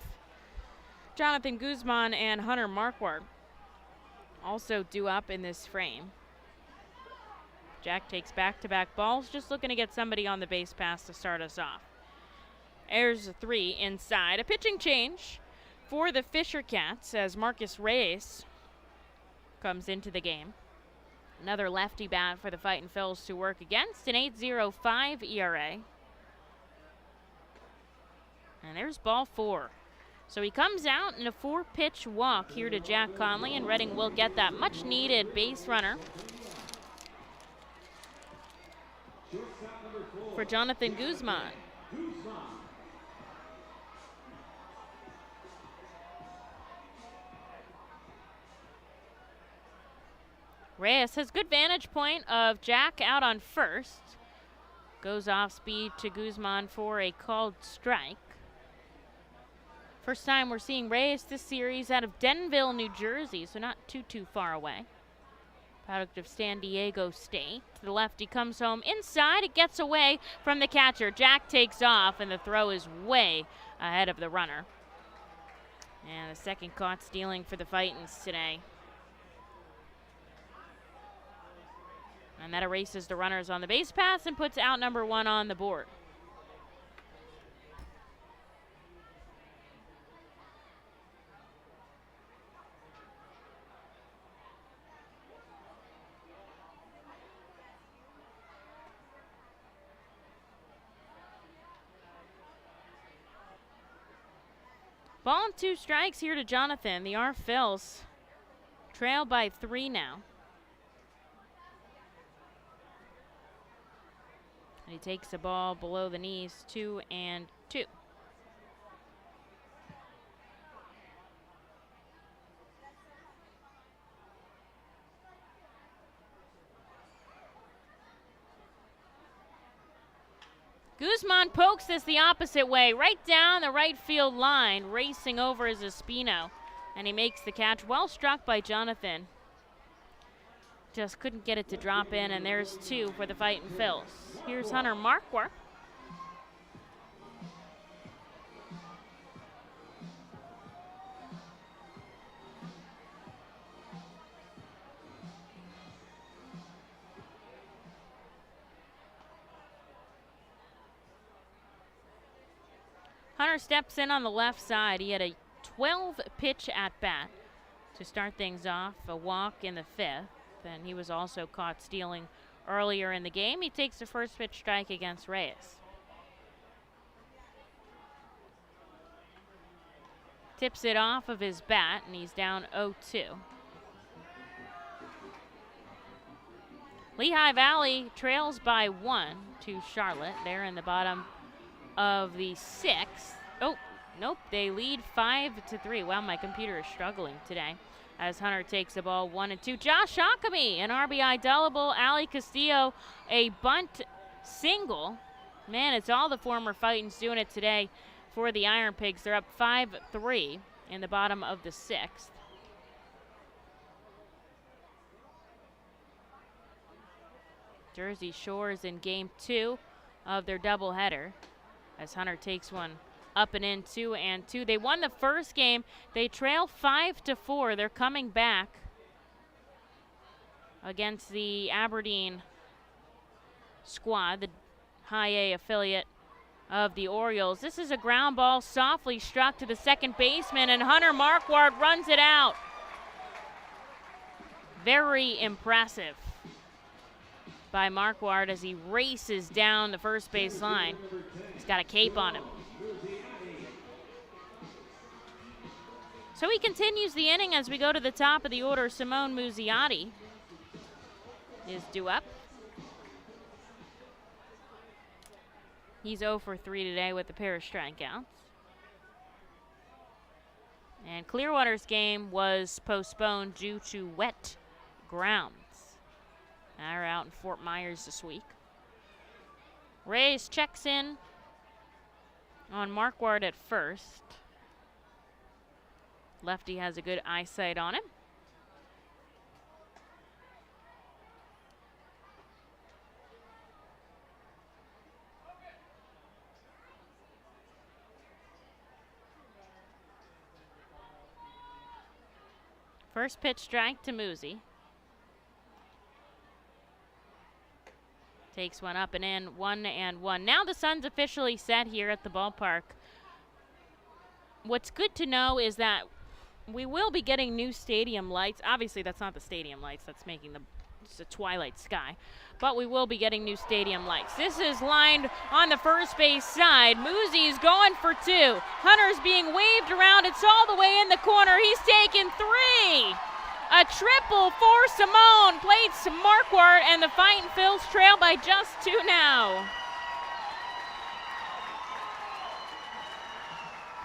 Jonathan Guzman and Hunter Marquardt also due up in this frame. Jack takes back-to-back balls, just looking to get somebody on the base pass to start us off. There's a 3 inside. A pitching change for the Fisher Cats as Marcus Reyes comes into the game. Another lefty bat for the Fightin' Phils to work against, an 8.05 ERA. And there's ball 4. So he comes out in a 4-pitch walk here to Jack Conley, and Reading will get that much-needed base runner for Jonathan Guzman. Reyes has good vantage point of Jack out on first. Goes off speed to Guzman for a called strike. First time we're seeing Reyes this series out of Denville, New Jersey, so not too far away. Product of San Diego State. The lefty comes home inside. It gets away from the catcher. Jack takes off, and the throw is way ahead of the runner. And the second caught stealing for the Fightins today. And that erases the runners on the base paths and puts out number 1 on the board. Ball and 2 strikes here to Jonathan. The Phils trail by 3 now. And he takes the ball below the knees, 2-2. Guzman pokes this the opposite way, right down the right field line, racing over is Espino. And he makes the catch, well struck by Jonathan. Just couldn't get it to drop in, and there's 2 for the Fightin' Phils. Here's Hunter Marquardt. Hunter steps in on the left side. He had a 12-pitch at-bat to start things off, a walk in the 5th. And he was also caught stealing earlier in the game. He takes the first pitch strike against Reyes. Tips it off of his bat, and he's down 0-2. Lehigh Valley trails by 1 to Charlotte. They're in the bottom of the 6th. Oh, nope, they lead 5-3. Wow, my computer is struggling today. As Hunter takes the ball 1-2. Josh Ockamy, an RBI double. Ali Castillo, a bunt single. Man, it's all the former Fightins doing it today for the Iron Pigs. They're up 5-3 in the bottom of the 6th. Jersey Shore is in game 2 of their doubleheader as Hunter takes one up and in, 2-2. They won the first game. They trail 5-4. They're coming back against the Aberdeen squad, the high A affiliate of the Orioles. This is a ground ball softly struck to the second baseman, and Hunter Marquardt runs it out. Very impressive by Marquardt as he races down the first base line. He's got a cape on him. So he continues the inning as we go to the top of the order. Simone Muzziotti is due up. He's 0 for 3 today with a pair of strikeouts. And Clearwater's game was postponed due to wet grounds. They're out in Fort Myers this week. Reyes checks in on Marquardt at first. Lefty has a good eyesight on him. First pitch strike to Musi. Takes one up and in, 1-1. Now the sun's officially set here at the ballpark. What's good to know is that we will be getting new stadium lights. Obviously, that's not the stadium lights. That's making it's a twilight sky. But we will be getting new stadium lights. This is lined on the first base side. Musi's going for 2. Hunter's being waved around. It's all the way in the corner. He's taken 3. A triple for Simone. Plates Marquardt, and the Fightin' Phils trail by just 2 now.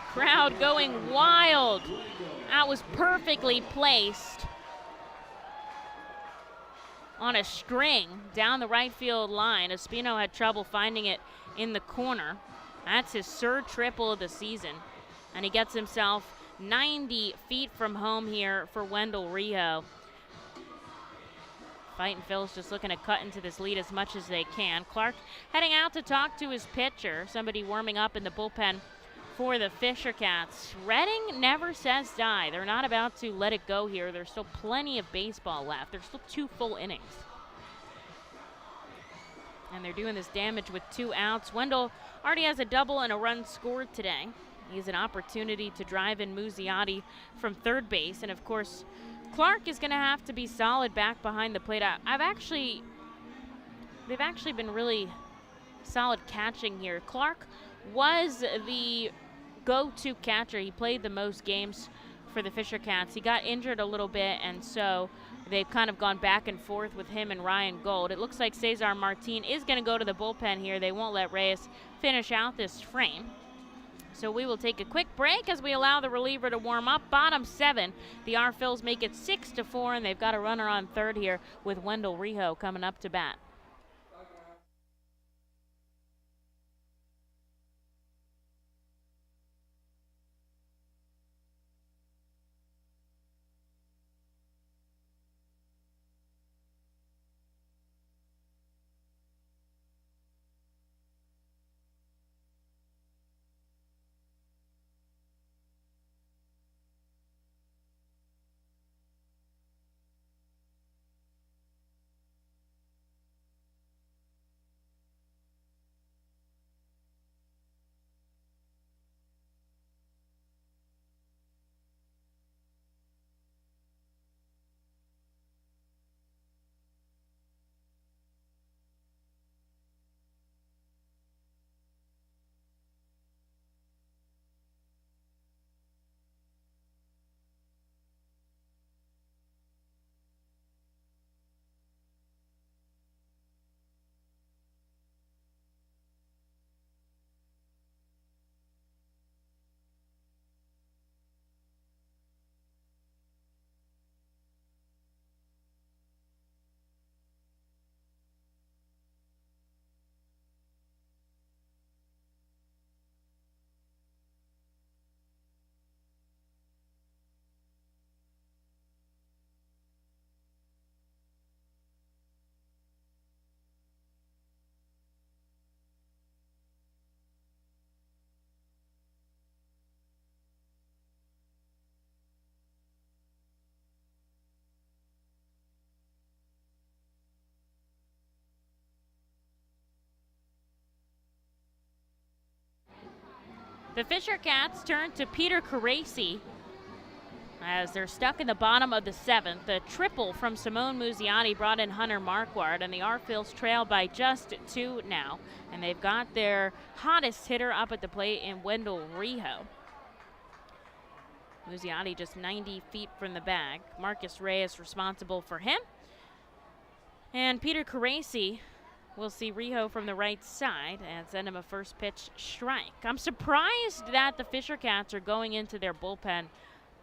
Crowd going wild. That was perfectly placed on a string down the right field line. Espino had trouble finding it in the corner. That's his 3rd triple of the season. And he gets himself 90 feet from home here for Wendell Rijo. Fightin' Phils just looking to cut into this lead as much as they can. Clark heading out to talk to his pitcher, somebody warming up in the bullpen for the Fisher Cats. Reading never says die. They're not about to let it go here. There's still plenty of baseball left. There's still 2 full innings. And they're doing this damage with 2 outs. Wendell already has a double and a run scored today. He has an opportunity to drive in Musiotti from third base. And, of course, Clark is going to have to be solid back behind the plate. They've actually been really solid catching here. Clark was the go-to catcher. He played the most games for the Fisher Cats. He got injured a little bit, and so they've kind of gone back and forth with him and Ryan Gold. It looks like Cesar Martin is going to go to the bullpen here. They won't let Reyes finish out this frame. So we will take a quick break as we allow the reliever to warm up. Bottom 7. The Phils make it 6-4, and they've got a runner on third here with Wendell Rijo coming up to bat. The Fisher Cats turn to Peter Caracci as they're stuck in the bottom of the 7th. A triple from Simone Musiotti brought in Hunter Marquardt, and the Phils trail by just 2 now. And they've got their hottest hitter up at the plate in Wendell Rijo. Musiotti just 90 feet from the bag. Marcus Reyes responsible for him. And Peter Caracci will see Rijo from the right side and send him a first pitch strike. I'm surprised that the Fisher Cats are going into their bullpen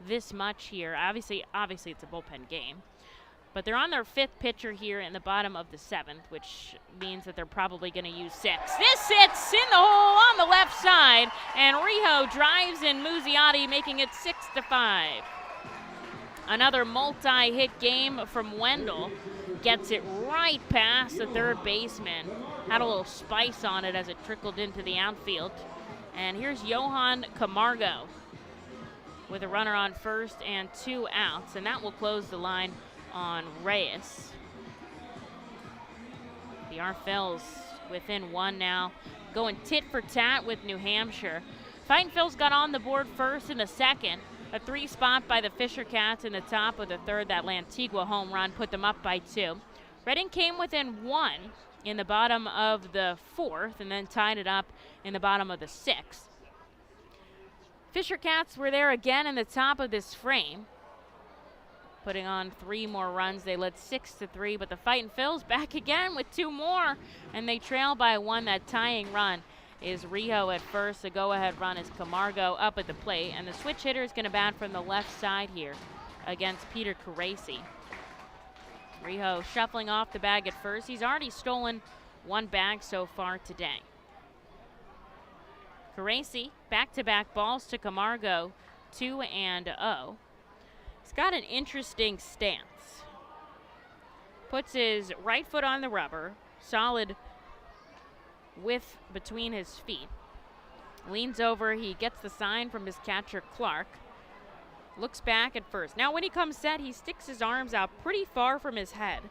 this much here. Obviously it's a bullpen game. But they're on their 5th pitcher here in the bottom of the 7th, which means that they're probably going to use 6. This hits in the hole on the left side, and Rijo drives in Muzziotti, making it 6-5. Another multi-hit game from Wendell. Gets it right past the third baseman. Had a little spice on it as it trickled into the outfield. And here's Johan Camargo with a runner on first and 2 outs, and that will close the line on Reyes. The Phils within 1 now, going tit for tat with New Hampshire. Fightin' Phils got on the board first in the 2nd. A 3 spot by the Fisher Cats in the top of the 3rd. That Lantigua home run put them up by 2. Reading came within 1 in the bottom of the 4th and then tied it up in the bottom of the 6th. Fisher Cats were there again in the top of this frame, putting on 3 more runs. They led 6-3, but the Fightin' Phils back again with 2 more, and they trail by 1. That tying run is Rijo at first. The go-ahead run is Camargo up at the plate, and the switch hitter is going to bat from the left side here against Peter Caracci. Rijo shuffling off the bag at first. He's already stolen 1 bag so far today. Caracci, back-to-back balls to Camargo, 2-0. He's got an interesting stance. Puts his right foot on the rubber, solid width between his feet. Leans over, he gets the sign from his catcher Clark. Looks back at first. Now when he comes set, he sticks his arms out pretty far from his head.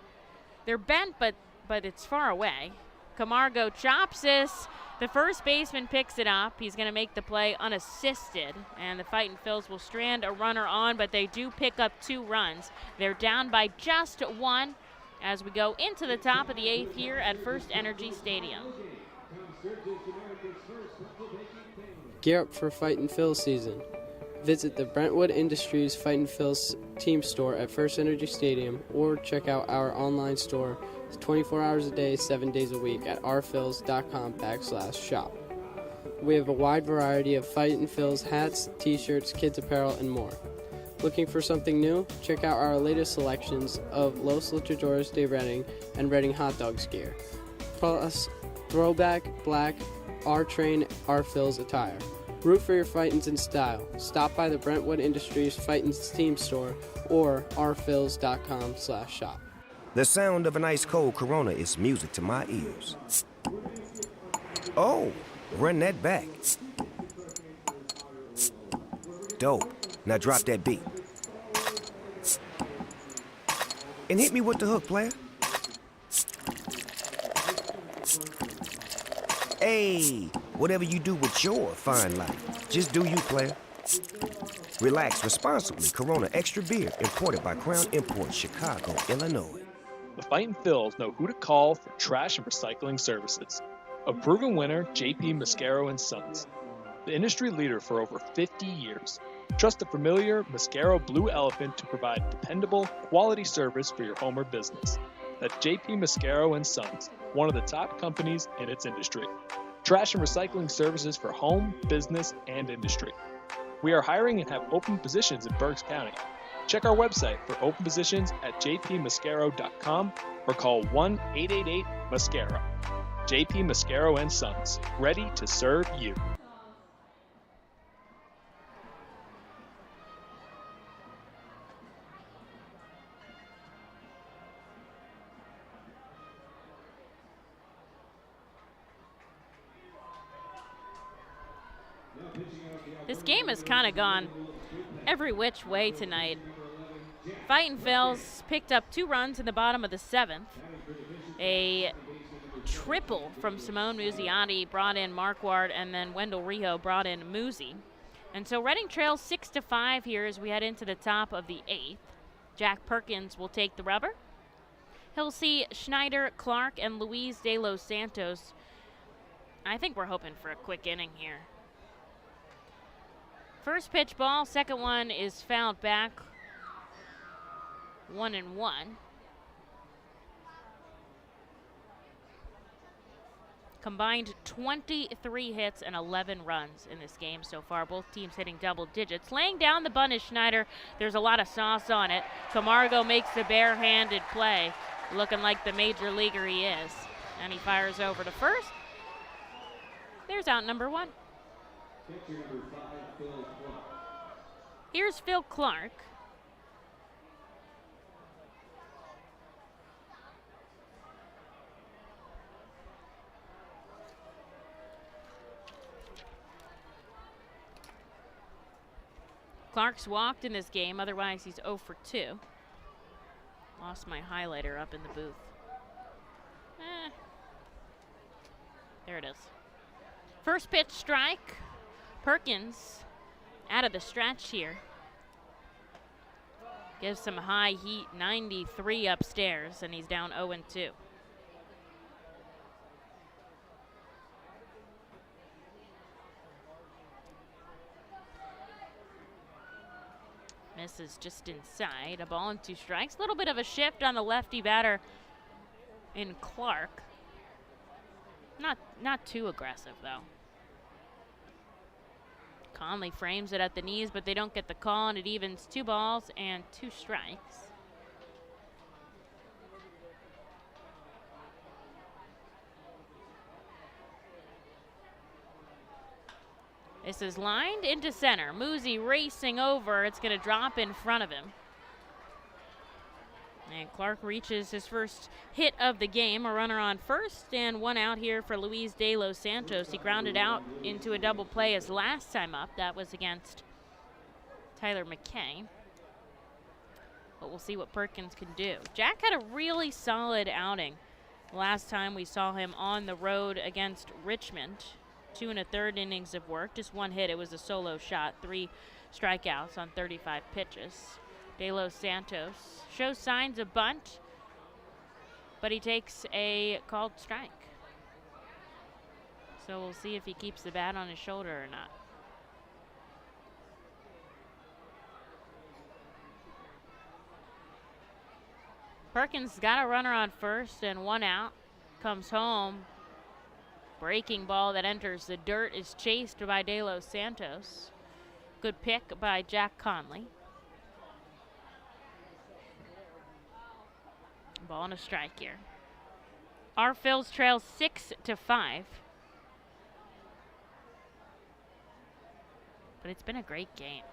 They're bent, but it's far away. Camargo chops this. The first baseman picks it up. He's going to make the play unassisted, and the Fightin' Phils will strand a runner on, but they do pick up 2 runs. They're down by just 1 as we go into the top of the 8th here at FirstEnergy Stadium. Gear up for Fightin' Phils season. Visit the Brentwood Industries Fightin' Phils team store at FirstEnergy Stadium, or check out our online store. It's 24 hours a day, 7 days a week at rphils.com/shop. We have a wide variety of Fightin' Phils hats, t-shirts, kids apparel, and more. Looking for something new? Check out our latest selections of Los Luchadores de Reading and Reading Hot Dogs gear. Plus, throwback, black, R-Train, R-Phils attire. Root for your Fightins in style. Stop by the Brentwood Industries Fightins team store or rphils.com/shop. The sound of an ice-cold Corona is music to my ears. Oh, run that back. Dope. Now drop that beat. And hit me with the hook, player. Hey, whatever you do with your fine life, just do you, player. Relax responsibly. Corona Extra Beer, imported by Crown Imports, Chicago, Illinois. The Fightin' Phils know who to call for trash and recycling services. A proven winner, JP Mascaro & Sons. The industry leader for over 50 years. Trust the familiar Mascaro Blue Elephant to provide dependable, quality service for your home or business. That's JP Mascaro & Sons, one of the top companies in its industry. Trash and recycling services for home, business, and industry. We are hiring and have open positions in Berks County. Check our website for open positions at jpmascaro.com or call 1-888-MASCARO. JP Mascaro & Sons, ready to serve you. This game has kind of gone every which way tonight. Fightin' Phils picked up 2 runs in the bottom of the 7th. A triple from Simone Muzziotti brought in Marquardt, and then Wendell Rijo brought in Muzzi. And so Reading trails 6-5 here as we head into the top of the 8th. Jack Perkins will take the rubber. He'll see Schneider, Clark, and Luis de los Santos. I think we're hoping for a quick inning here. First pitch ball, second one is fouled back. 1-1. Combined 23 hits and 11 runs in this game so far. Both teams hitting double digits. Laying down the bunt is Schneider. There's a lot of sauce on it. Camargo makes the barehanded play, looking like the major leaguer he is. And he fires over to first. There's out number 1. Here's Phil Clark. Clark's walked in this game, otherwise he's 0 for 2. Lost my highlighter up in the booth. There it is. First pitch strike. Perkins out of the stretch here. Gives some high heat, 93 upstairs, and he's down 0 and 2. Misses just inside. A ball and 2 strikes. A little bit of a shift on the lefty batter in Clark. Not too aggressive, though. Conley frames it at the knees, but they don't get the call, and it evens 2 balls and 2 strikes. This is lined into center. Muzi racing over. It's going to drop in front of him. And Clark reaches his first hit of the game. A runner on first and 1 out here for Luis De Los Santos. He grounded out into a double play his last time up. That was against Tyler McKay. But we'll see what Perkins can do. Jack had a really solid outing last time we saw him on the road against Richmond. 2 1/3 innings of work, just 1 hit. It was a solo shot, 3 strikeouts on 35 pitches. De Los Santos shows signs of bunt, but he takes a called strike. So we'll see if he keeps the bat on his shoulder or not. Perkins got a runner on first and 1 out. Comes home. Breaking ball that enters the dirt is chased by De Los Santos. Good pick by Jack Conley. Ball and a strike here. Our Phils trails 6-5. But it's been a great game.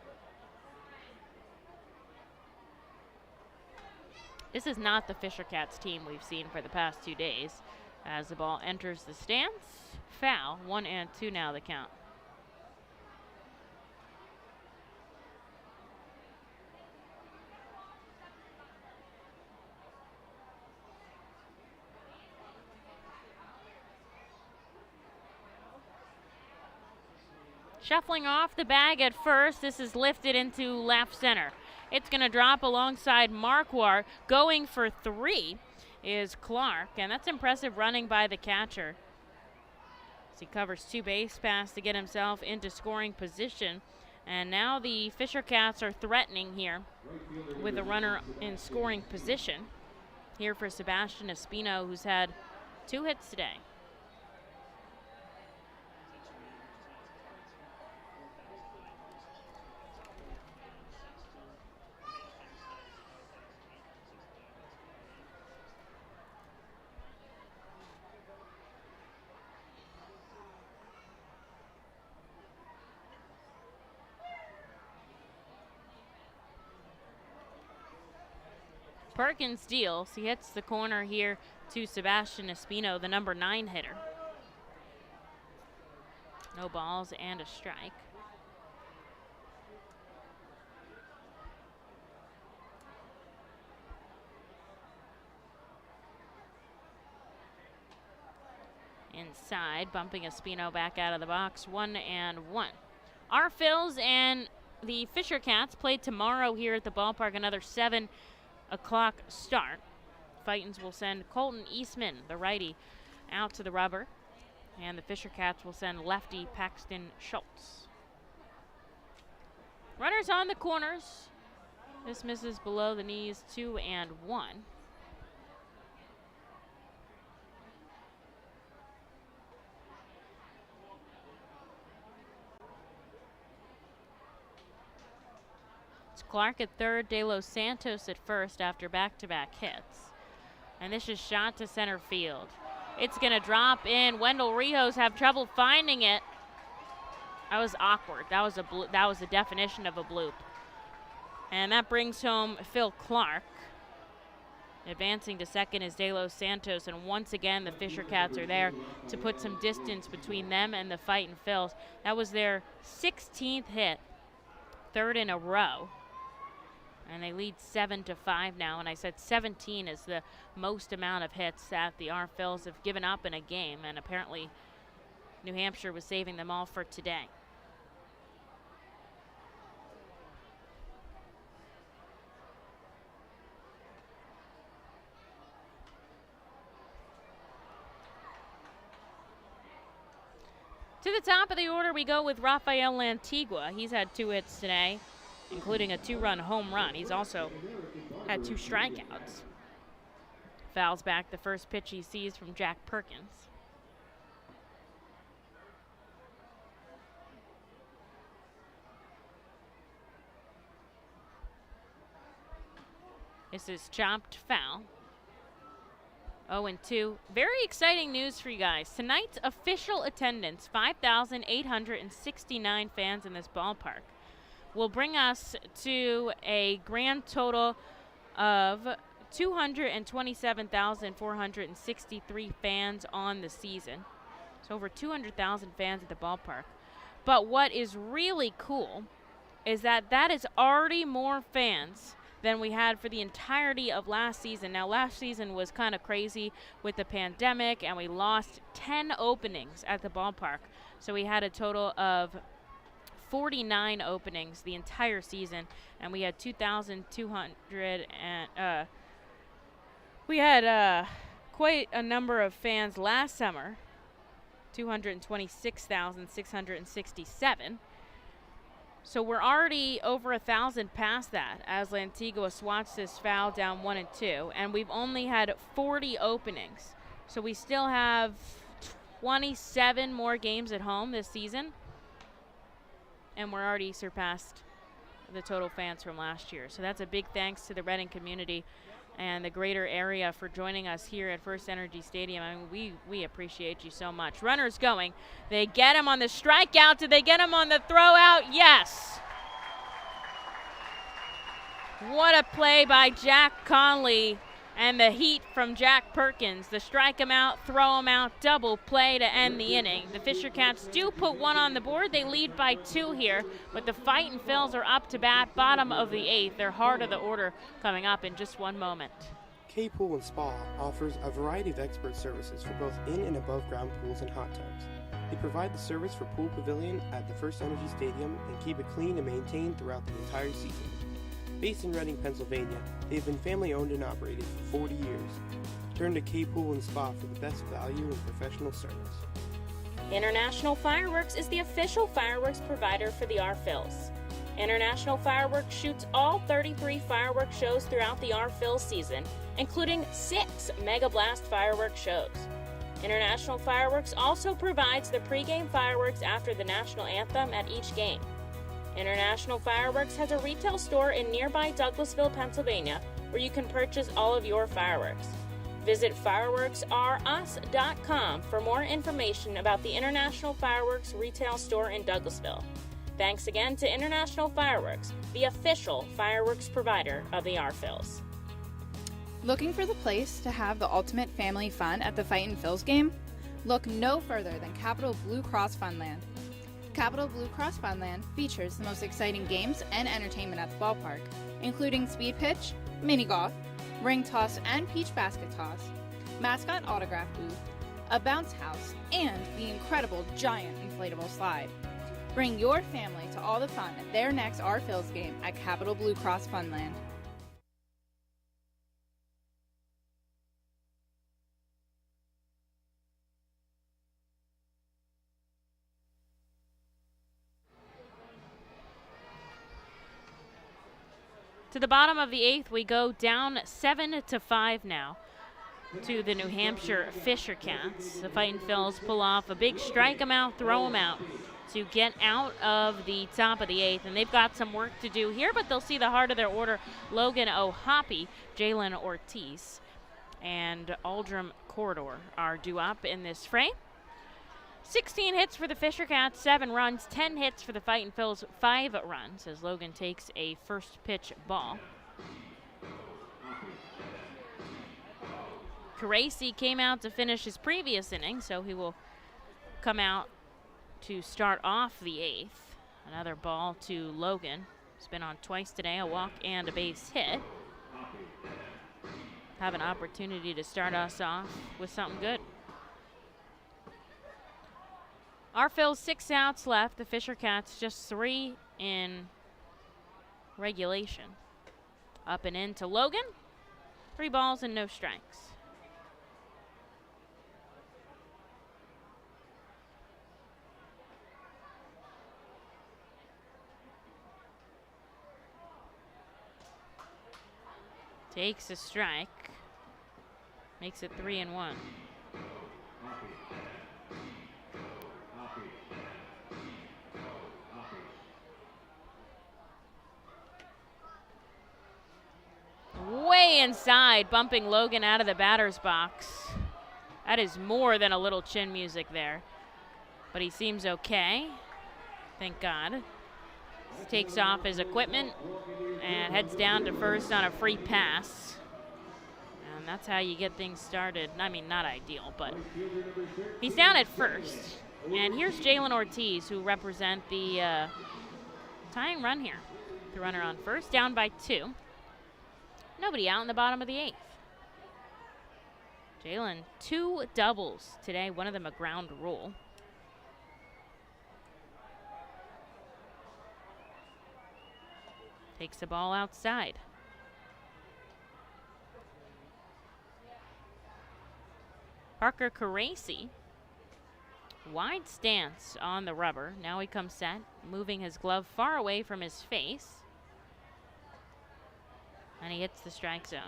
This is not the Fisher Cats team we've seen for the past 2 days. As the ball enters the stance, foul, 1 and 2 now the count. Shuffling off the bag at first, this is lifted into left center. It's going to drop alongside Marquardt. Going for 3 is Clark, and that's impressive running by the catcher. So he covers 2 base paths to get himself into scoring position. And now the Fisher Cats are threatening here with a runner in scoring position. Here for Sebastian Espino, who's had 2 hits today. Perkins deals. He hits the corner here to Sebastian Espino, the number 9 hitter. No balls and a strike. Inside, bumping Espino back out of the box, 1 and 1. Our Phils and the Fisher Cats play tomorrow here at the ballpark, another 7 o'clock start. Fightins will send Colton Eastman, the righty, out to the rubber, and the Fisher Cats will send lefty Paxton Schultz. Runners on the corners. This misses below the knees, 2 and 1. Clark at third, De Los Santos at first after back-to-back hits. And this is shot to center field. It's going to drop in. Wendell Rijos have trouble finding it. That was awkward. That was the definition of a bloop. And that brings home Phil Clark. Advancing to second is De Los Santos, and once again the Fisher Cats are there to put some distance between them and the Fightin' Phils. That was their 16th hit, third in a row. And they lead 7-5 now, and I said 17 is the most amount of hits that the our Phils have given up in a game, and apparently New Hampshire was saving them all for today. To the top of the order we go with Rafael Lantigua. He's had 2 hits today, including a 2-run home run. He's also had 2 strikeouts. Fouls back the first pitch he sees from Jack Perkins. This is chopped foul. 0-2. Very exciting news for you guys. Tonight's official attendance, 5,869 fans in this ballpark, will bring us to a grand total of 227,463 fans on the season. So over 200,000 fans at the ballpark. But what is really cool is that that is already more fans than we had for the entirety of last season. Now, last season was kind of crazy with the pandemic, and we lost 10 openings at the ballpark. So we had a total of 49 openings the entire season, and we had 2,200 and we had quite a number of fans last summer, 226,667. So we're already over 1,000 past that as Lantigua swats this foul down 1-2, and we've only had 40 openings. So we still have 27 more games at home this season, and we're already surpassed the total fans from last year. So that's a big thanks to the Reading community and the greater area for joining us here at FirstEnergy Stadium. I mean, we appreciate you so much. Runners going. They get him on the strikeout. Did they get him on the throwout? Yes. What a play by Jack Conley and the heat from Jack Perkins. The strike him out, throw him out, double play to end the inning. The Fisher Cats do put 1 on the board. They lead by 2 here, but the Fightin' Phils are up to bat, bottom of the 8th. They're heart of the order coming up in just 1 moment. K Pool and Spa offers a variety of expert services for both in and above ground pools and hot tubs. They provide the service for Pool Pavilion at the FirstEnergy Stadium and keep it clean and maintained throughout the entire season. Based in Reading, Pennsylvania, they've been family-owned and operated for 40 years. Turn to K Pool and Spa for the best value and professional service. International Fireworks is the official fireworks provider for the our Phils. International Fireworks shoots all 33 fireworks shows throughout the our Phils season, including 6 Mega Blast fireworks shows. International Fireworks also provides the pregame fireworks after the national anthem at each game. International Fireworks has a retail store in nearby Douglasville, Pennsylvania, where you can purchase all of your fireworks. Visit fireworksrus.com for more information about the International Fireworks retail store in Douglasville. Thanks again to International Fireworks, the official fireworks provider of the our Phils. Looking for the place to have the ultimate family fun at the Fightin' Phils game? Look no further than Capital Blue Cross Funland. Capital Blue Cross Funland features the most exciting games and entertainment at the ballpark, including speed pitch, mini golf, ring toss and peach basket toss, mascot autograph booth, a bounce house, and the incredible giant inflatable slide. Bring your family to all the fun at their next our Phils game at Capital Blue Cross Funland. To the bottom of the 8th, we go down 7-5 now to the New Hampshire Fisher Cats. The Fightin' Phils pull off a big strike 'em out, throw 'em out to get out of the top of the 8th, and they've got some work to do here, but they'll see the heart of their order, Logan O'Hoppy, Jalen Ortiz, and Aldrum Corridor are due up in this fray. 16 hits for the Fisher Cats, 7 runs, 10 hits for the Fightin' Phils, 5 runs as Logan takes a first pitch ball. Caracci came out to finish his previous inning, so he will come out to start off the 8th. Another ball to Logan. He's been on twice today, a walk and a base hit. Have an opportunity to start us off with something good. Our Phil's 6 outs left. The Fisher Cats just 3 in regulation. Up and in to Logan. 3 balls and no strikes. Takes a strike. Makes it 3-1. Way inside, bumping Logan out of the batter's box. That is more than a little chin music there. But he seems okay. Thank God. Takes off his equipment and heads down to first on a free pass. And that's how you get things started. I mean, not ideal, but he's down at first. And here's Jalen Ortiz, who represent the tying run here. The runner on first, down by 2. Nobody out in the bottom of the 8th. Jalen, 2 doubles today, one of them a ground rule. Takes the ball outside. Parker Caracci. Wide stance on the rubber. Now he comes set, moving his glove far away from his face. And he hits the strike zone.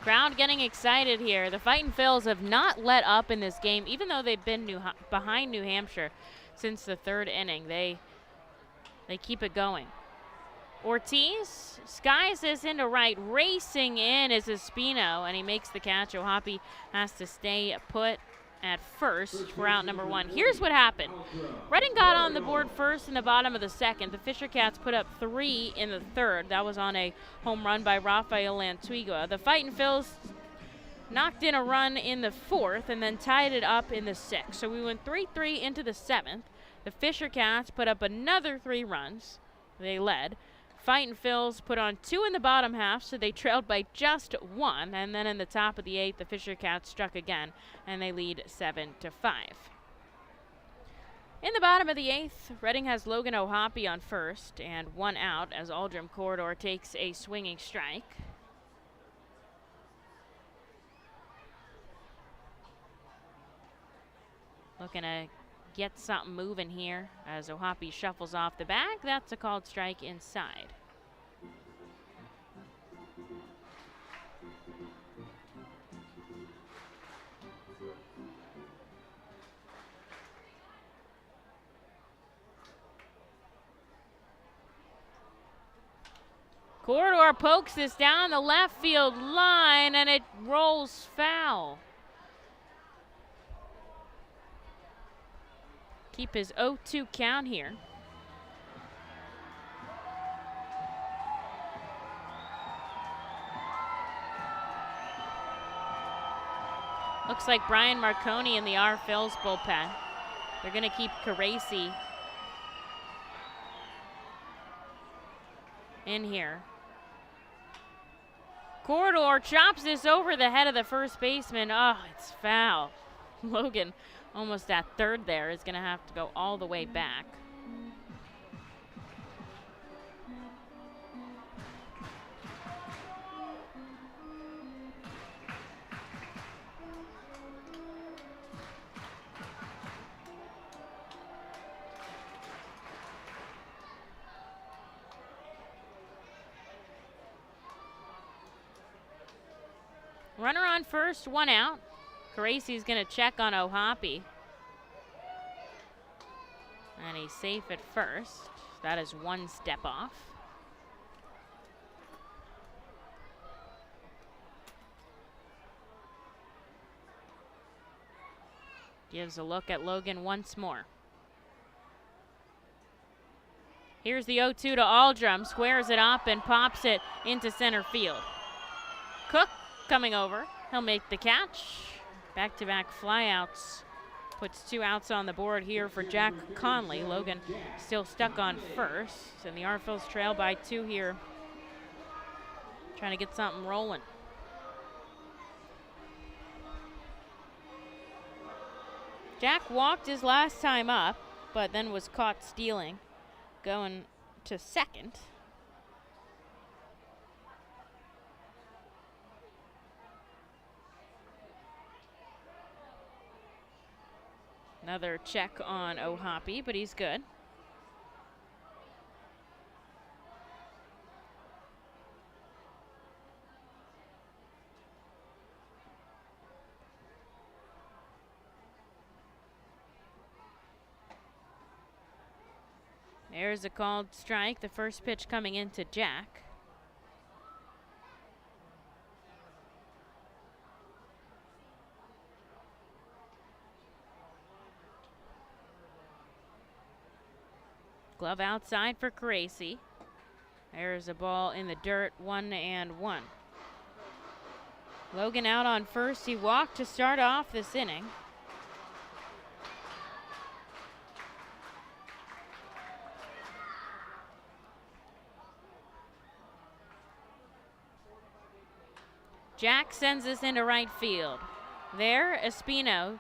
Crowd getting excited here. The Fightin' Phils have not let up in this game, even though they've been behind New Hampshire since the 3rd inning. They keep it going. Ortiz skies this into right. Racing in is Espino, and he makes the catch. O'Hoppy has to stay put at first for out number 1. Here's what happened. Reading got on the board first in the bottom of the 2nd. The Fisher Cats put up 3 in the 3rd. That was on a home run by Rafael Antigua. The Fightin' Phils knocked in a run in the 4th and then tied it up in the 6th. So we went 3-3 into the 7th. The Fisher Cats put up another 3 runs. They led. Fightin' Phils put on 2 in the bottom half, so they trailed by just 1. And then in the top of the 8th, the Fisher Cats struck again, and they lead 7-5. In the bottom of the 8th, Reading has Logan O'Hoppy on first, and 1 out as Aldrum Corridor takes a swinging strike. Looking to get something moving here as O'Hoppy shuffles off the bag. That's a called strike inside. Corridor pokes this down the left field line, and it rolls foul. Keep his 0-2 count here. Looks like Brian Marconi in the R. Phils bullpen. They're going to keep Caracci in here. Corridor chops this over the head of the first baseman. Oh, it's foul. Logan, almost at third there, is going to have to go all the way back. Runner on first, 1 out. Caracy's going to check on O'Hoppy. And he's safe at first. That is 1 step off. Gives a look at Logan once more. Here's the 0-2 to Aldrum. Squares it up and pops it into center field. Cook coming over. He'll make the catch. Back-to-back flyouts. Puts 2 outs on the board here for Jack Conley. Logan still stuck on first. And the Arphils trail by 2 here. Trying to get something rolling. Jack walked his last time up, but then was caught stealing. Going to second. Another check on O'Hoppy, but he's good. There's a called strike. The first pitch coming into Jack. Glove outside for Caracy. There's a ball in the dirt, 1-1. Logan out on first. He walked to start off this inning. Jack sends this into right field. There, Espino.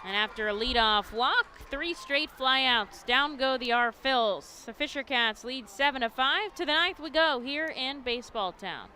And after a leadoff walk, 3 straight flyouts. Down go the Arphils. The Fisher Cats lead 7-5. To the 9th we go here in Baseball Town.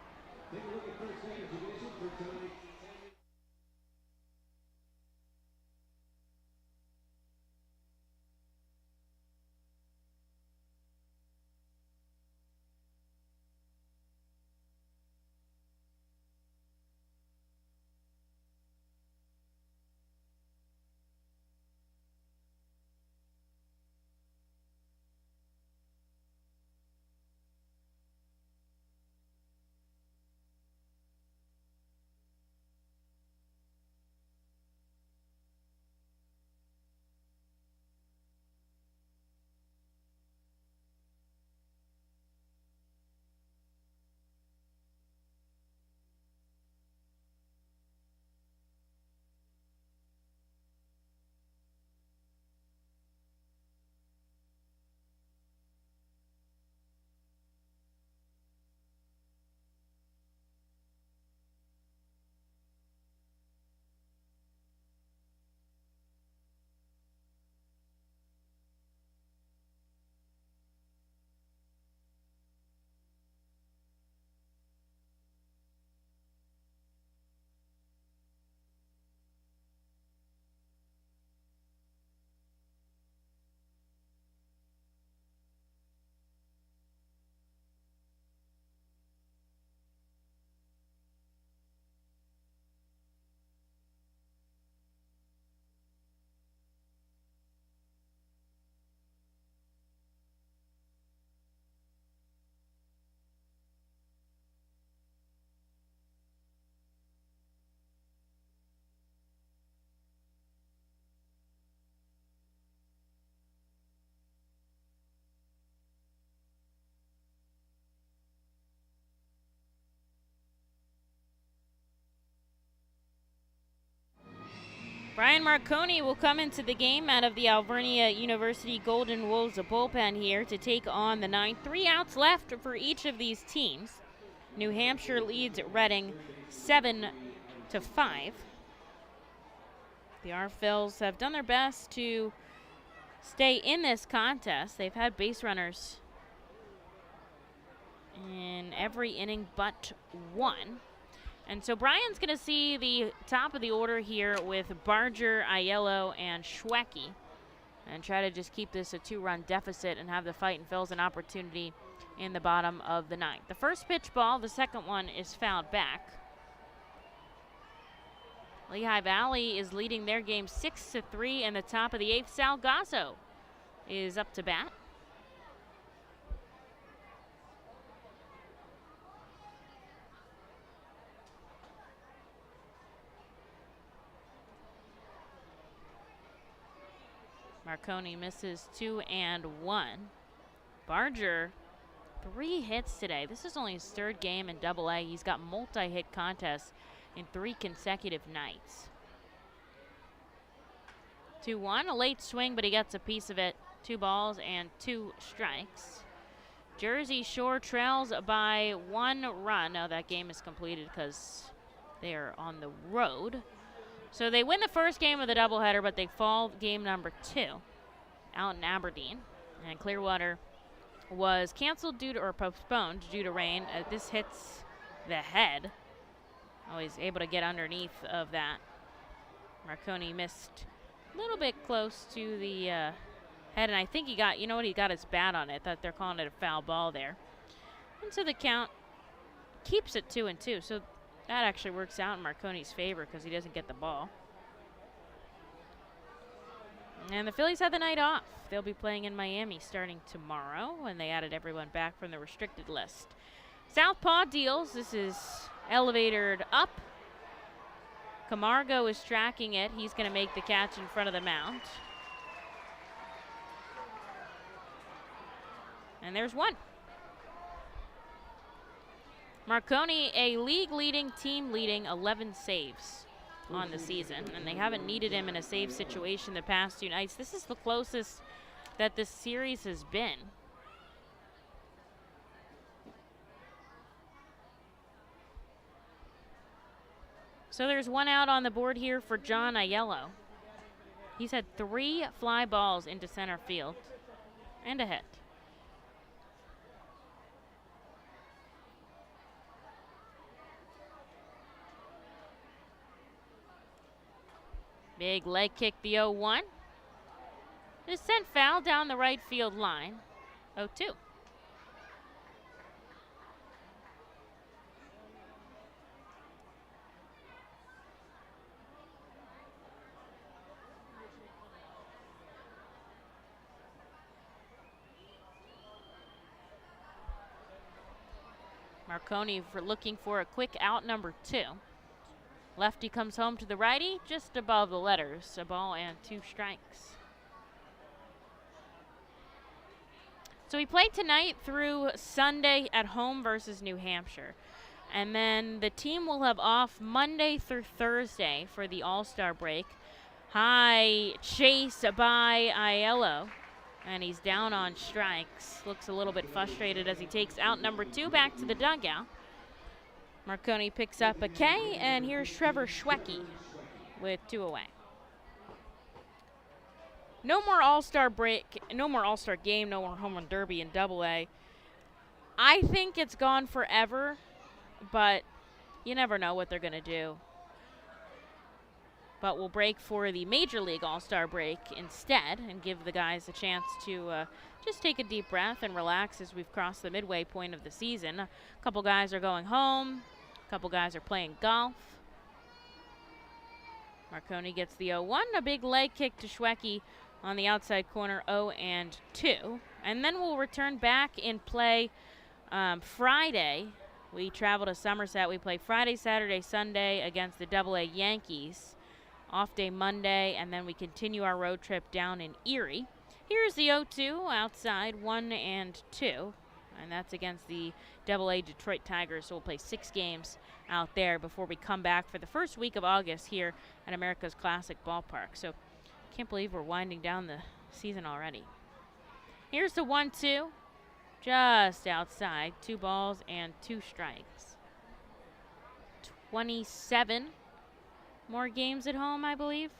Brian Marconi will come into the game out of the Alvernia University Golden Wolves bullpen here to take on the 9th. 3 outs left for each of these teams. New Hampshire leads Reading 7-5. The Arphils have done their best to stay in this contest. They've had base runners in every inning but 1. And so Brian's going to see the top of the order here with Barger, Aiello, and Schwecke, and try to just keep this a 2-run deficit and have the Fightin' Phils an opportunity in the bottom of the 9th. The first pitch ball, the second one is fouled back. Lehigh Valley is leading their game 6-3 in the top of the 8th. Salgazo is up to bat. Marconi misses 2 and 1. Barger, 3 hits today. This is only his 3rd game in Double-A. He's got multi-hit contests in 3 consecutive nights. 2-1, a late swing, but he gets a piece of it. 2 balls and 2 strikes. Jersey Shore trails by 1 run. Now that game is completed because they are on the road. So they win the first game of the doubleheader, but they fall game number 2 out in Aberdeen. And Clearwater was canceled or postponed due to rain. This hits the head. Always able to get underneath of that. Marconi missed a little bit close to the head, and I think he got, he got his bat on it. That they're calling it a foul ball there. And so the count keeps it 2-2. So that actually works out in Marconi's favor because he doesn't get the ball. And the Phillies had the night off. They'll be playing in Miami starting tomorrow when they added everyone back from the restricted list. Southpaw deals. This is elevatored up. Camargo is tracking it. He's going to make the catch in front of the mound. And there's one. Marconi, a league-leading, team-leading 11 saves on the season, and they haven't needed him in a save situation the past 2 nights. This is the closest that this series has been. So there's 1 out on the board here for John Aiello. He's had 3 fly balls into center field and a hit. Big leg kick, the 0-1. It is sent foul down the right field line. 0-2. Marconi looking for a quick out, number 2. Lefty comes home to the righty, just above the letters. A ball and 2 strikes. So we played tonight through Sunday at home versus New Hampshire. And then the team will have off Monday through Thursday for the All-Star break. High chase by Aiello. And he's down on strikes. Looks a little bit frustrated as he takes out number 2 back to the dugout. Marconi picks up a K, and here's Trevor Schwecke with 2 away. No more All-Star break, no more All-Star game, no more home run derby in Double-A. I think it's gone forever, but you never know what they're going to do. But we'll break for the Major League All-Star break instead and give the guys a chance to just take a deep breath and relax as we've crossed the midway point of the season. A couple guys are going home. A couple guys are playing golf. Marconi gets the 0-1. A big leg kick to Schwecke on the outside corner, 0-2. And then we'll return back in play Friday. We travel to Somerset. We play Friday, Saturday, Sunday against the Double-A Yankees. Off day Monday, and then we continue our road trip down in Erie. Here's the 0-2 outside, 1-2, and that's against the Double-A Detroit Tigers. So we'll play 6 games out there before we come back for the first week of August here at America's Classic Ballpark. So can't believe we're winding down the season already. Here's the 1-2, just outside, 2 balls and 2 strikes. 27 more games at home, I believe.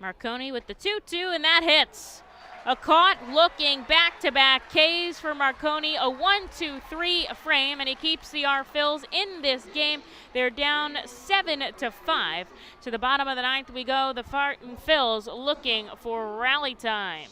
Marconi with the 2-2, and that hits. A caught-looking back-to-back Ks for Marconi, a 1-2-3 frame, and he keeps the R-Phils in this game. They're down 7-5. To the bottom of the 9th we go. The Fightin Phils looking for rally time.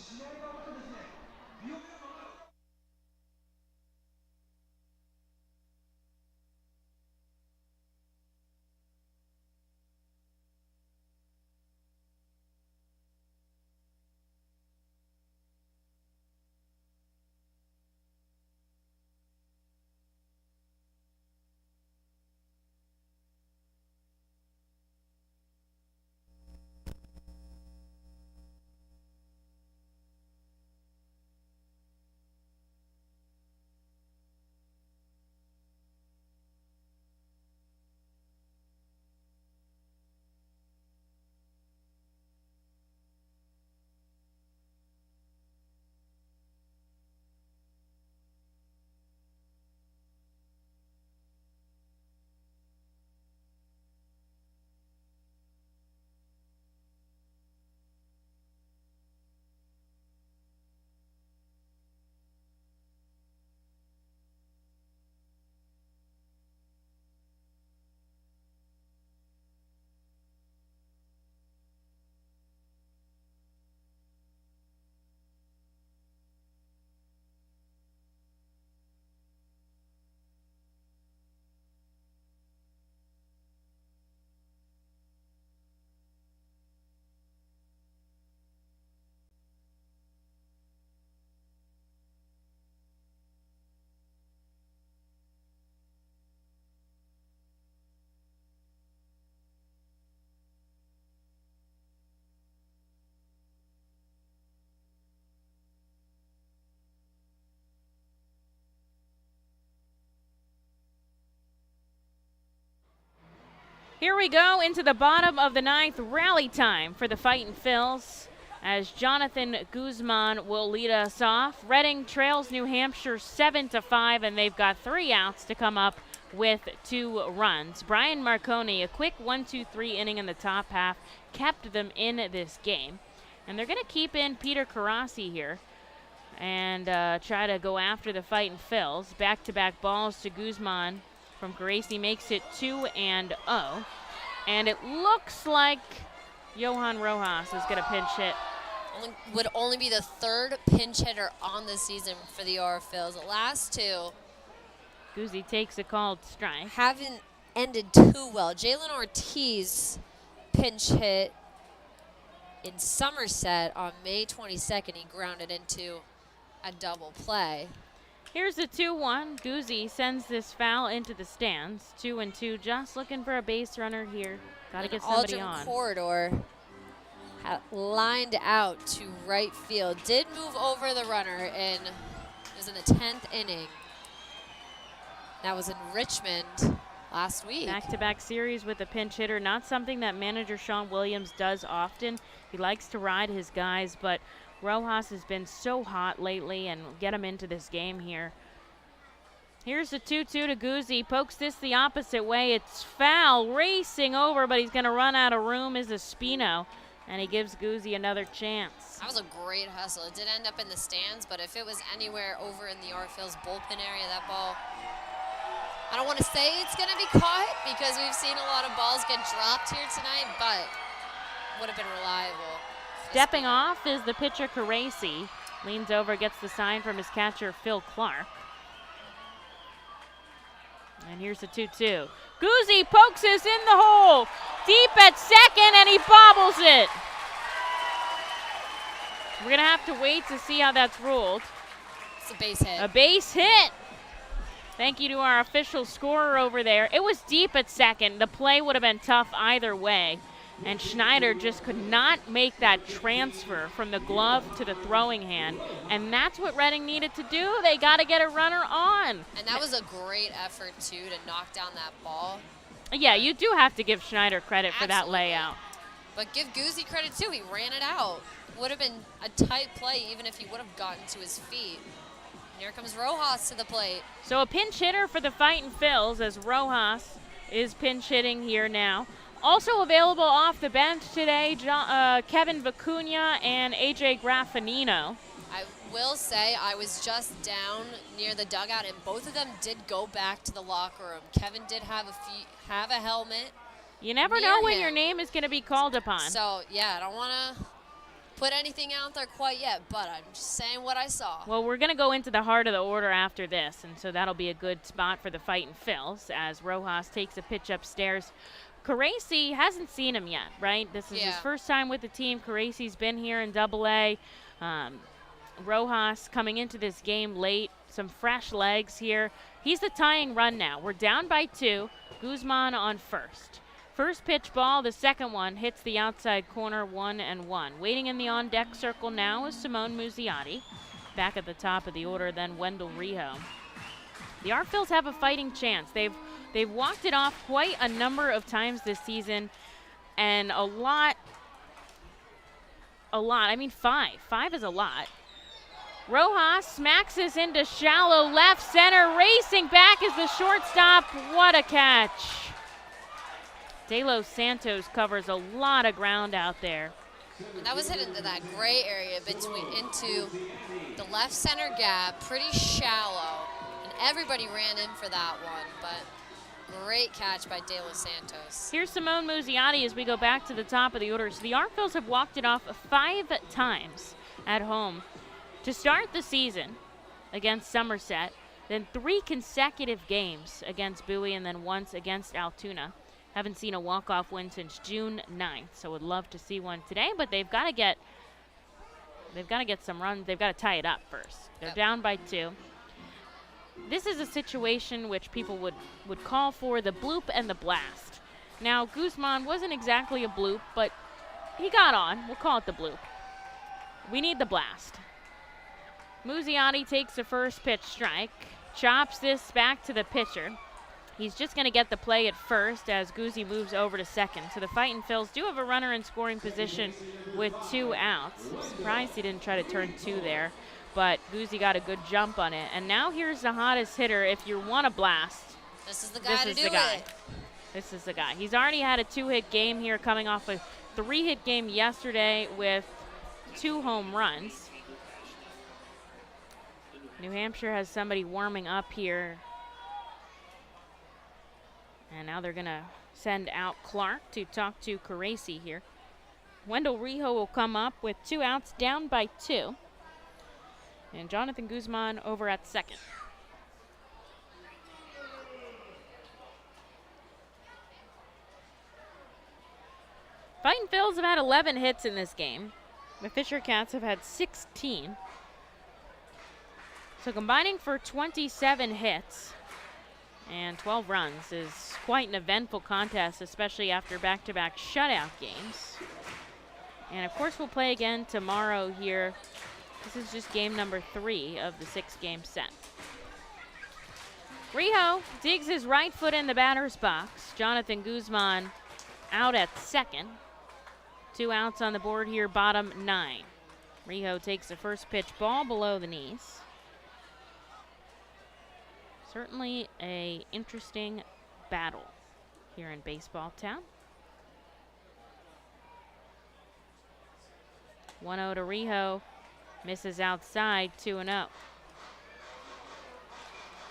Here we go into the bottom of the 9th, rally time for the Fightin' Phils, as Jonathan Guzman will lead us off. Reading trails New Hampshire 7-5, and they've got 3 outs to come up with 2 runs. Brian Marconi, a quick 1-2-3 inning in the top half, kept them in this game. And they're going to keep in Peter Carassi here and try to go after the Fightin' Phils. Back-to-back balls to Guzman from Carassi makes it 2-0. And it looks like Johan Rojas is going to pinch hit. Would only be the 3rd pinch hitter on the season for the OR Phils. The last 2 Guzzi takes a called strike. Haven't ended too well. Jalen Ortiz pinch hit in Somerset on May 22nd. He grounded into a double play. Here's the 2-1. Guzzi sends this foul into the stands. 2-2, just looking for a base runner here. Got to get somebody Aldrin on. Corridor lined out to right field. Did move over the runner it was in the 10th inning. That was in Richmond last week. Back-to-back series with a pinch hitter. Not something that manager Sean Williams does often. He likes to ride his guys, but Rojas has been so hot lately, and get him into this game here. Here's the 2-2 to Guzzi. Pokes this the opposite way. It's foul. Racing over, but he's going to run out of room is Espino, and he gives Guzzi another chance. That was a great hustle. It did end up in the stands, but if it was anywhere over in the Phil's bullpen area, that ball, I don't want to say it's going to be caught because we've seen a lot of balls get dropped here tonight, but would have been reliable. Stepping off is the pitcher Carassi. Leans over, gets the sign from his catcher Phil Clark. And here's the 2-2. Guzzi pokes this in the hole. Deep at second, and he bobbles it. We're going to have to wait to see how that's ruled. It's a base hit. A base hit. Thank you to our official scorer over there. It was deep at second. The play would have been tough either way. And Schneider just could not make that transfer from the glove to the throwing hand. And that's what Reading needed to do. They got to get a runner on. And that was a great effort, too, to knock down that ball. Yeah, you do have to give Schneider credit for that layout. But give Guzzi credit, too. He ran it out. Would have been a tight play even if he would have gotten to his feet. And here comes Rojas to the plate. So a pinch hitter for the Fightin' Phils as Rojas is pinch hitting here now. Also available off the bench today, Kevin Vicuña and AJ Graffinino. I will say I was just down near the dugout, and both of them did go back to the locker room. Kevin did have a helmet. You never know when your name is going to be called upon. So, yeah, I don't want to put anything out there quite yet, but I'm just saying what I saw. Well, we're going to go into the heart of the order after this, and so that'll be a good spot for the Fightin' Phils as Rojas takes a pitch upstairs. Carassi hasn't seen him yet, right? This is his first time with the team. Carassi's been here in Double-A. Rojas coming into this game late. Some fresh legs here. He's the tying run now. We're down by 2. Guzman on first. First pitch ball, the second one, hits the outside corner, 1-1. Waiting in the on-deck circle now is Simone Muzziotti. Back at the top of the order, then Wendell Rijo. The Phils have a fighting chance. They've walked it off quite a number of times this season, and a lot. I mean, 5. 5 is a lot. Rojas smacks this into shallow left center. Racing back is the shortstop. What a catch. De Los Santos covers a lot of ground out there. And that was hit into that gray area into the left center gap, pretty shallow. And everybody ran in for that one, but great catch by De Los Santos. Here's Simone Muzziotti as we go back to the top of the order. So the Phils have walked it off 5 times at home to start the season against Somerset, then 3 consecutive games against Bowie, and then once against Altoona. Haven't seen a walk-off win since June 9th, so would love to see one today, but they've got to get some runs. They've got to tie it up first. They're down by 2. This is a situation which people would call for the bloop and the blast. Now, Guzman wasn't exactly a bloop, but he got on. We'll call it the bloop. We need the blast. Muzziotti takes the first pitch strike, chops this back to the pitcher. He's just going to get the play at first as Guzzi moves over to second. So the Fightin' Phils do have a runner in scoring position with 2 outs. I'm surprised he didn't try to turn 2 there, but Guzzi got a good jump on it. And now here's the hottest hitter if you want to blast. This is the guy to do it. This is the guy. He's already had a 2-hit game here, coming off a 3-hit game yesterday with 2 home runs. New Hampshire has somebody warming up here. And now they're going to send out Clark to talk to Caracci here. Wendell Rijo will come up with 2 outs, down by 2. And Jonathan Guzman over at second. Fightin' Phils have had 11 hits in this game. The Fisher Cats have had 16. So combining for 27 hits and 12 runs is quite an eventful contest, especially after back-to-back shutout games. And of course we'll play again tomorrow here. This is just game number 3 of the 6-game set. Rijo digs his right foot in the batter's box. Jonathan Guzman out at second. 2 outs on the board here, bottom 9. Rijo takes the first pitch, ball below the knees. Certainly a interesting battle here in Baseball Town. 1-0 to Rijo, misses outside, 2-0.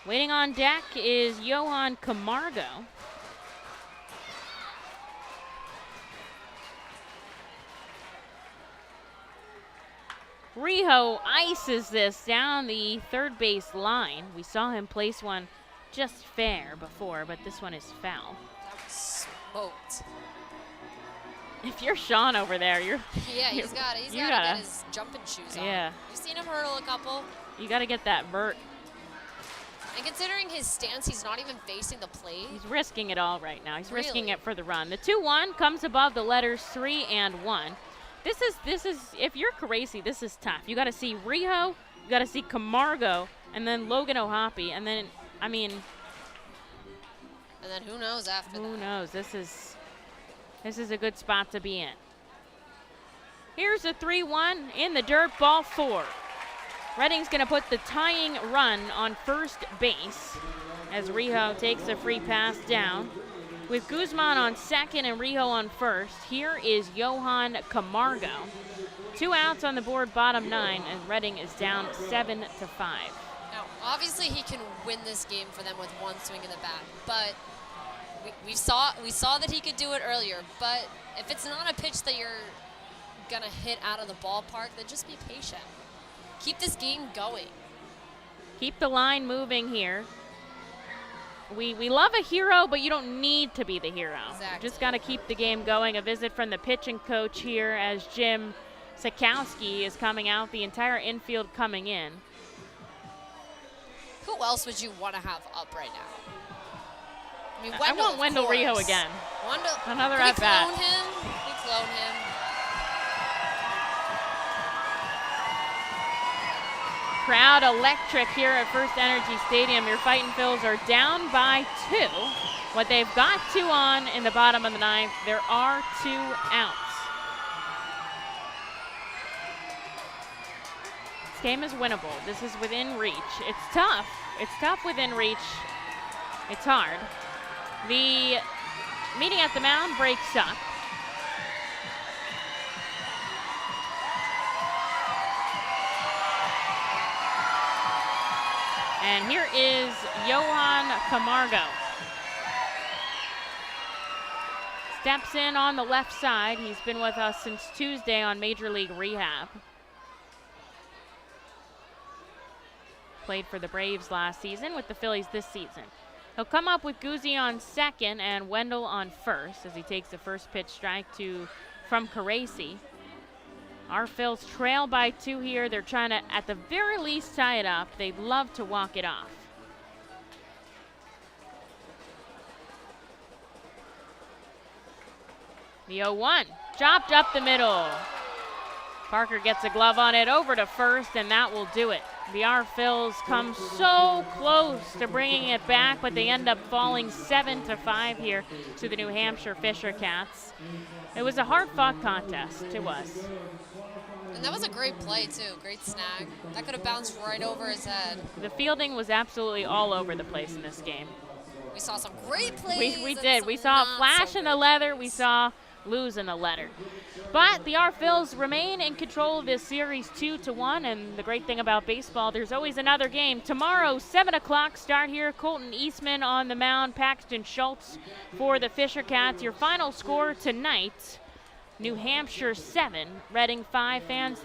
Waiting on deck is Johan Camargo. Rijo ices this down the third base line. We saw him place one just fair before, but this one is foul. That was smoked. If you're Sean over there, you're... Yeah, he's got to get his jumping shoes on. Yeah. You've seen him hurdle a couple. You got to get that vert. And considering his stance, he's not even facing the plate. He's risking it all right now. He's risking Really? it for the run. The 2-1 comes above the letters 3 and 1. This is if you're Caracci, this is tough. You got to see Rijo, you got to see Camargo, and then Logan O'Hoppe, and then And then who knows after that? Who knows? This is a good spot to be in. Here's a 3-1 in the dirt, ball 4. Redding's going to put the tying run on first base as Rijo takes a free pass down. With Guzman on second and Rijo on first, here is Johan Camargo. 2 outs on the board, bottom 9, and Redding is down 7-5. Now, obviously he can win this game for them with 1 swing of the bat, but we saw that he could do it earlier. But if it's not a pitch that you're gonna hit out of the ballpark, then just be patient. Keep this game going. Keep the line moving here. We love a hero, but you don't need to be the hero. Exactly. Just got to keep the game going. A visit from the pitching coach here as Jim Sikowski is coming out, the entire infield coming in. Who else would you want to have up right now? I mean, I want Wendell Rijo again. Another Can we at-bat. clone him? We clone him. Crowd electric here at FirstEnergy Stadium. Your Fightin' Phils are down by 2. What they've got 2 on in the bottom of the 9th, there are 2 outs. This game is winnable. This is within reach. It's tough. It's tough within reach. It's hard. The meeting at the mound breaks up. And here is Johan Camargo. Steps in on the left side. He's been with us since Tuesday on Major League Rehab. Played for the Braves last season, with the Phillies this season. He'll come up with Guzzi on second and Wendell on first as he takes the first pitch strike from Caracci. Our Phils trail by 2 here. They're trying to, at the very least, tie it up. They'd love to walk it off. The 0-1, chopped up the middle. Parker gets a glove on it over to first, and that will do it. The our Phils come so close to bringing it back, but they end up falling 7-5 here to the New Hampshire Fisher Cats. It was a hard-fought contest. It was. And that was a great play, too. Great snag. That could have bounced right over his head. The fielding was absolutely all over the place in this game. We saw some great plays. We did. We saw a flash in the leather. We saw lose in the letter. But the our Phils remain in control of this series 2-1, and the great thing about baseball, there's always another game. Tomorrow, 7 o'clock start here. Colton Eastman on the mound, Paxton Schultz for the Fisher Cats. Your final score tonight, New Hampshire 7, Reading 5. Fans,